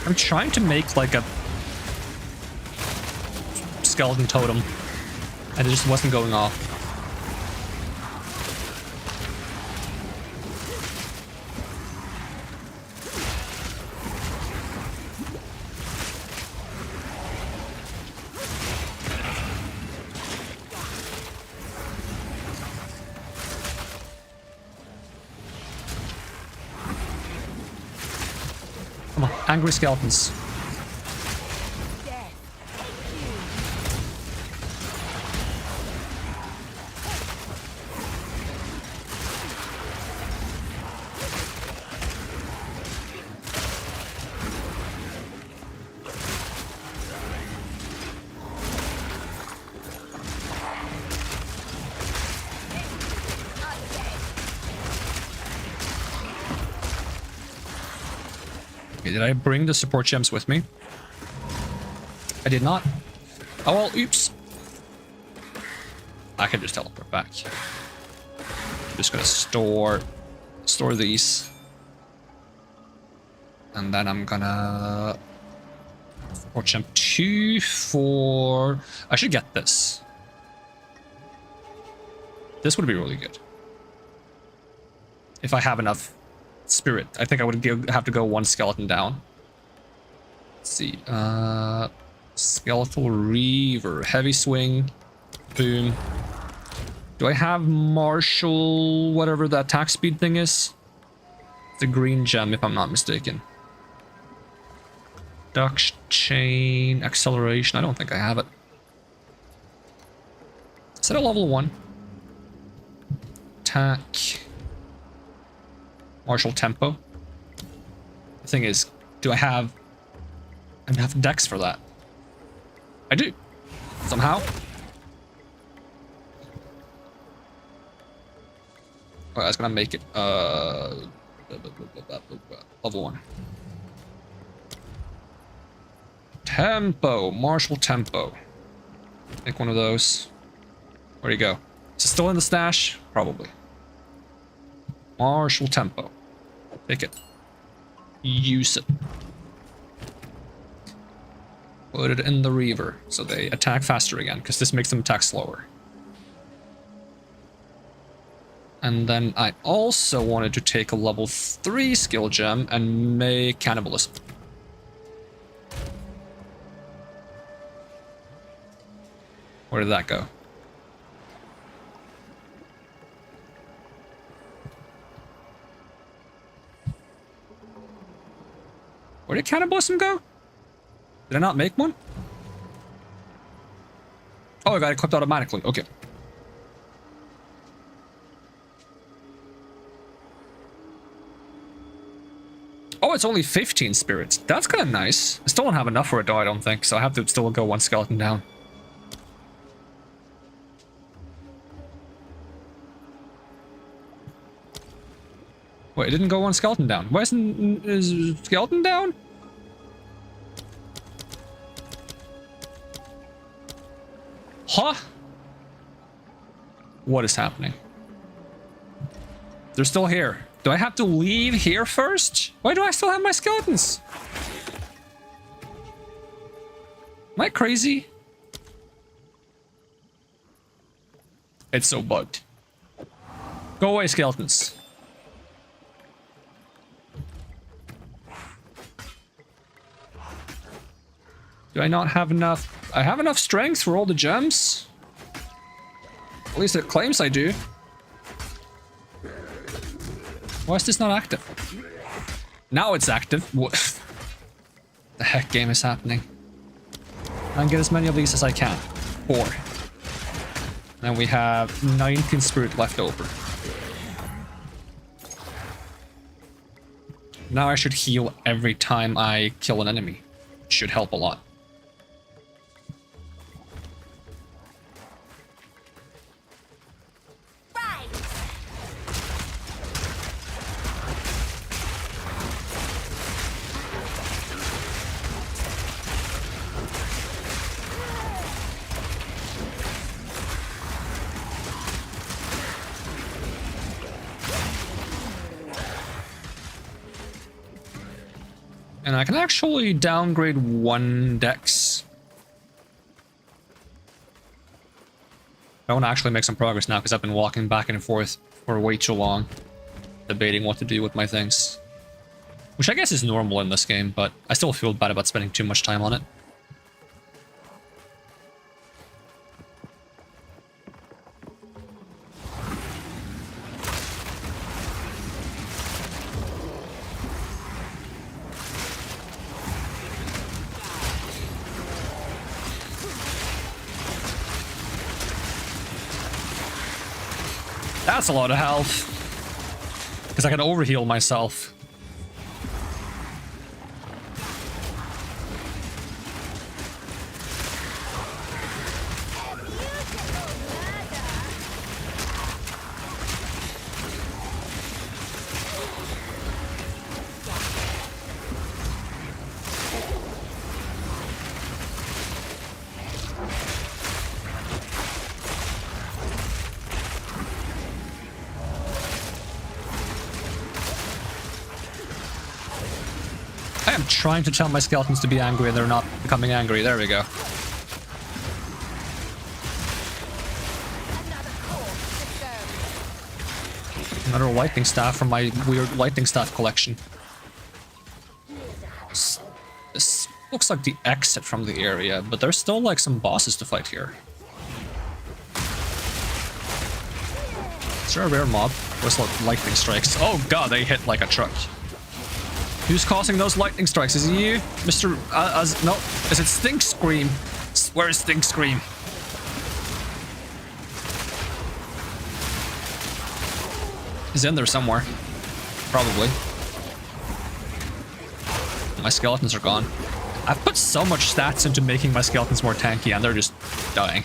I'm trying to make like a skeleton totem, and it just wasn't going off. Come on, angry skeletons. Okay, did I bring the support gems with me? I did not. Oh well, oops. I can just teleport back. I'm just gonna store these. And then I'm gonna support gem 2 for... I should get this. This would be really good. If I have enough spirit. I think I would have to go one skeleton down. Let's see. Skeletal Reaver. Heavy swing. Boom. Do I have martial... whatever that attack speed thing is? It's a green gem, if I'm not mistaken. Duct chain. Acceleration. I don't think I have it. Is it a level 1? Attack. Martial tempo. The thing is, do I have enough dex for that? I do. Somehow. Oh, I was gonna make it level 1. Tempo, martial tempo. Make one of those. Where'd he go? Is it still in the stash? Probably. Martial tempo. Take it. Use it. Put it in the Reaver so they attack faster again, because this makes them attack slower. And then I also wanted to take a level 3 skill gem and make cannibalism. Where did that go? Where did cannibalism go? Did I not make one? Oh, I got it clipped automatically. Okay. Oh, it's only 15 spirits. That's kind of nice. I still don't have enough for it though, I don't think. So I have to still go one skeleton down. Wait, it didn't go one skeleton down. Why is skeleton down? Huh? What is happening? They're still here. Do I have to leave here first? Why do I still have my skeletons? Am I crazy? It's so bugged. Go away, skeletons. Do I not have enough? I have enough strength for all the gems? At least it claims I do. Why is this not active? Now it's active. What the heck game is happening? I'll get as many of these as I can. 4. And we have 19 spirit left over. Now I should heal every time I kill an enemy. Should help a lot. And I can actually downgrade 1 dex. I want to actually make some progress now because I've been walking back and forth for way too long, debating what to do with my things. Which I guess is normal in this game, but I still feel bad about spending too much time on it. That's a lot of health. Because I can overheal myself. I am trying to tell my skeletons to be angry and they're not becoming angry. There we go. Another lightning staff from my weird lightning staff collection. This looks like the exit from the area, but there's still like some bosses to fight here. Is there a rare mob? Where's lightning strikes? Oh god, they hit like a truck. Who's causing those lightning strikes? Is it you, Mr. No, is it Stink Scream? Where is Stink Scream? He's in there somewhere. Probably. My skeletons are gone. I've put so much stats into making my skeletons more tanky and they're just dying.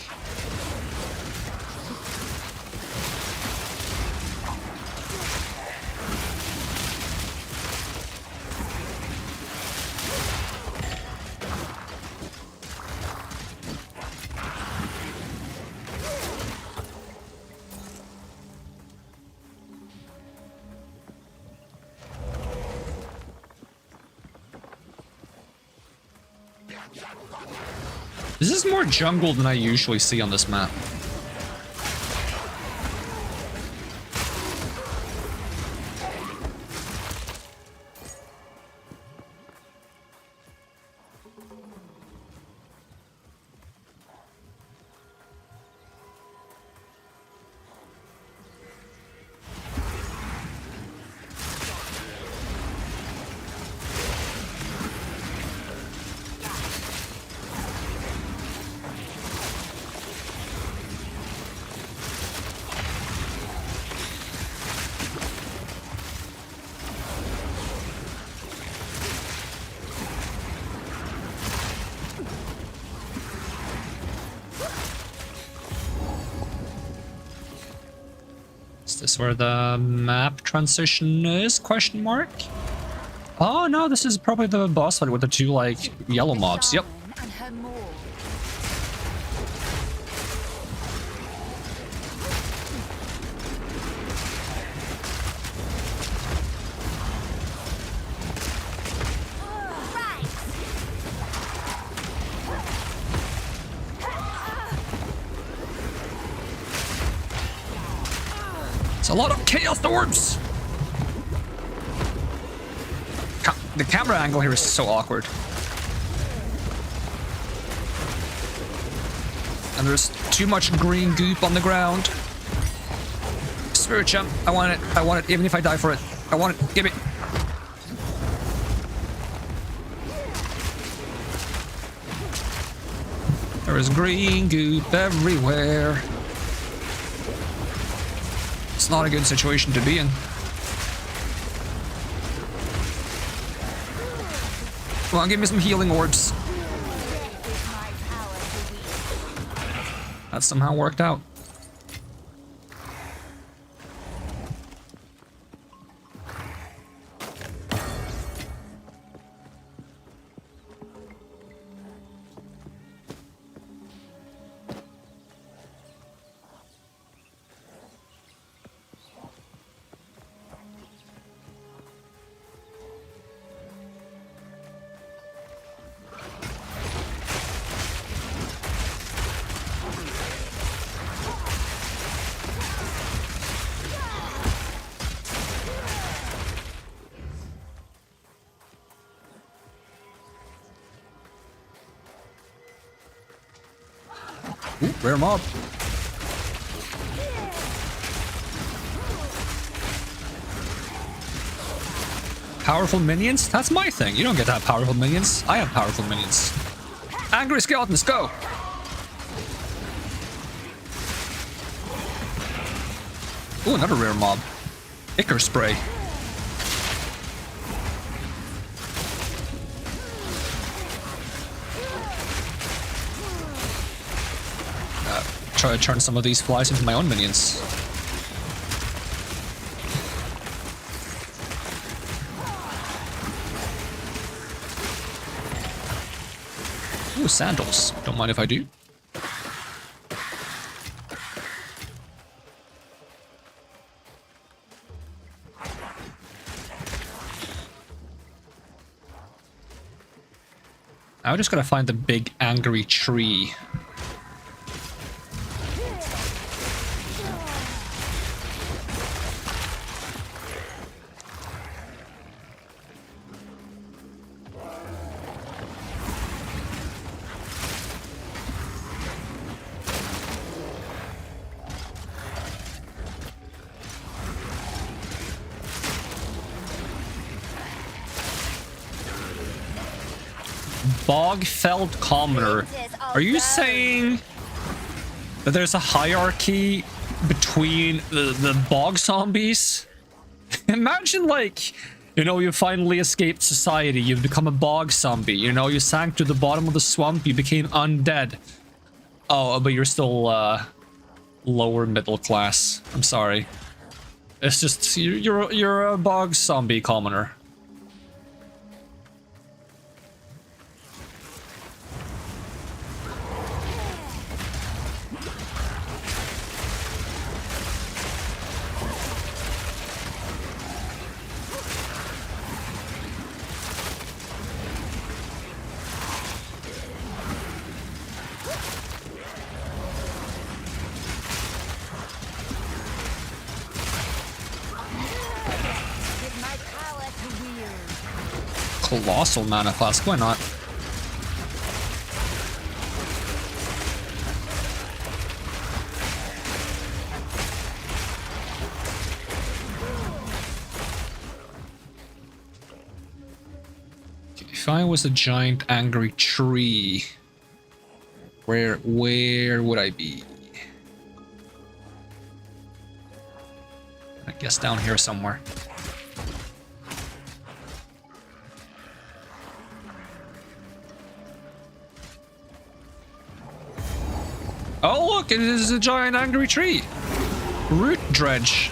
This is more jungle than I usually see on this map. Is this where the map transition is? Question mark? Oh no, this is probably the boss fight with the two like yellow mobs. Yep. And her maw. It's a lot of chaos orbs. The camera angle here is so awkward. And there's too much green goop on the ground. Spirit Gem, I want it. I want it, even if I die for it. I want it. Give me. There is green goop everywhere. It's not a good situation to be in. Come on, give me some healing orbs. That somehow worked out. Ooh, rare mob. Powerful minions? That's my thing. You don't get to have powerful minions. I have powerful minions. Angry skeletons, go! Oh, another rare mob. Ichor spray. Try to turn some of these flies into my own minions. Ooh, sandals. Don't mind if I do. I just gotta find the big angry tree. Bog-felled commoner. Are you saying that there's a hierarchy between the bog zombies? Imagine, like, you know, you finally escaped society, you've become a bog zombie, you know, you sank to the bottom of the swamp, you became undead. Oh, but you're still lower middle class. I'm sorry. It's just you're a bog zombie commoner. Colossal mana flask, why not? If I was a giant angry tree, where would I be? I guess down here somewhere. Oh look, it is a giant angry tree. Root dredge.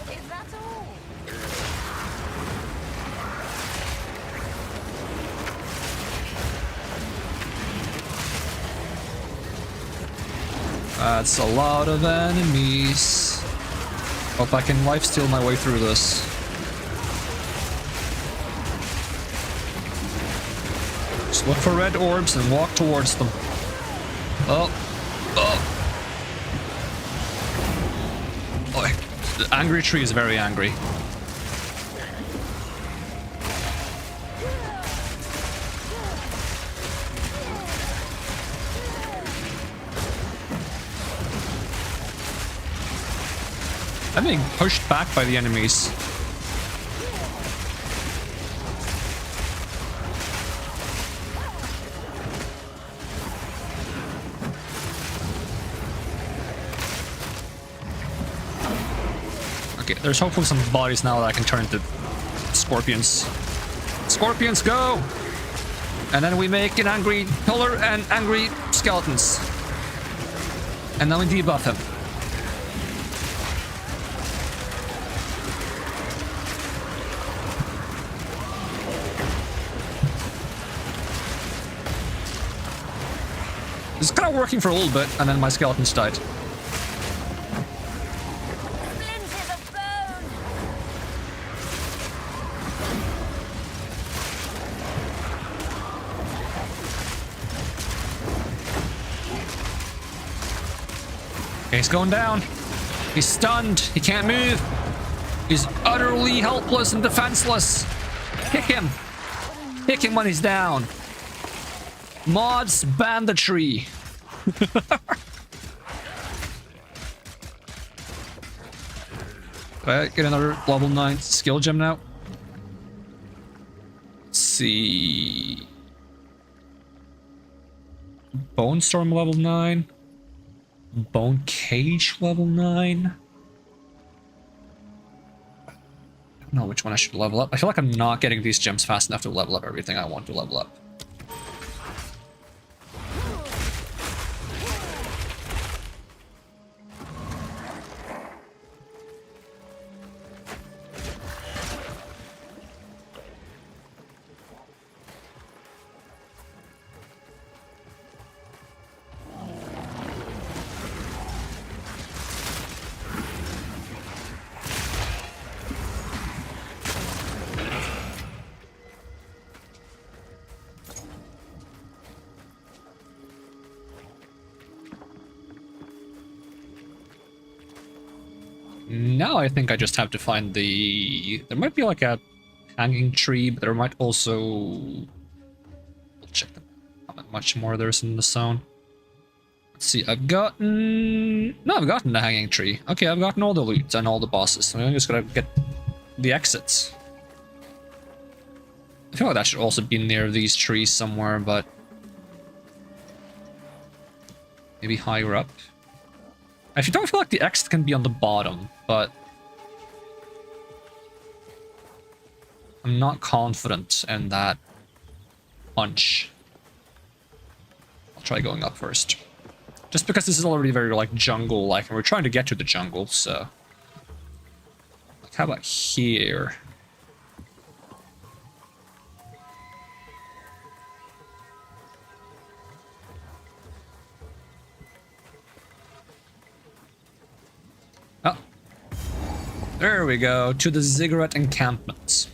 Is that all? That's a lot of enemies. Hope I can lifesteal my way through this. Just look for red orbs and walk towards them. Oh. The angry tree is very angry. I'm being pushed back by the enemies. Okay, there's hopefully some bodies now that I can turn into scorpions. Scorpions, go! And then we make an angry pillar and angry skeletons. And then we debuff him. It's kind of working for a little bit, and then my skeletons died. Splinters of bone. Okay, he's going down. He's stunned. He can't move. He's utterly helpless and defenseless. Kick him. Kick him when he's down. Mods, ban the tree. Alright, get another level 9 skill gem now. Let's see. Bone Storm level 9. Bone Cage level 9. I don't know which one I should level up. I feel like I'm not getting these gems fast enough to level up everything I want to level up. Now I think I just have to find the... There might be like a hanging tree, but there might also... I'll check how much more there's in the zone. Let's see, I've gotten... No, I've gotten the hanging tree. Okay, I've gotten all the loot and all the bosses. So I'm just gonna get the exits. I feel like that should also be near these trees somewhere, but... Maybe higher up. I don't feel like the exit can be on the bottom, but I'm not confident in that hunch. I'll try going up first. Just because this is already very, like, jungle-like, and we're trying to get to the jungle, so... Like, how about here? Oh. There we go, to the ziggurat encampment.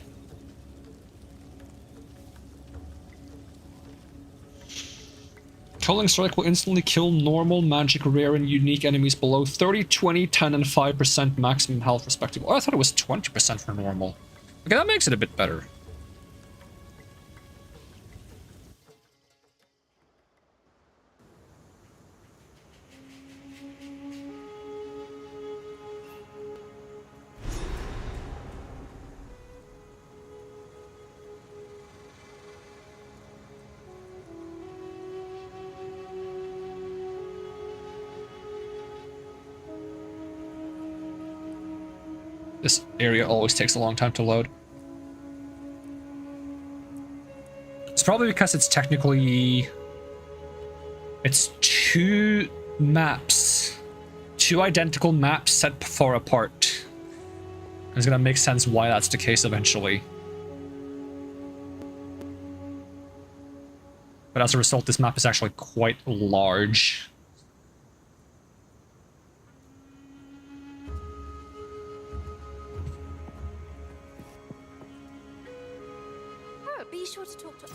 Culling Strike will instantly kill normal, magic, rare, and unique enemies below 30, 20, 10, and 5% maximum health respectively. Oh, I thought it was 20% for normal. Okay, that makes it a bit better. This area always takes a long time to load. It's probably because it's technically... It's two maps. Two identical maps set far apart. It's gonna make sense why that's the case eventually. But as a result, this map is actually quite large. Be sure to talk to...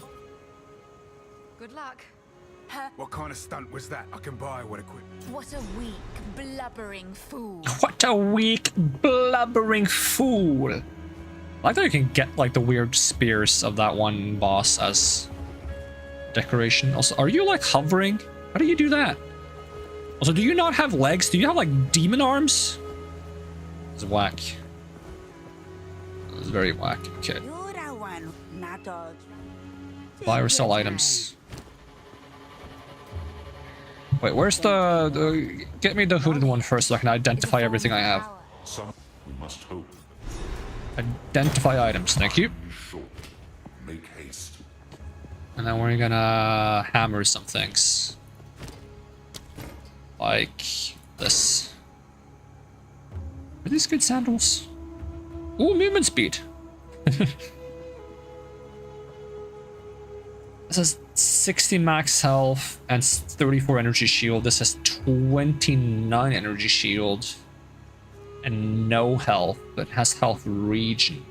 Good luck. What kind of stunt was that? I can buy what equipment. What a weak, blubbering fool. What a weak, blubbering fool. I like that you can get, like, the weird spears of that one boss as decoration. Also, are you, like, hovering? How do you do that? Also, do you not have legs? Do you have, like, demon arms? It's whack. It's very whack. Okay. Buy or sell items. Wait, where's the... Get me the hooded one first so I can identify everything I have. Some we must hope. Identify items, thank you. Short. Make haste. And then we're gonna hammer some things. Like this. Are these good sandals? Ooh, movement speed. This has 60 max health and 34 energy shield. This has 29 energy shield and no health, but has health regen.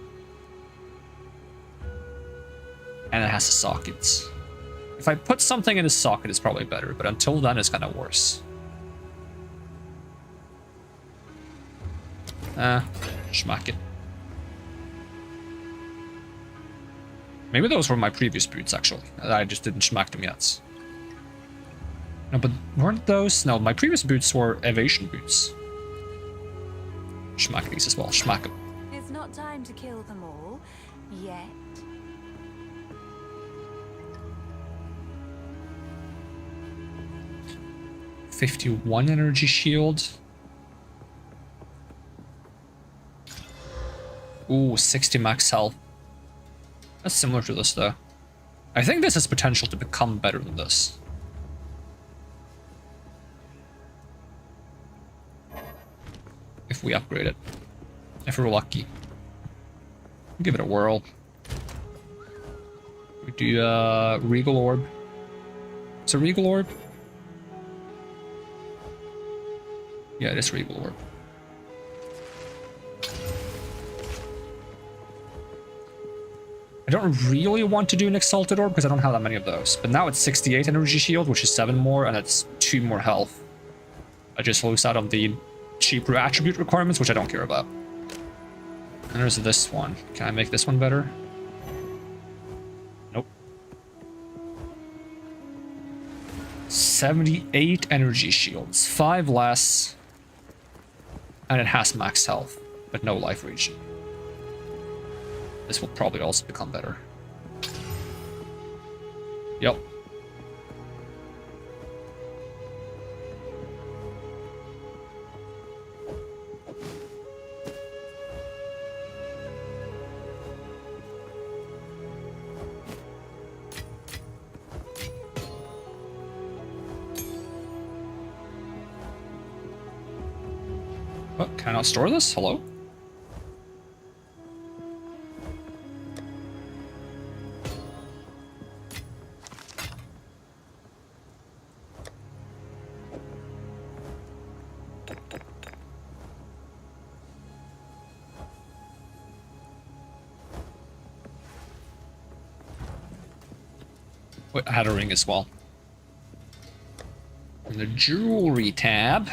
And it has sockets. If I put something in a socket, it's probably better, but until then, it's kind of worse. Schmack it. Maybe those were my previous boots, actually. I just didn't schmack them yet. No, but weren't those... No, my previous boots were evasion boots. Schmack these as well. Schmack them. It's not time to kill them all yet. 51 energy shield. Ooh, 60 max health. That's similar to this though. I think this has potential to become better than this. If we upgrade it. If we're lucky. Give it a whirl. We do Regal Orb. It's a Regal Orb? Yeah, it is Regal Orb. I don't really want to do an Exalted Orb because I don't have that many of those. But now it's 68 energy shield, which is 7 more, and it's 2 more health. I just lose out on the cheaper attribute requirements, which I don't care about. And there's this one. Can I make this one better? Nope. 78 energy shields, 5 less. And it has max health, but no life regen. This will probably also become better. Yep. What? Can I not store this? Hello? Wait, I had a ring as well. In the jewelry tab.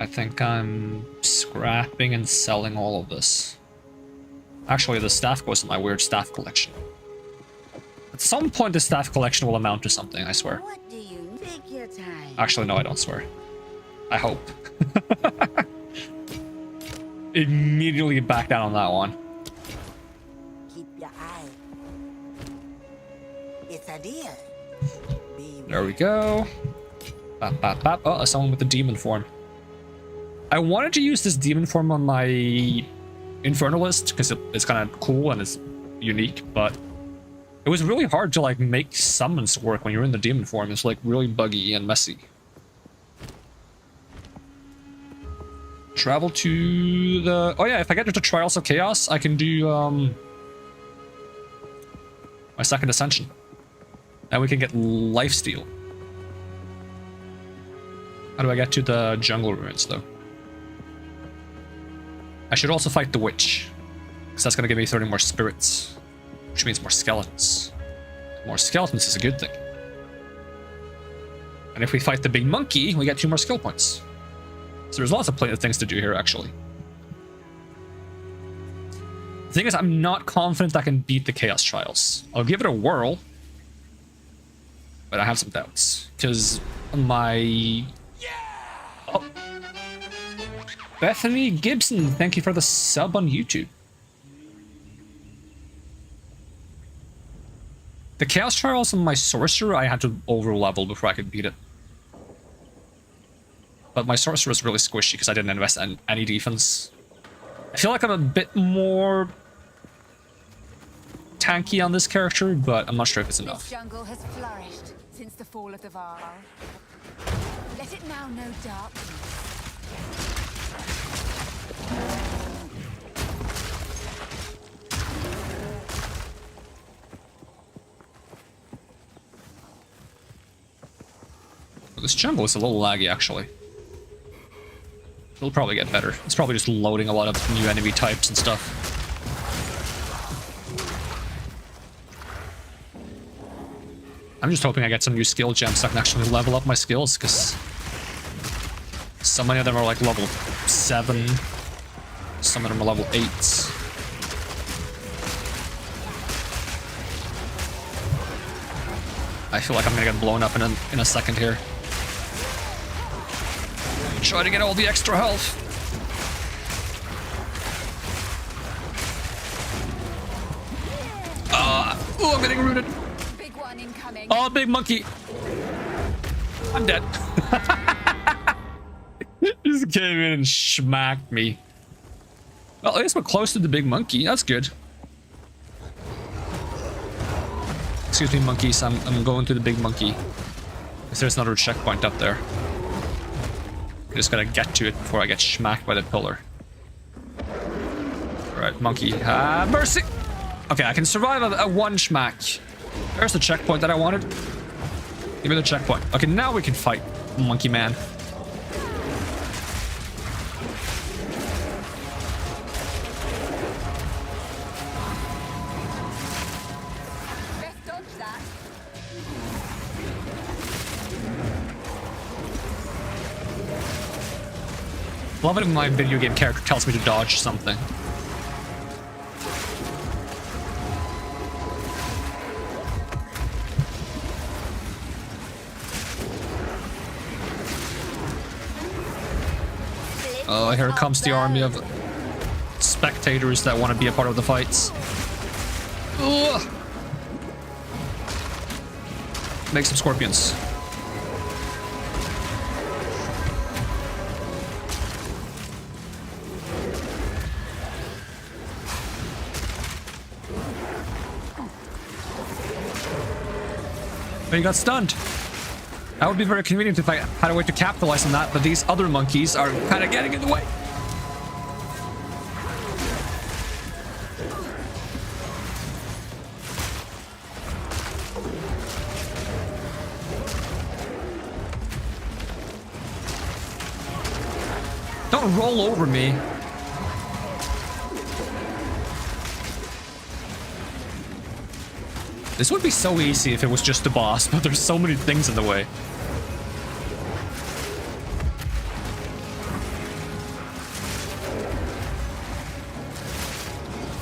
I think I'm scrapping and selling all of this. Actually, the staff goes in my weird staff collection. At some point, the staff collection will amount to something, I swear. What do you take your time? Actually, no, I don't swear. I hope. Immediately back down on that one. Keep your eye. It's a deal. There we go. Bap, bap, bap. Oh, someone with the demon form. I wanted to use this demon form on my Infernalist because it's kind of cool and it's unique, but it was really hard to like make summons work when you're in the demon form. It's like really buggy and messy. Travel to the... Oh yeah, if I get into Trials of Chaos, I can do my second ascension. And we can get lifesteal. How do I get to the jungle ruins though? I should also fight the witch, because that's going to give me 30 more spirits, which means more skeletons. More skeletons is a good thing. And if we fight the big monkey, we get 2 more skill points. So there's lots of things to do here, actually. The thing is, I'm not confident I can beat the Chaos Trials. I'll give it a whirl, but I have some doubts, because my... Oh. Bethany Gibson, thank you for the sub on YouTube. The Chaos Trials and my Sorcerer, I had to over-level before I could beat it. But my Sorcerer is really squishy because I didn't invest in any defense. I feel like I'm a bit more tanky on this character, but I'm not sure if it's enough. This jungle has flourished since the fall of the Varl. Let it now know darkness. This jungle is a little laggy, actually. It'll probably get better. It's probably just loading a lot of new enemy types and stuff. I'm just hoping I get some new skill gems so I can actually level up my skills, because so many of them are like level 7. Some of them are level 8s. I feel like I'm gonna get blown up in a second here. Try to get all the extra health. rooted. Big one incoming. Oh, big monkey. I'm dead. Just came in and smacked me. Well, at least we're close to the big monkey. That's good. Excuse me, monkeys. I'm going to the big monkey. Because there's another checkpoint up there. I just gotta get to it before I get smacked by the pillar. Alright, monkey. Have mercy! Okay, I can survive a one schmack. There's the checkpoint that I wanted. Give me the checkpoint. Okay, now we can fight, monkey man. Best dodge that. Love it when my video game character tells me to dodge something. Oh, here comes the army of spectators that want to be a part of the fights. Ugh. Make some scorpions. But he got stunned. That would be very convenient if I had a way to capitalize on that, but these other monkeys are kind of getting in the way. Don't roll over me. This would be so easy if it was just the boss, but there's so many things in the way.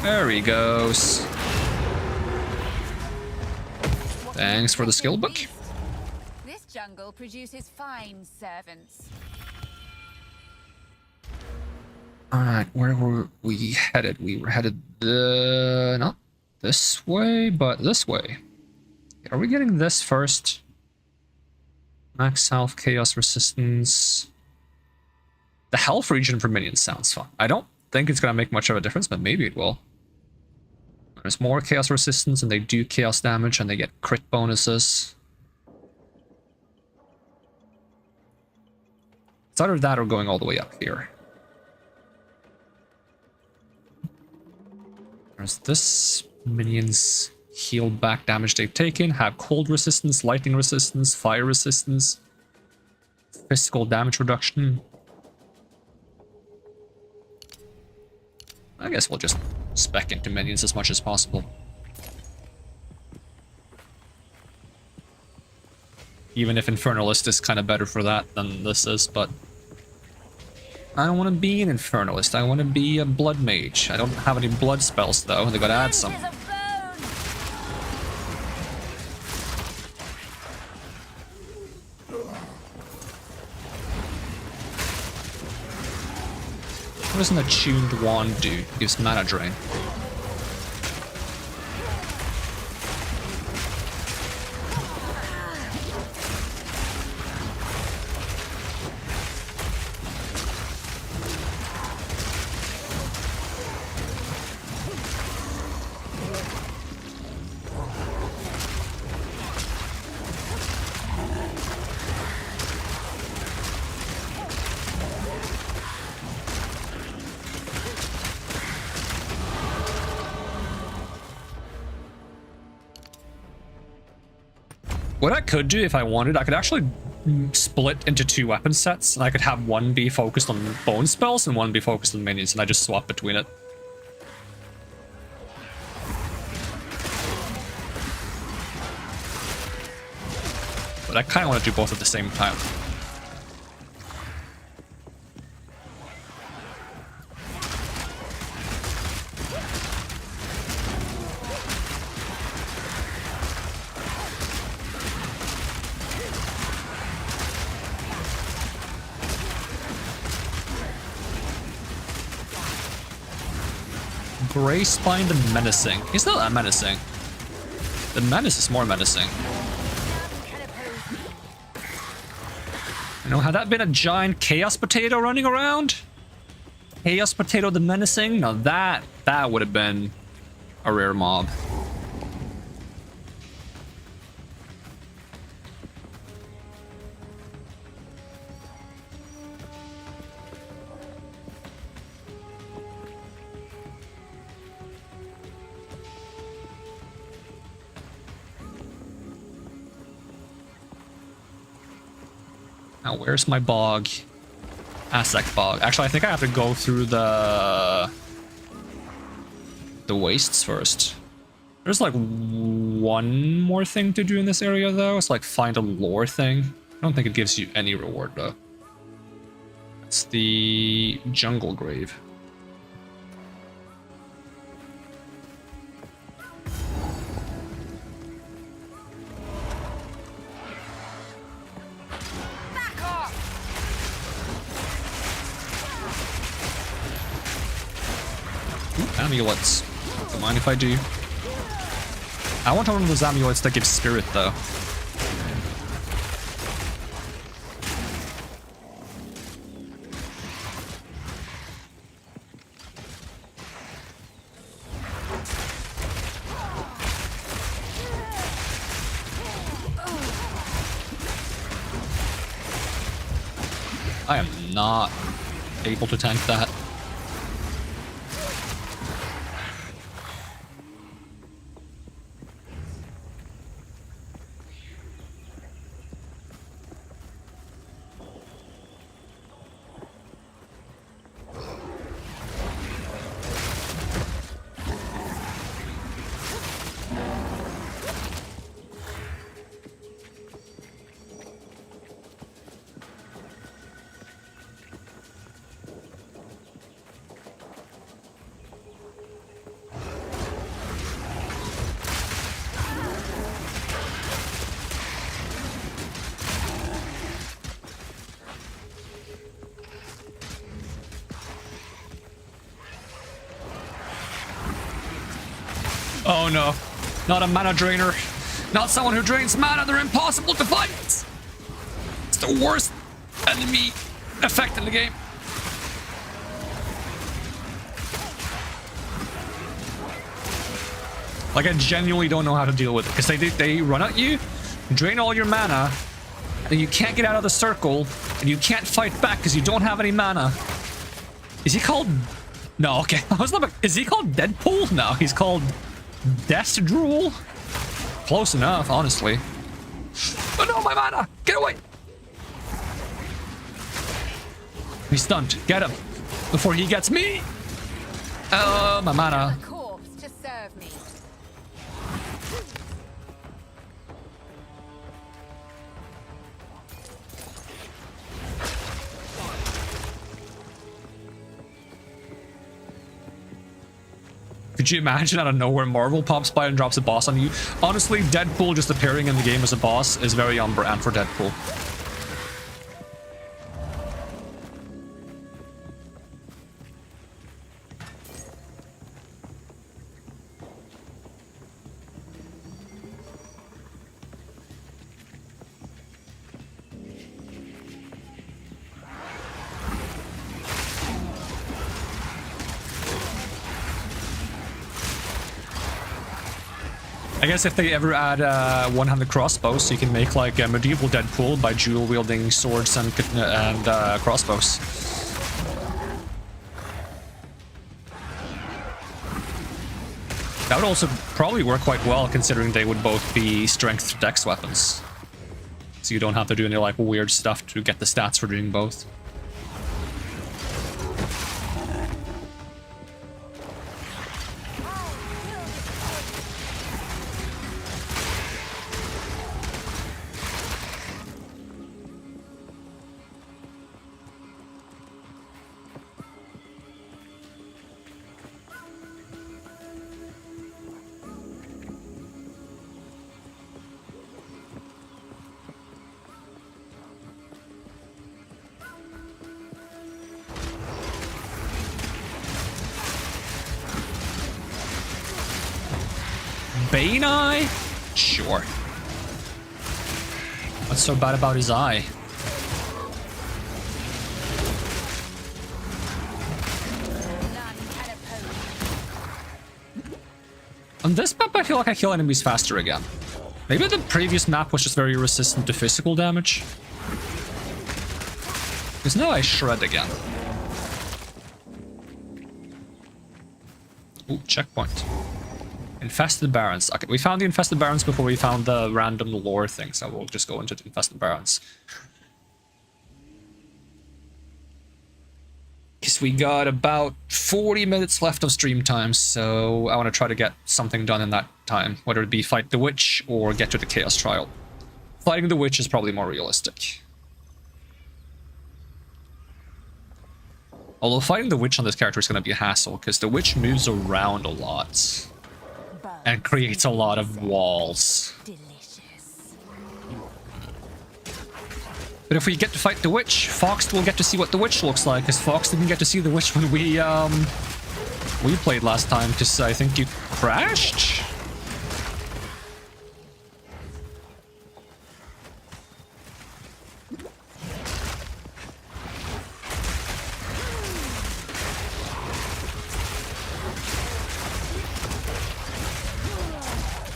There he goes. Thanks for the skill book. This jungle produces fine servants. Alright, where were we headed? We were headed not this way, but this way. Are we getting this first? Max health, chaos resistance. The health region for minions sounds fun. I don't think it's gonna make much of a difference, but maybe it will. There's more chaos resistance and they do chaos damage and they get crit bonuses. It's either that or going all the way up here. There's this. Minions heal back damage they've taken, have cold resistance, lightning resistance, fire resistance, physical damage reduction. I guess we'll just spec into minions as much as possible. Even if Infernalist is kind of better for that than this is, but I don't want to be an Infernalist. I want to be a Blood Mage. I don't have any blood spells though. They gotta add some. What does an attuned wand do? It gives mana drain. What I could do if I wanted, I could actually split into two weapon sets, and I could have one be focused on bone spells and one be focused on minions, and I just swap between it. But I kind of want to do both at the same time. Gray Spined and menacing. He's not that menacing. The menace is more menacing. You know, had that been a giant chaos potato running around? Chaos potato the menacing? Now that would have been a rare mob. Now, where's my bog? Aztec bog. Actually, I think I have to go through the wastes first. There's like one more thing to do in this area though. It's like find a lore thing. I don't think it gives you any reward though. It's the jungle grave. Amulets. Don't mind if I do. I want one of those amulets that gives spirit though. I am not able to tank that. Oh no, not a mana drainer. Not someone who drains mana, they're impossible to fight. It's the worst enemy effect in the game. Like, I genuinely don't know how to deal with it, because they run at you, drain all your mana, and you can't get out of the circle, and you can't fight back because you don't have any mana. Is he called... No, okay. I was like, is he called Deadpool? No, he's called Death Drool? Close enough, honestly. Oh no, my mana! Get away! He's stunned. Get him. Before he gets me! Oh, my mana. A corpse to serve me. Could you imagine out of nowhere Marvel pops by and drops a boss on you? Honestly, Deadpool just appearing in the game as a boss is very on brand for Deadpool. I guess if they ever add one-handed crossbows, you can make like a medieval Deadpool by dual-wielding swords and crossbows. That would also probably work quite well, considering they would both be strength dex weapons. So you don't have to do any like weird stuff to get the stats for doing both. Bane Eye? Sure. What's so bad about his eye? On this map, I feel like I kill enemies faster again. Maybe the previous map was just very resistant to physical damage. Because now I shred again. Ooh, checkpoint. Infested Barrens. Okay, we found the Infested Barrens before we found the random lore thing, so we'll just go into the Infested Barrens. Because we got about 40 minutes left of stream time, so I want to try to get something done in that time, whether it be fight the witch or get to the Chaos Trial. Fighting the witch is probably more realistic. Although fighting the witch on this character is going to be a hassle, because the witch moves around a lot and creates a lot of walls. Delicious. But if we get to fight the witch, Fox will get to see what the witch looks like, because Fox didn't get to see the witch when we played last time, because I think you crashed?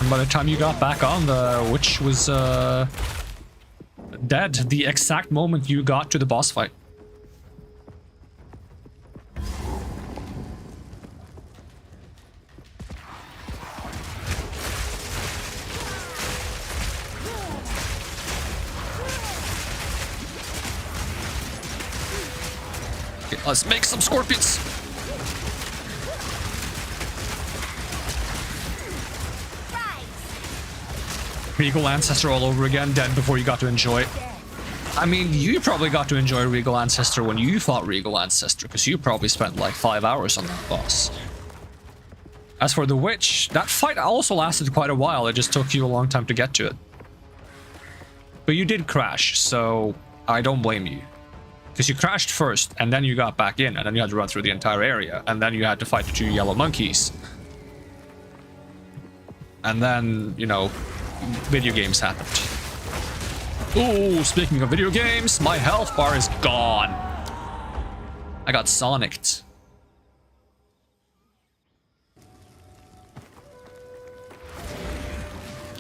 And by the time you got back on, the witch was dead the exact moment you got to the boss fight. Okay, let's make some scorpions. Regal Ancestor all over again, dead before you got to enjoy it. I mean, you probably got to enjoy Regal Ancestor when you fought Regal Ancestor, because you probably spent like 5 hours on that boss. As for the witch, that fight also lasted quite a while, it just took you a long time to get to it. But you did crash, so I don't blame you. Because you crashed first, and then you got back in, and then you had to run through the entire area, and then you had to fight the 2 yellow monkeys. And then, you know, video games happened. Oh, speaking of video games, my health bar is gone. I got Sonic'd.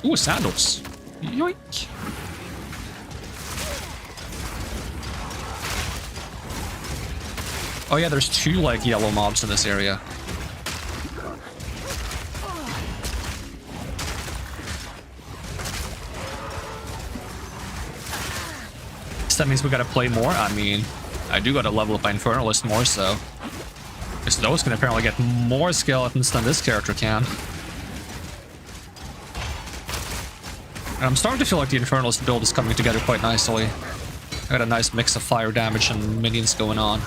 Ooh, sandals. Yoink. Oh yeah, there's 2 like yellow mobs in this area. That means we gotta play more. I mean, I do gotta level up my Infernalist more, so... Because those can apparently get more skeletons than this character can. And I'm starting to feel like the Infernalist build is coming together quite nicely. I got a nice mix of fire damage and minions going on.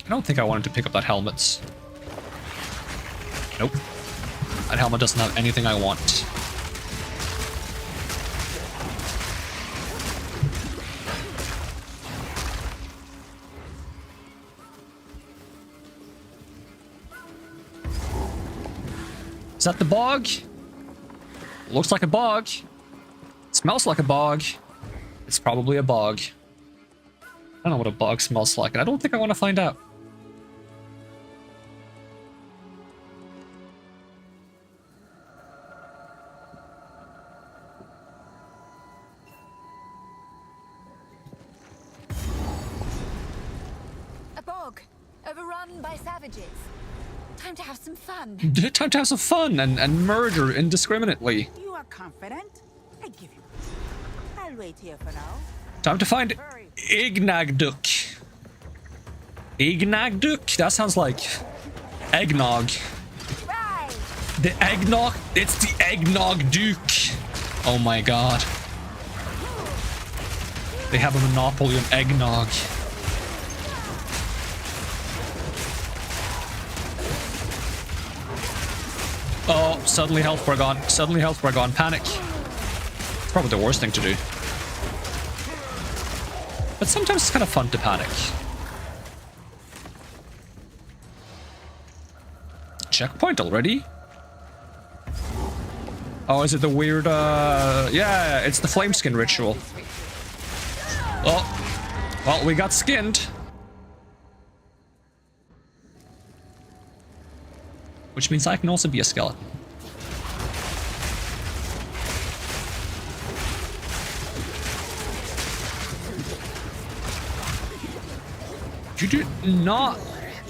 I don't think I wanted to pick up that helmet. Nope. That helmet doesn't have anything I want. Is that the bog? Looks like a bog. Smells like a bog. It's probably a bog. I don't know what a bog smells like, and I don't think I want to find out. A bog, overrun by savages. Time to have some fun. Time to have some fun and murder indiscriminately. You are confident? I give you. I'll wait here for now. Time to find Ignagduk. Ignagduk? That sounds like eggnog. Right. The eggnog? It's the eggnog duke. Oh my god. They have a monopoly on eggnog. Oh, suddenly health bar gone. Suddenly health bar gone. Panic. It's probably the worst thing to do. But sometimes it's kind of fun to panic. Checkpoint already? Oh, is it the weird, yeah, it's the flame skin ritual. Oh, well, we got skinned. Which means I can also be a skeleton. You do not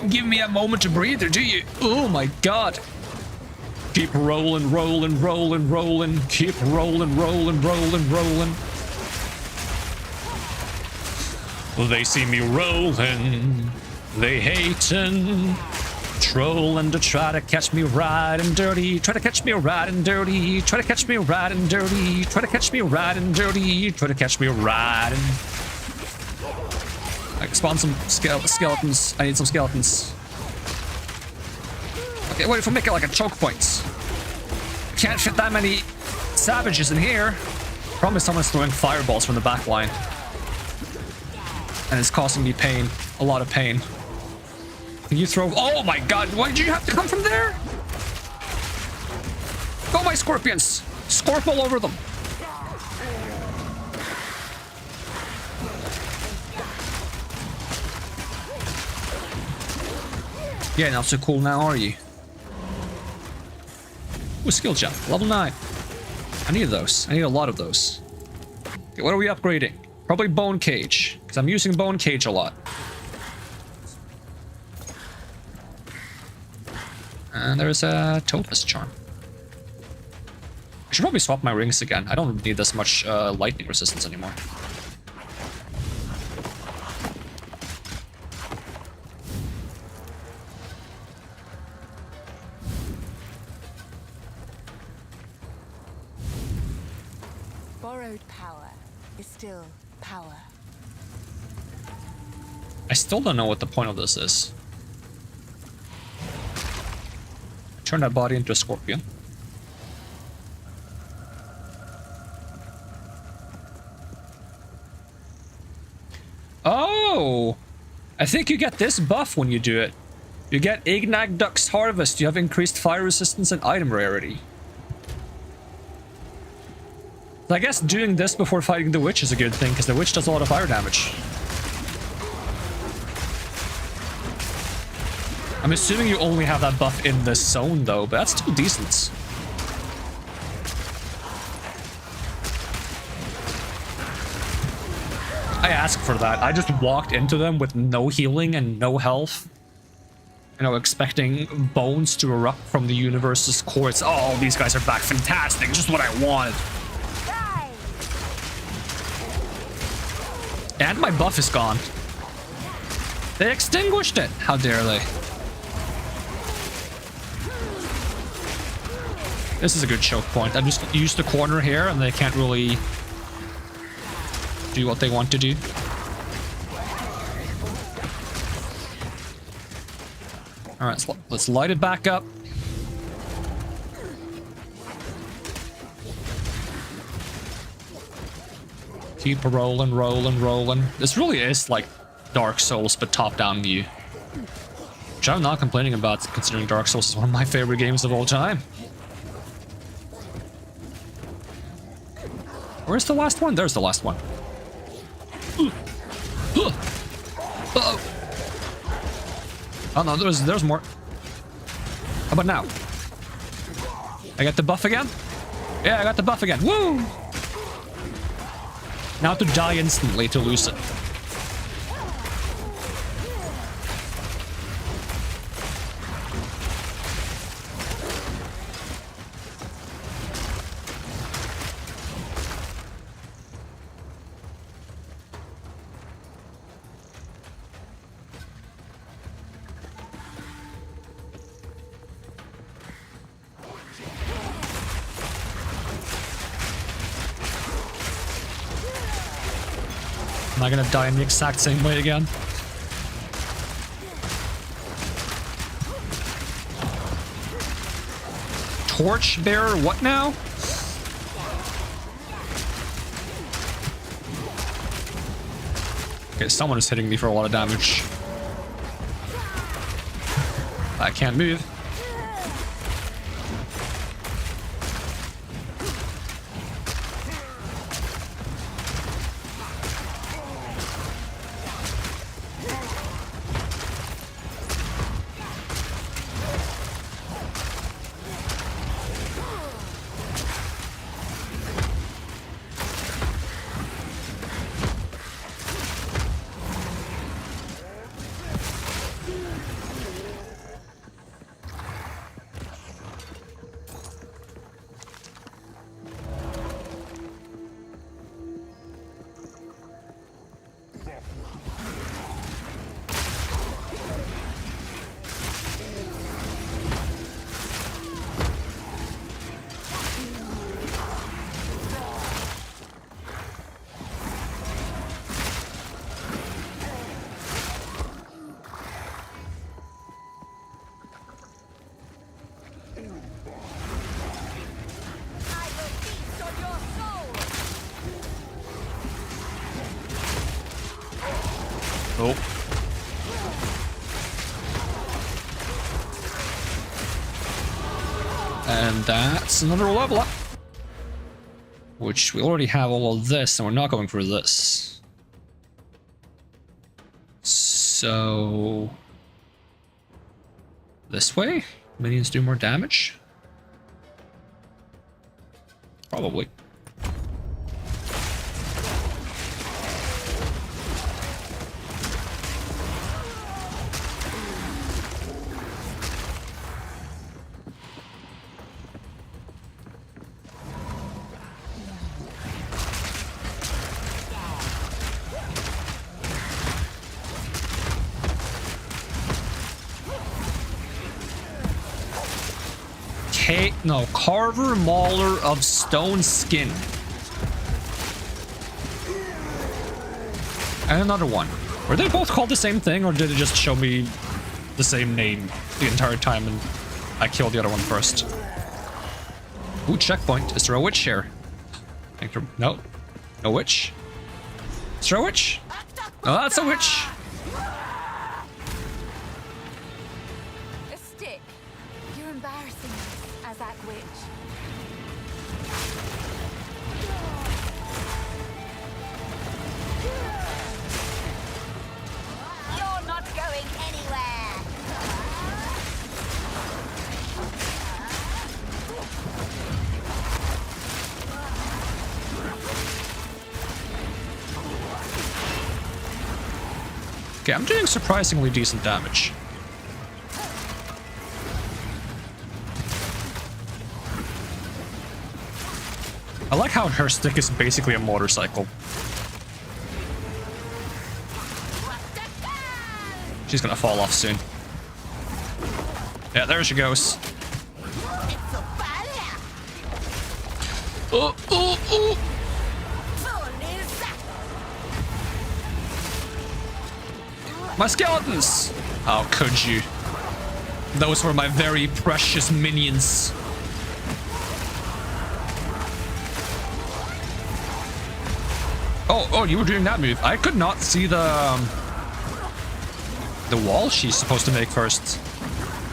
give me a moment to breathe, or do you? Oh my god. Keep rolling, rolling, rolling, rolling. Keep rolling, rolling, rolling, rolling. They see me rolling. They hating. Trolling to try to catch me riding dirty. Try to catch me riding dirty. Try to catch me riding dirty. Try to catch me riding dirty. Try to catch me riding. Like, spawn some skeletons. I need some skeletons. Okay, what if we make it like a choke point? Can't fit that many savages in here. Probably someone's throwing fireballs from the back line. And it's causing me pain. A lot of pain. Can you throw... Oh my god, why did you have to come from there? Go, my scorpions! Scorp all over them. Yeah, not so cool now, are you? Ooh, skill jump. Level 9. I need those. I need a lot of those. Okay, what are we upgrading? Probably Bone Cage, because I'm using Bone Cage a lot. And there's a Topaz Charm. I should probably swap my rings again. I don't need this much lightning resistance anymore. Borrowed power is still power. I still don't know what the point of this is. Turn that body into a scorpion. Oh! I think you get this buff when you do it. You get Ignag Duck's Harvest. You have increased fire resistance and item rarity. So I guess doing this before fighting the witch is a good thing, because the witch does a lot of fire damage. I'm assuming you only have that buff in this zone though, but that's still decent. I asked for that. I just walked into them with no healing and no health. You know, expecting bones to erupt from the universe's core. It's, oh, these guys are back. Fantastic. Just what I wanted. And my buff is gone. They extinguished it. How dare they? This is a good choke point. I just used the corner here and they can't really do what they want to do. Alright, let's light it back up. Keep rolling, rolling, rolling. This really is like Dark Souls, but top-down view. Which I'm not complaining about, considering Dark Souls is one of my favorite games of all time. Where's the last one? There's the last one. Oh no, there's more. How about now? I got the buff again? Yeah, I got the buff again. Woo! Now to die instantly to lose it. Am I gonna die in the exact same way again? Torchbearer, what now? Okay, someone is hitting me for a lot of damage. I can't move. Oh. And that's another level up. Which we already have all of this, and we're not going for this. So... this way? Minions do more damage? Probably. No, Carver Mauler of Stone Skin. And another one. Were they both called the same thing, or did it just show me the same name the entire time and I killed the other one first? Ooh, checkpoint. Is there a witch here? No. No witch? Is there a witch? Oh, that's a witch! A stick. You're embarrassing us, Azak Witch. You're not going anywhere. Okay, I'm doing surprisingly decent damage. I like how her stick is basically a motorcycle. She's gonna fall off soon. Yeah, there she goes. Oh, oh, oh! My skeletons! How could you? Those were my very precious minions. Oh, you were doing that move. I could not see the wall she's supposed to make first.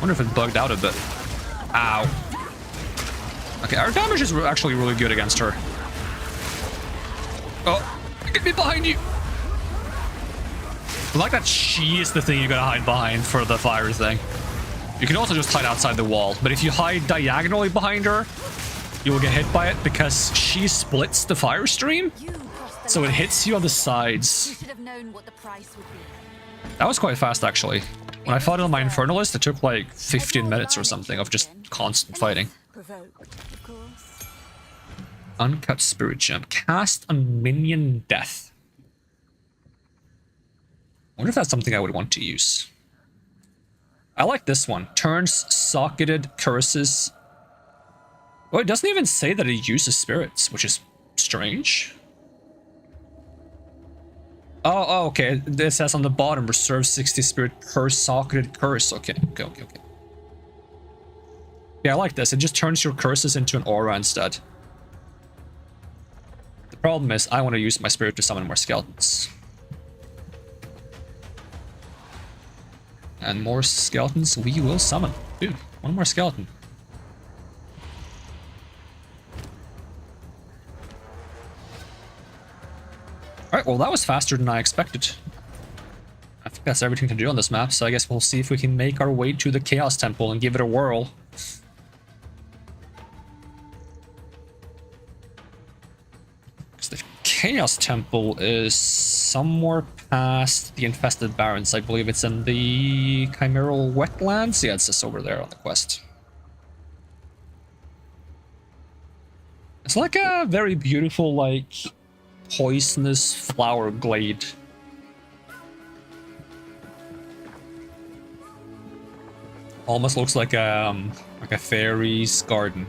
Wonder if it bugged out a bit. Ow. Okay, our damage is actually really good against her. Oh, get me behind you. I like that she is the thing you gotta hide behind for the fire thing. You can also just hide outside the wall, but if you hide diagonally behind her, you will get hit by it because she splits the fire stream. So it hits you on the sides. You should have known what the price would be. That was quite fast, actually. When I fought on my Infernalist, it took like 15 minutes or something of just constant fighting. Provoked, of course. Uncut Spirit Gem. Cast on minion death. I wonder if that's something I would want to use. I like this one. Turns socketed curses. Oh, it doesn't even say that it uses spirits, which is strange. Oh, okay. It says on the bottom, reserve 60 spirit per socketed curse. Okay. Yeah, I like this. It just turns your curses into an aura instead. The problem is, I want to use my spirit to summon more skeletons. And more skeletons we will summon. Dude, one more skeleton. Alright, well that was faster than I expected. I think that's everything to do on this map, so I guess we'll see if we can make our way to the Chaos Temple and give it a whirl. Because the Chaos Temple is somewhere past the Infested Barrens. I believe it's in the Chimeral Wetlands. Yeah, it's just over there on the quest. It's like a very beautiful, like, poisonous flower glade. Almost looks like a fairy's garden.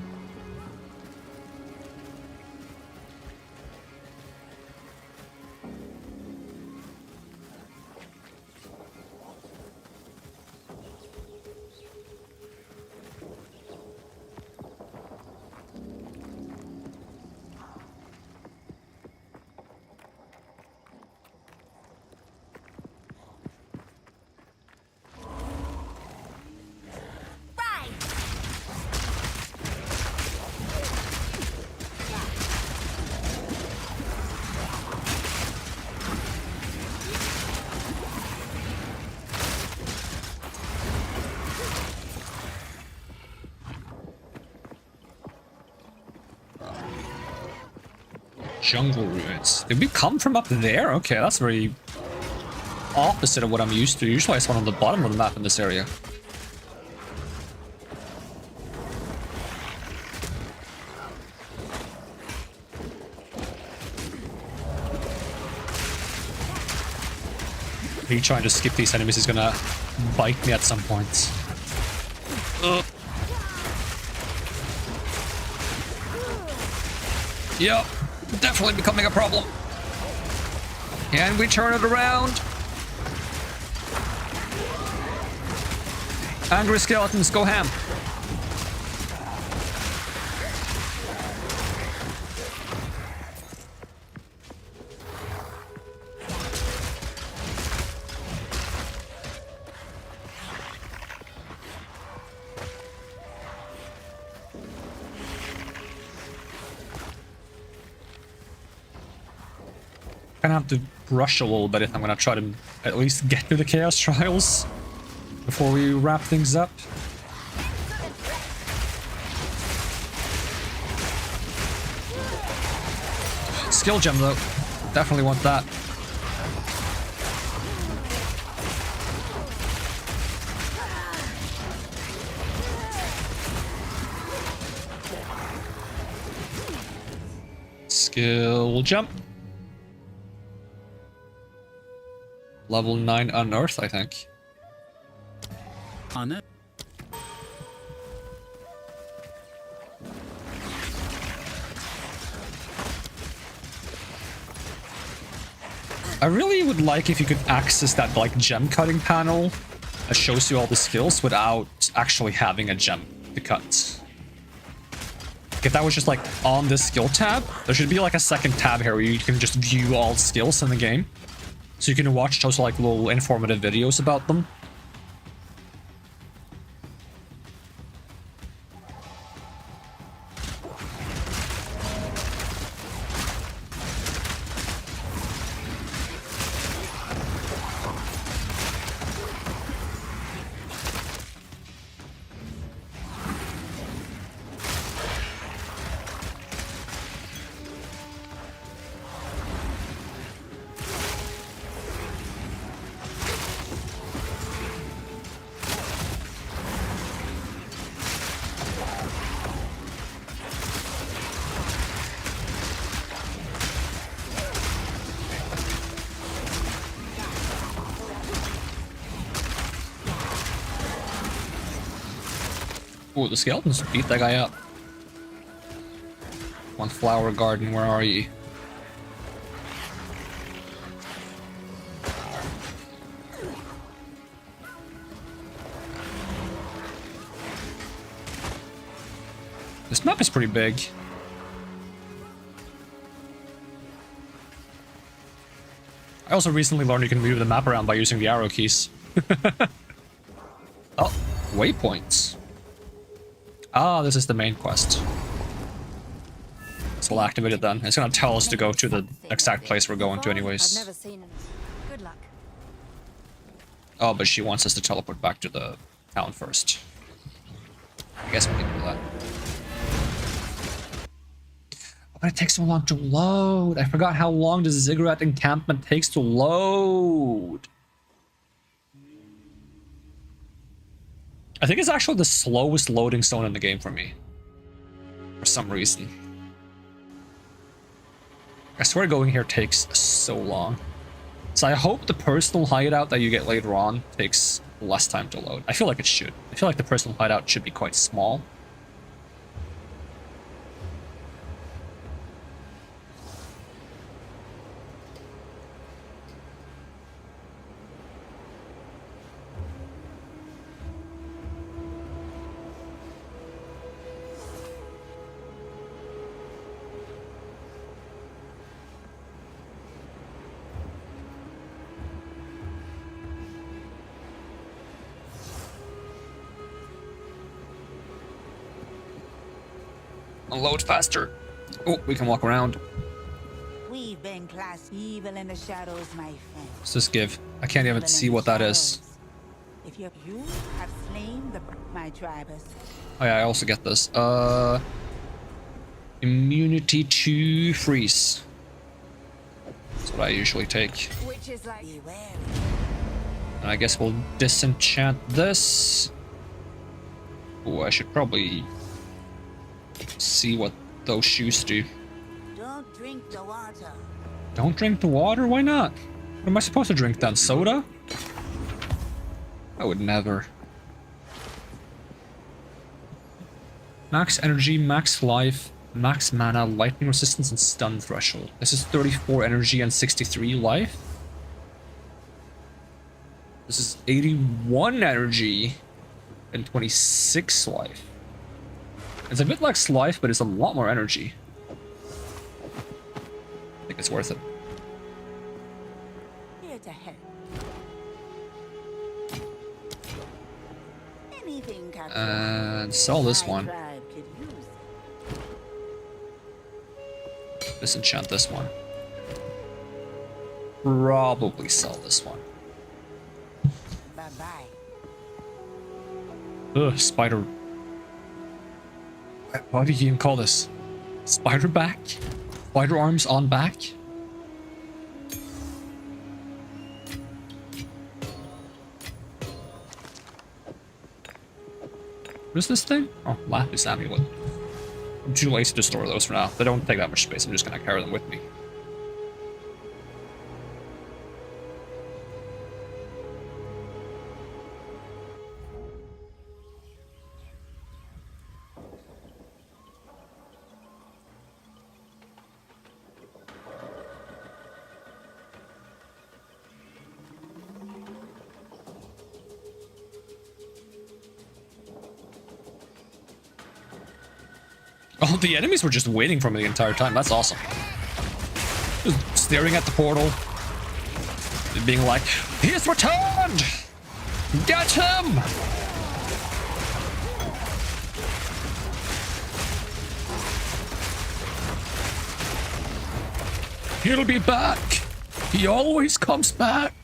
Jungle ruins. Did we come from up there? Okay, that's very opposite of what I'm used to. Usually I spawn on the bottom of the map in this area. Me trying to skip these enemies is gonna bite me at some point. Ugh. Yep. Definitely becoming a problem. Can we turn it around? Angry skeletons, go ham. Gonna have to rush a little bit if I'm gonna try to at least get to the Chaos Trials before we wrap things up. Skill gem though, definitely want that. Skill jump. Level 9 Unearth, I think. On it. I really would like if you could access that like gem cutting panel that shows you all the skills without actually having a gem to cut. If that was just like on this skill tab, there should be like a second tab here where you can just view all skills in the game. So you can watch those like little informative videos about them. Ooh, the skeletons beat that guy up. One flower garden, where are you? This map is pretty big. I also recently learned you can move the map around by using the arrow keys. Oh, waypoints. Ah, this is the main quest. So we'll activate it then. It's gonna tell us to go to the exact place we're going to I've anyways. never seen an... Good luck. Oh, but she wants us to teleport back to the town first. I guess we can do that. But it takes so long to load. I forgot how long the ziggurat encampment takes to load. I think it's actually the slowest loading zone in the game for me. For some reason. I swear going here takes so long. So I hope the personal hideout that you get later on takes less time to load. I feel like it should. I feel like the personal hideout should be quite small. Load faster. Oh, we can walk around. We've been class evil in the shadows, my friend. What's this give? I can't even see what that is. If you have slain my tribers. Oh yeah, I also get this. Immunity to freeze. That's what I usually take. Which is like... Beware. And I guess we'll disenchant this. Oh, I should probably see what those shoes do. Don't drink the water. Don't drink the water? Why not? What am I supposed to drink then? Soda? I would never. Max energy, max life, max mana, lightning resistance, and stun threshold. This is 34 energy and 63 life. This is 81 energy and 26 life. It's a bit like life, but it's a lot more energy. I think it's worth it. Here to help. Anything can And sell this my one. tribe could use. Disenchant this one. Probably sell this one. Bye-bye. Ugh, spider. What do you even call this? Spider back? Spider arms on back? What is this thing? Oh, lapis amulet. I'm too lazy to store those for now. They don't take that much space. I'm just gonna carry them with me. Oh, the enemies were just waiting for me the entire time. That's awesome. Just staring at the portal. Being like, he has returned! Get him! He'll be back! He always comes back!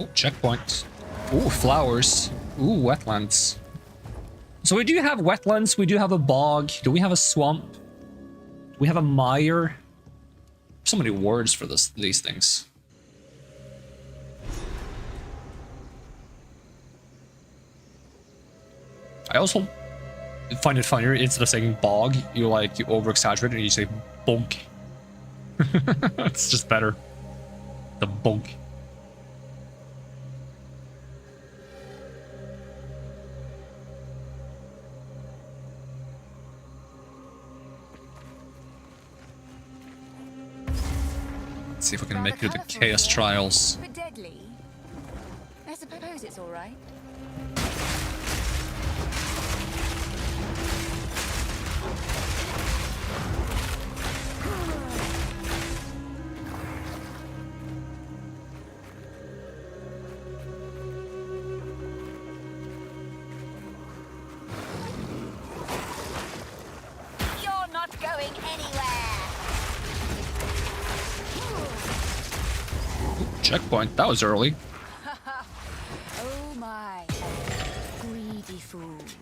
Oh, checkpoints. Oh, flowers. Ooh, wetlands. So we do have wetlands, we do have a bog. Do we have a swamp? We have a mire. So many words for these things. I also find it funnier, instead of saying bog, you over-exaggerate and you say bunk. It's just better. The bunk. Let's see if we can make it to the Chaos Trials. But deadly. I suppose it's all right. You're not going anywhere. Checkpoint, that was early. Oh my. Greedy fools.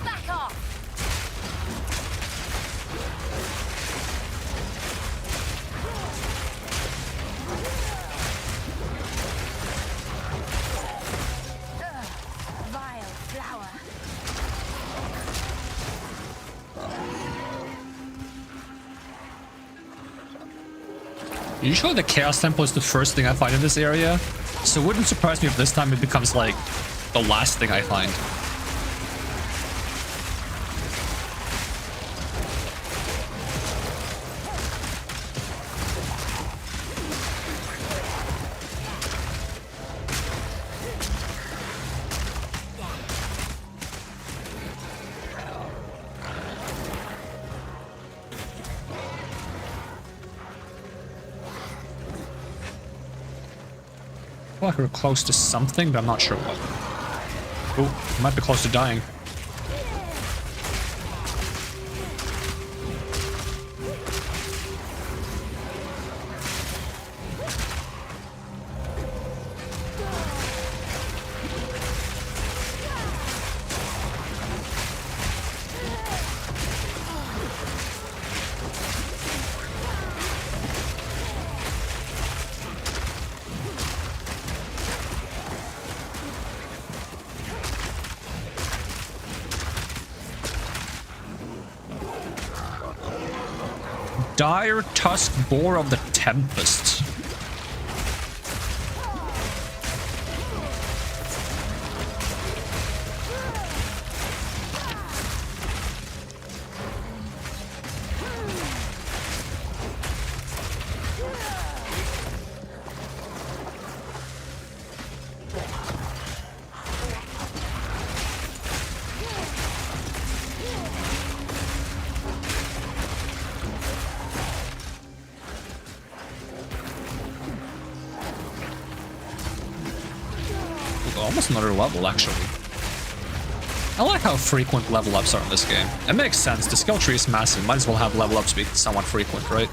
Back off. Vile flower. Usually the Chaos Temple is the first thing I find in this area, so it wouldn't surprise me if this time it becomes like the last thing I find. I feel like we're close to something, but I'm not sure what. Oh, might be close to dying. Dire Tusk Boar of the Tempest. Almost another level, actually. I like how frequent level ups are in this game. It makes sense, the skill tree is massive, might as well have level ups be somewhat frequent, right?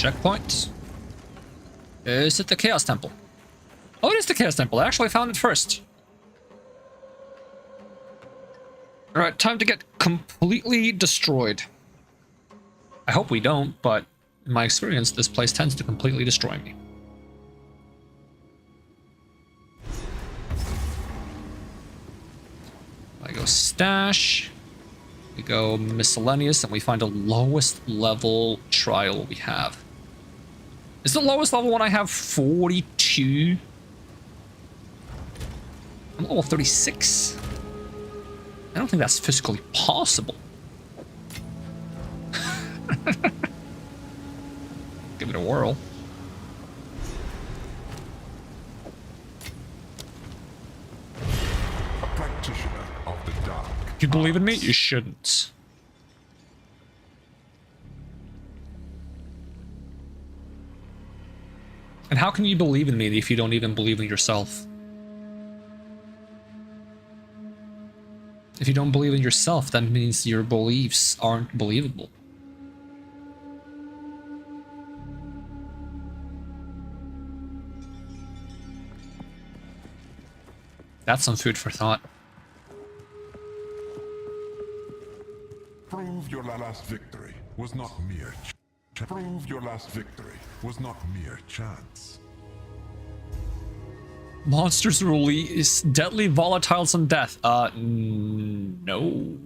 checkpoint. Is it the Chaos Temple? Oh, it is the Chaos Temple. I actually found it first. Alright, time to get completely destroyed. I hope we don't, but in my experience, this place tends to completely destroy me. I go stash. We go miscellaneous, and we find the lowest level trial we have. Is the lowest level one I have 42? I'm level 36. I don't think that's physically possible. Give it a whirl. A practitioner of the dark. If you believe in me, you shouldn't. And how can you believe in me if you don't even believe in yourself? If you don't believe in yourself, that means your beliefs aren't believable. That's some food for thought. Prove your last victory was not mere Prove your last victory was not mere chance. Monsters release deadly volatiles on death. No.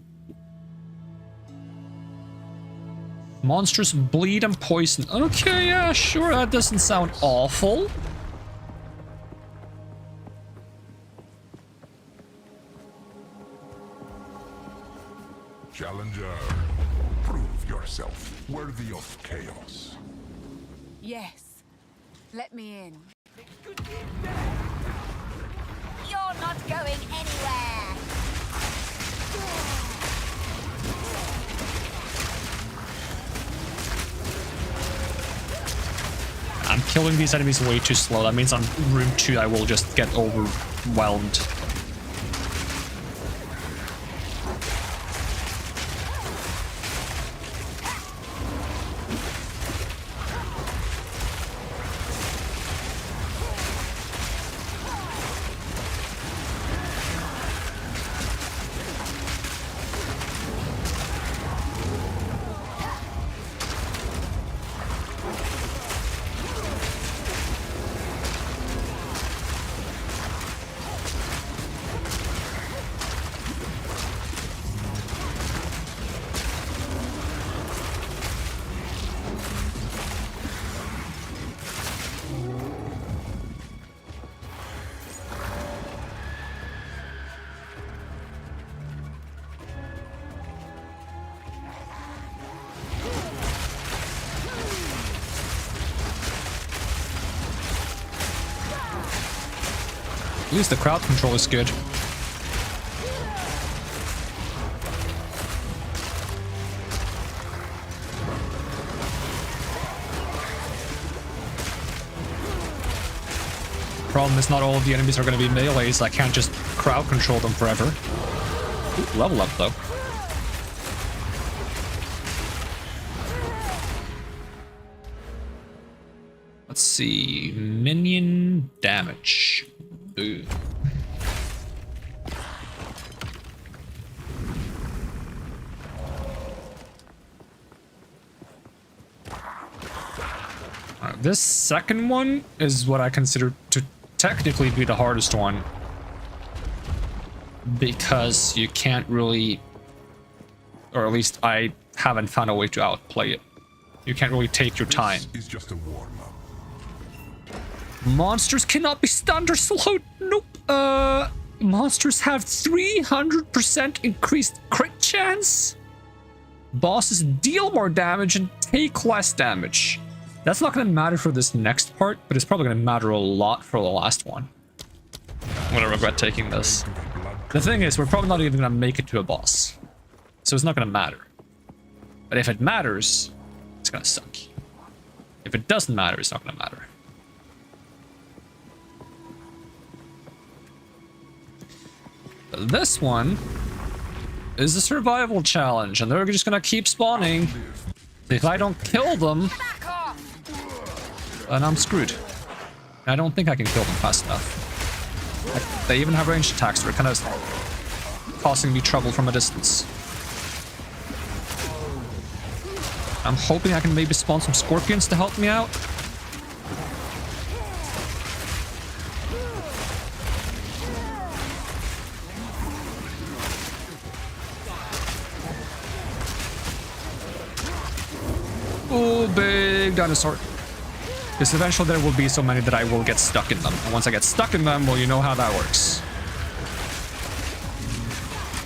Monsters bleed and poison. Okay, yeah, sure, that doesn't sound awful. Challenger, prove yourself worthy of chaos. Yes. Let me in. You're not going anywhere! I'm killing these enemies way too slow. That means on room 2 I will just get overwhelmed. At least the crowd control is good. Problem is not all of the enemies are going to be melees. I can't just crowd control them forever. Ooh, level up though. Let's see. Minion damage. Ooh. This second one is what I consider to technically be the hardest one, because you can't really, or at least I haven't found a way to outplay it. You can't really take your time. This is just a warm-up. Monsters cannot be stunned or slowed. Nope. Monsters have 300% increased crit chance. Bosses deal more damage and take less damage. That's not going to matter for this next part, but it's probably going to matter a lot for the last one. I'm going to regret taking this. The thing is, we're probably not even going to make it to a boss. So it's not going to matter. But if it matters, it's going to suck. If it doesn't matter, it's not going to matter. This one is a survival challenge, and they're just gonna keep spawning. If I don't kill them, and I'm screwed. I don't think I can kill them fast enough. Like, they even have ranged attacks, so they're kind of causing me trouble from a distance. I'm hoping I can maybe spawn some scorpions to help me out. Oh, big dinosaur. Because eventually there will be so many that I will get stuck in them. And once I get stuck in them, well, you know how that works.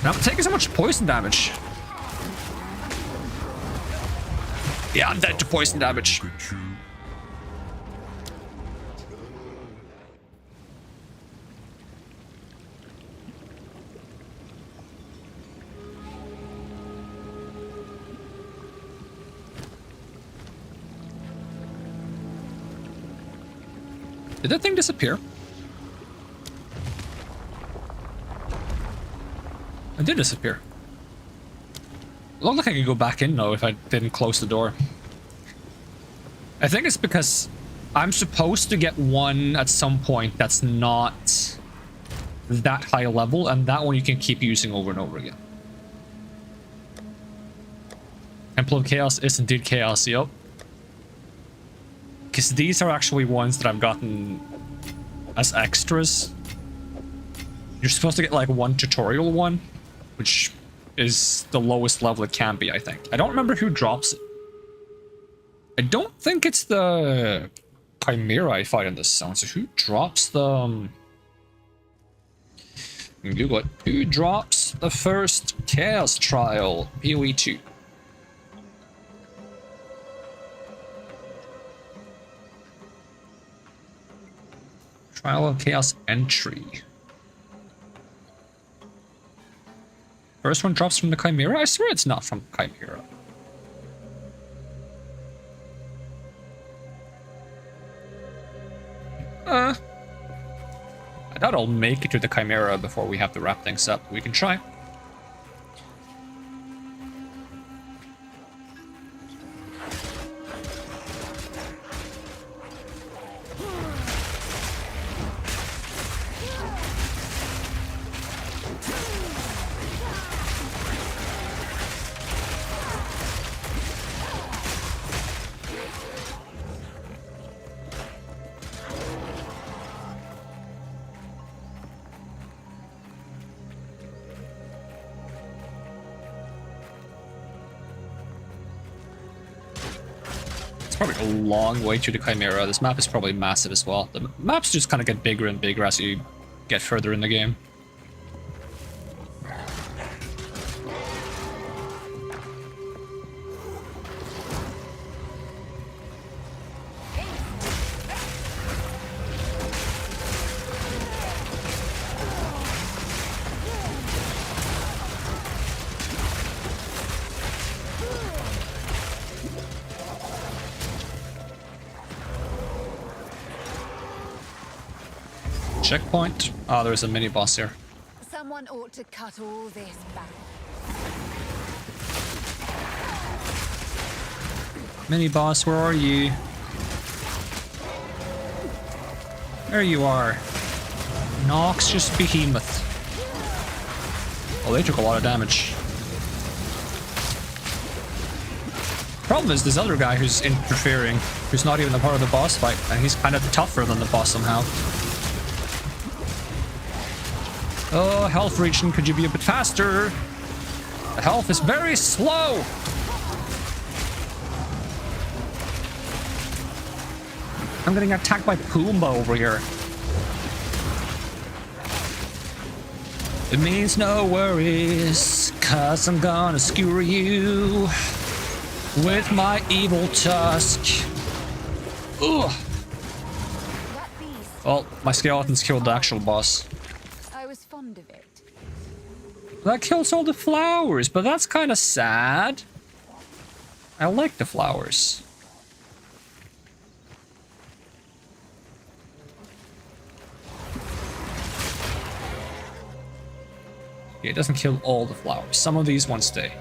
And I'm taking so much poison damage. Yeah, I'm dead to poison damage. Did that thing disappear? It did disappear. It looked like I could go back in though if I didn't close the door. I think it's because I'm supposed to get one at some point that's not that high level, and that one you can keep using over and over again. Temple of Chaos is indeed chaos, yup. Because these are actually ones that I've gotten as extras. You're supposed to get like one tutorial one, which is the lowest level it can be, I think. I don't remember who drops it. I don't think it's the Chimera I fight in this zone. So who drops the... Google it. Who drops the first Chaos Trial PoE 2? Trial of Chaos entry. First one drops from the Chimera? I swear it's not from Chimera. I doubt I'll make it to the Chimera before we have to wrap things up. We can try. Probably a long way to the Chimera. This map is probably massive as well. The maps just kind of get bigger and bigger as you get further in the game. Checkpoint. Oh, there's a mini boss here. Someone ought to cut all this back. Mini boss, where are you? There you are. Noxious behemoth. Oh, they took a lot of damage. Problem is this other guy who's interfering, who's not even a part of the boss fight, and he's kind of tougher than the boss somehow. Oh, health regen, could you be a bit faster? The health is very slow. I'm getting attacked by Pumbaa over here. It means no worries, cause I'm gonna skewer you with my evil tusk. Ugh. Well, my skeletons killed the actual boss. Fond of it. That kills all the flowers, but that's kind of sad. I like the flowers. Yeah, it doesn't kill all the flowers. Some of these ones stay.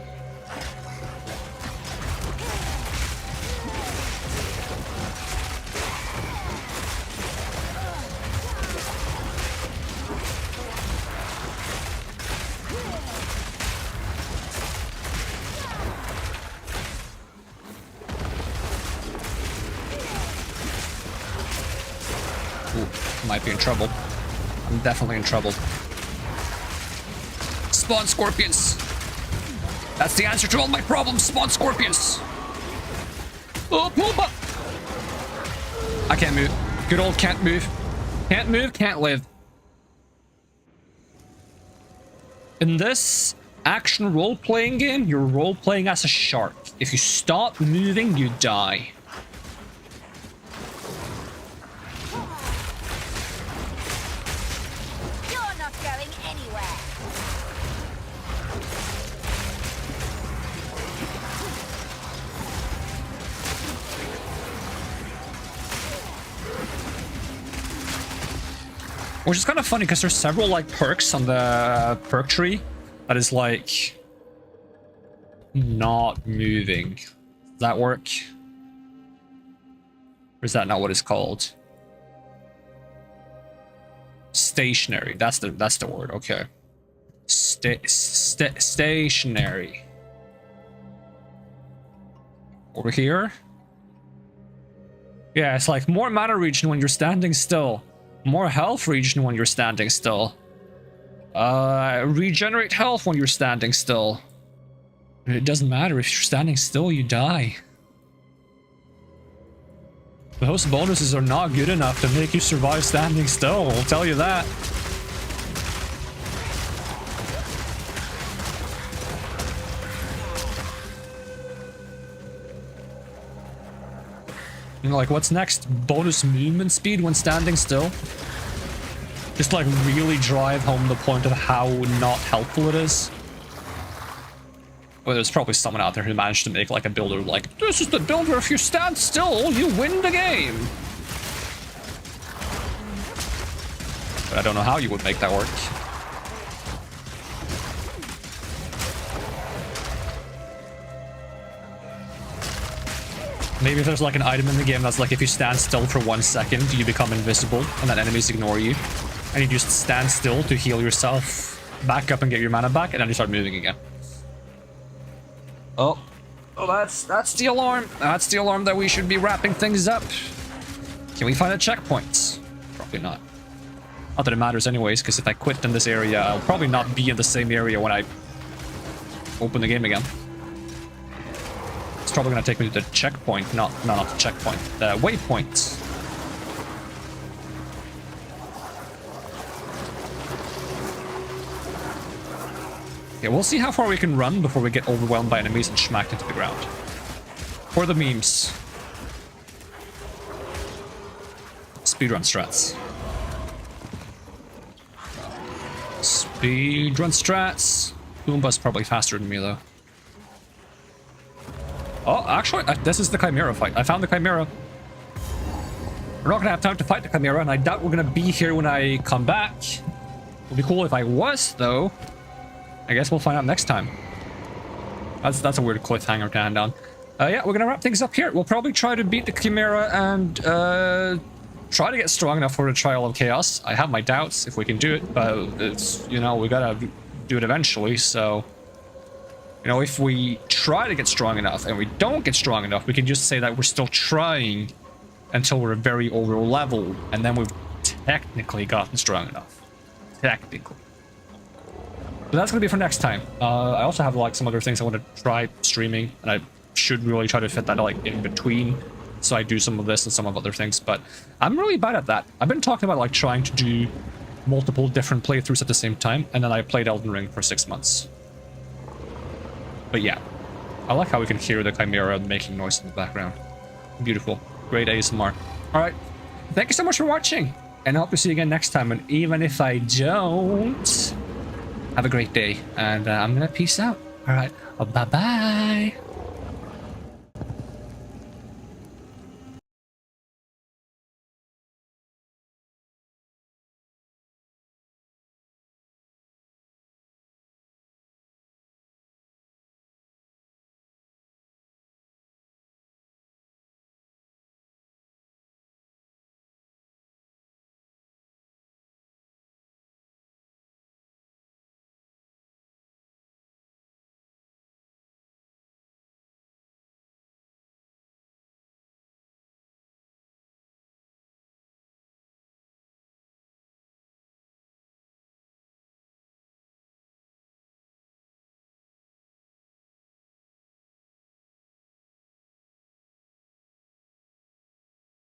Ooh, might be in trouble. I'm definitely in trouble. Spawn scorpions! That's the answer to all my problems, spawn scorpions! Oh, Pumba! I can't move. Good old can't move. Can't move, can't live. In this action role-playing game, you're role-playing as a shark. If you stop moving, you die. You're not going anywhere. Which is kind of funny because there's several like perks on the perk tree that is like not moving. Does that work? Or is that not what it's called? Stationary. That's the word. Okay. Stationary. Over here. Yeah, it's like more mana regen when you're standing still. More health regen when you're standing still. Regenerate health when you're standing still. It doesn't matter, if you're standing still, you die. Those bonuses are not good enough to make you survive standing still, I'll tell you that. You know, like, what's next? Bonus movement speed when standing still? Just like really drive home the point of how not helpful it is. Well, there's probably someone out there who managed to make like a builder like, this is the builder, if you stand still, you win the game. But I don't know how you would make that work. Maybe if there's like an item in the game that's like, if you stand still for 1 second, you become invisible and then enemies ignore you. And you just stand still to heal yourself, back up and get your mana back, and then you start moving again. Oh, that's the alarm. That's the alarm that we should be wrapping things up. Can we find a checkpoint? Probably not. Not that it matters anyways, because if I quit in this area, I'll probably not be in the same area when I open the game again. It's probably going to take me to the checkpoint, not the checkpoint, the waypoint. Yeah, we'll see how far we can run before we get overwhelmed by enemies and smacked into the ground. For the memes. Speedrun strats. Speedrun strats. Boomba's probably faster than me, though. Oh, actually, this is the Chimera fight. I found the Chimera. We're not gonna have time to fight the Chimera, and I doubt we're gonna be here when I come back. It would be cool if I was, though. I guess we'll find out next time. That's a weird cliffhanger to hand on. Yeah, we're gonna wrap things up here. We'll probably try to beat the Chimera and try to get strong enough for the Trial of Chaos. I have my doubts if we can do it, but it's, you know, we gotta do it eventually, so... You know, if we try to get strong enough and we don't get strong enough, we can just say that we're still trying until we're very over level, and then we've technically gotten strong enough. Technically. But that's gonna be for next time. I also have like some other things I want to try streaming, and I should really try to fit that like in between, so I do some of this and some of other things. But I'm really bad at that. I've been talking about like trying to do multiple different playthroughs at the same time, and then I played Elden Ring for 6 months. But yeah, I like how we can hear the Chimera making noise in the background. Beautiful, great ASMR. All right, thank you so much for watching, and I hope to see you again next time. And even if I don't. Have a great day, and I'm gonna peace out. All right, bye-bye.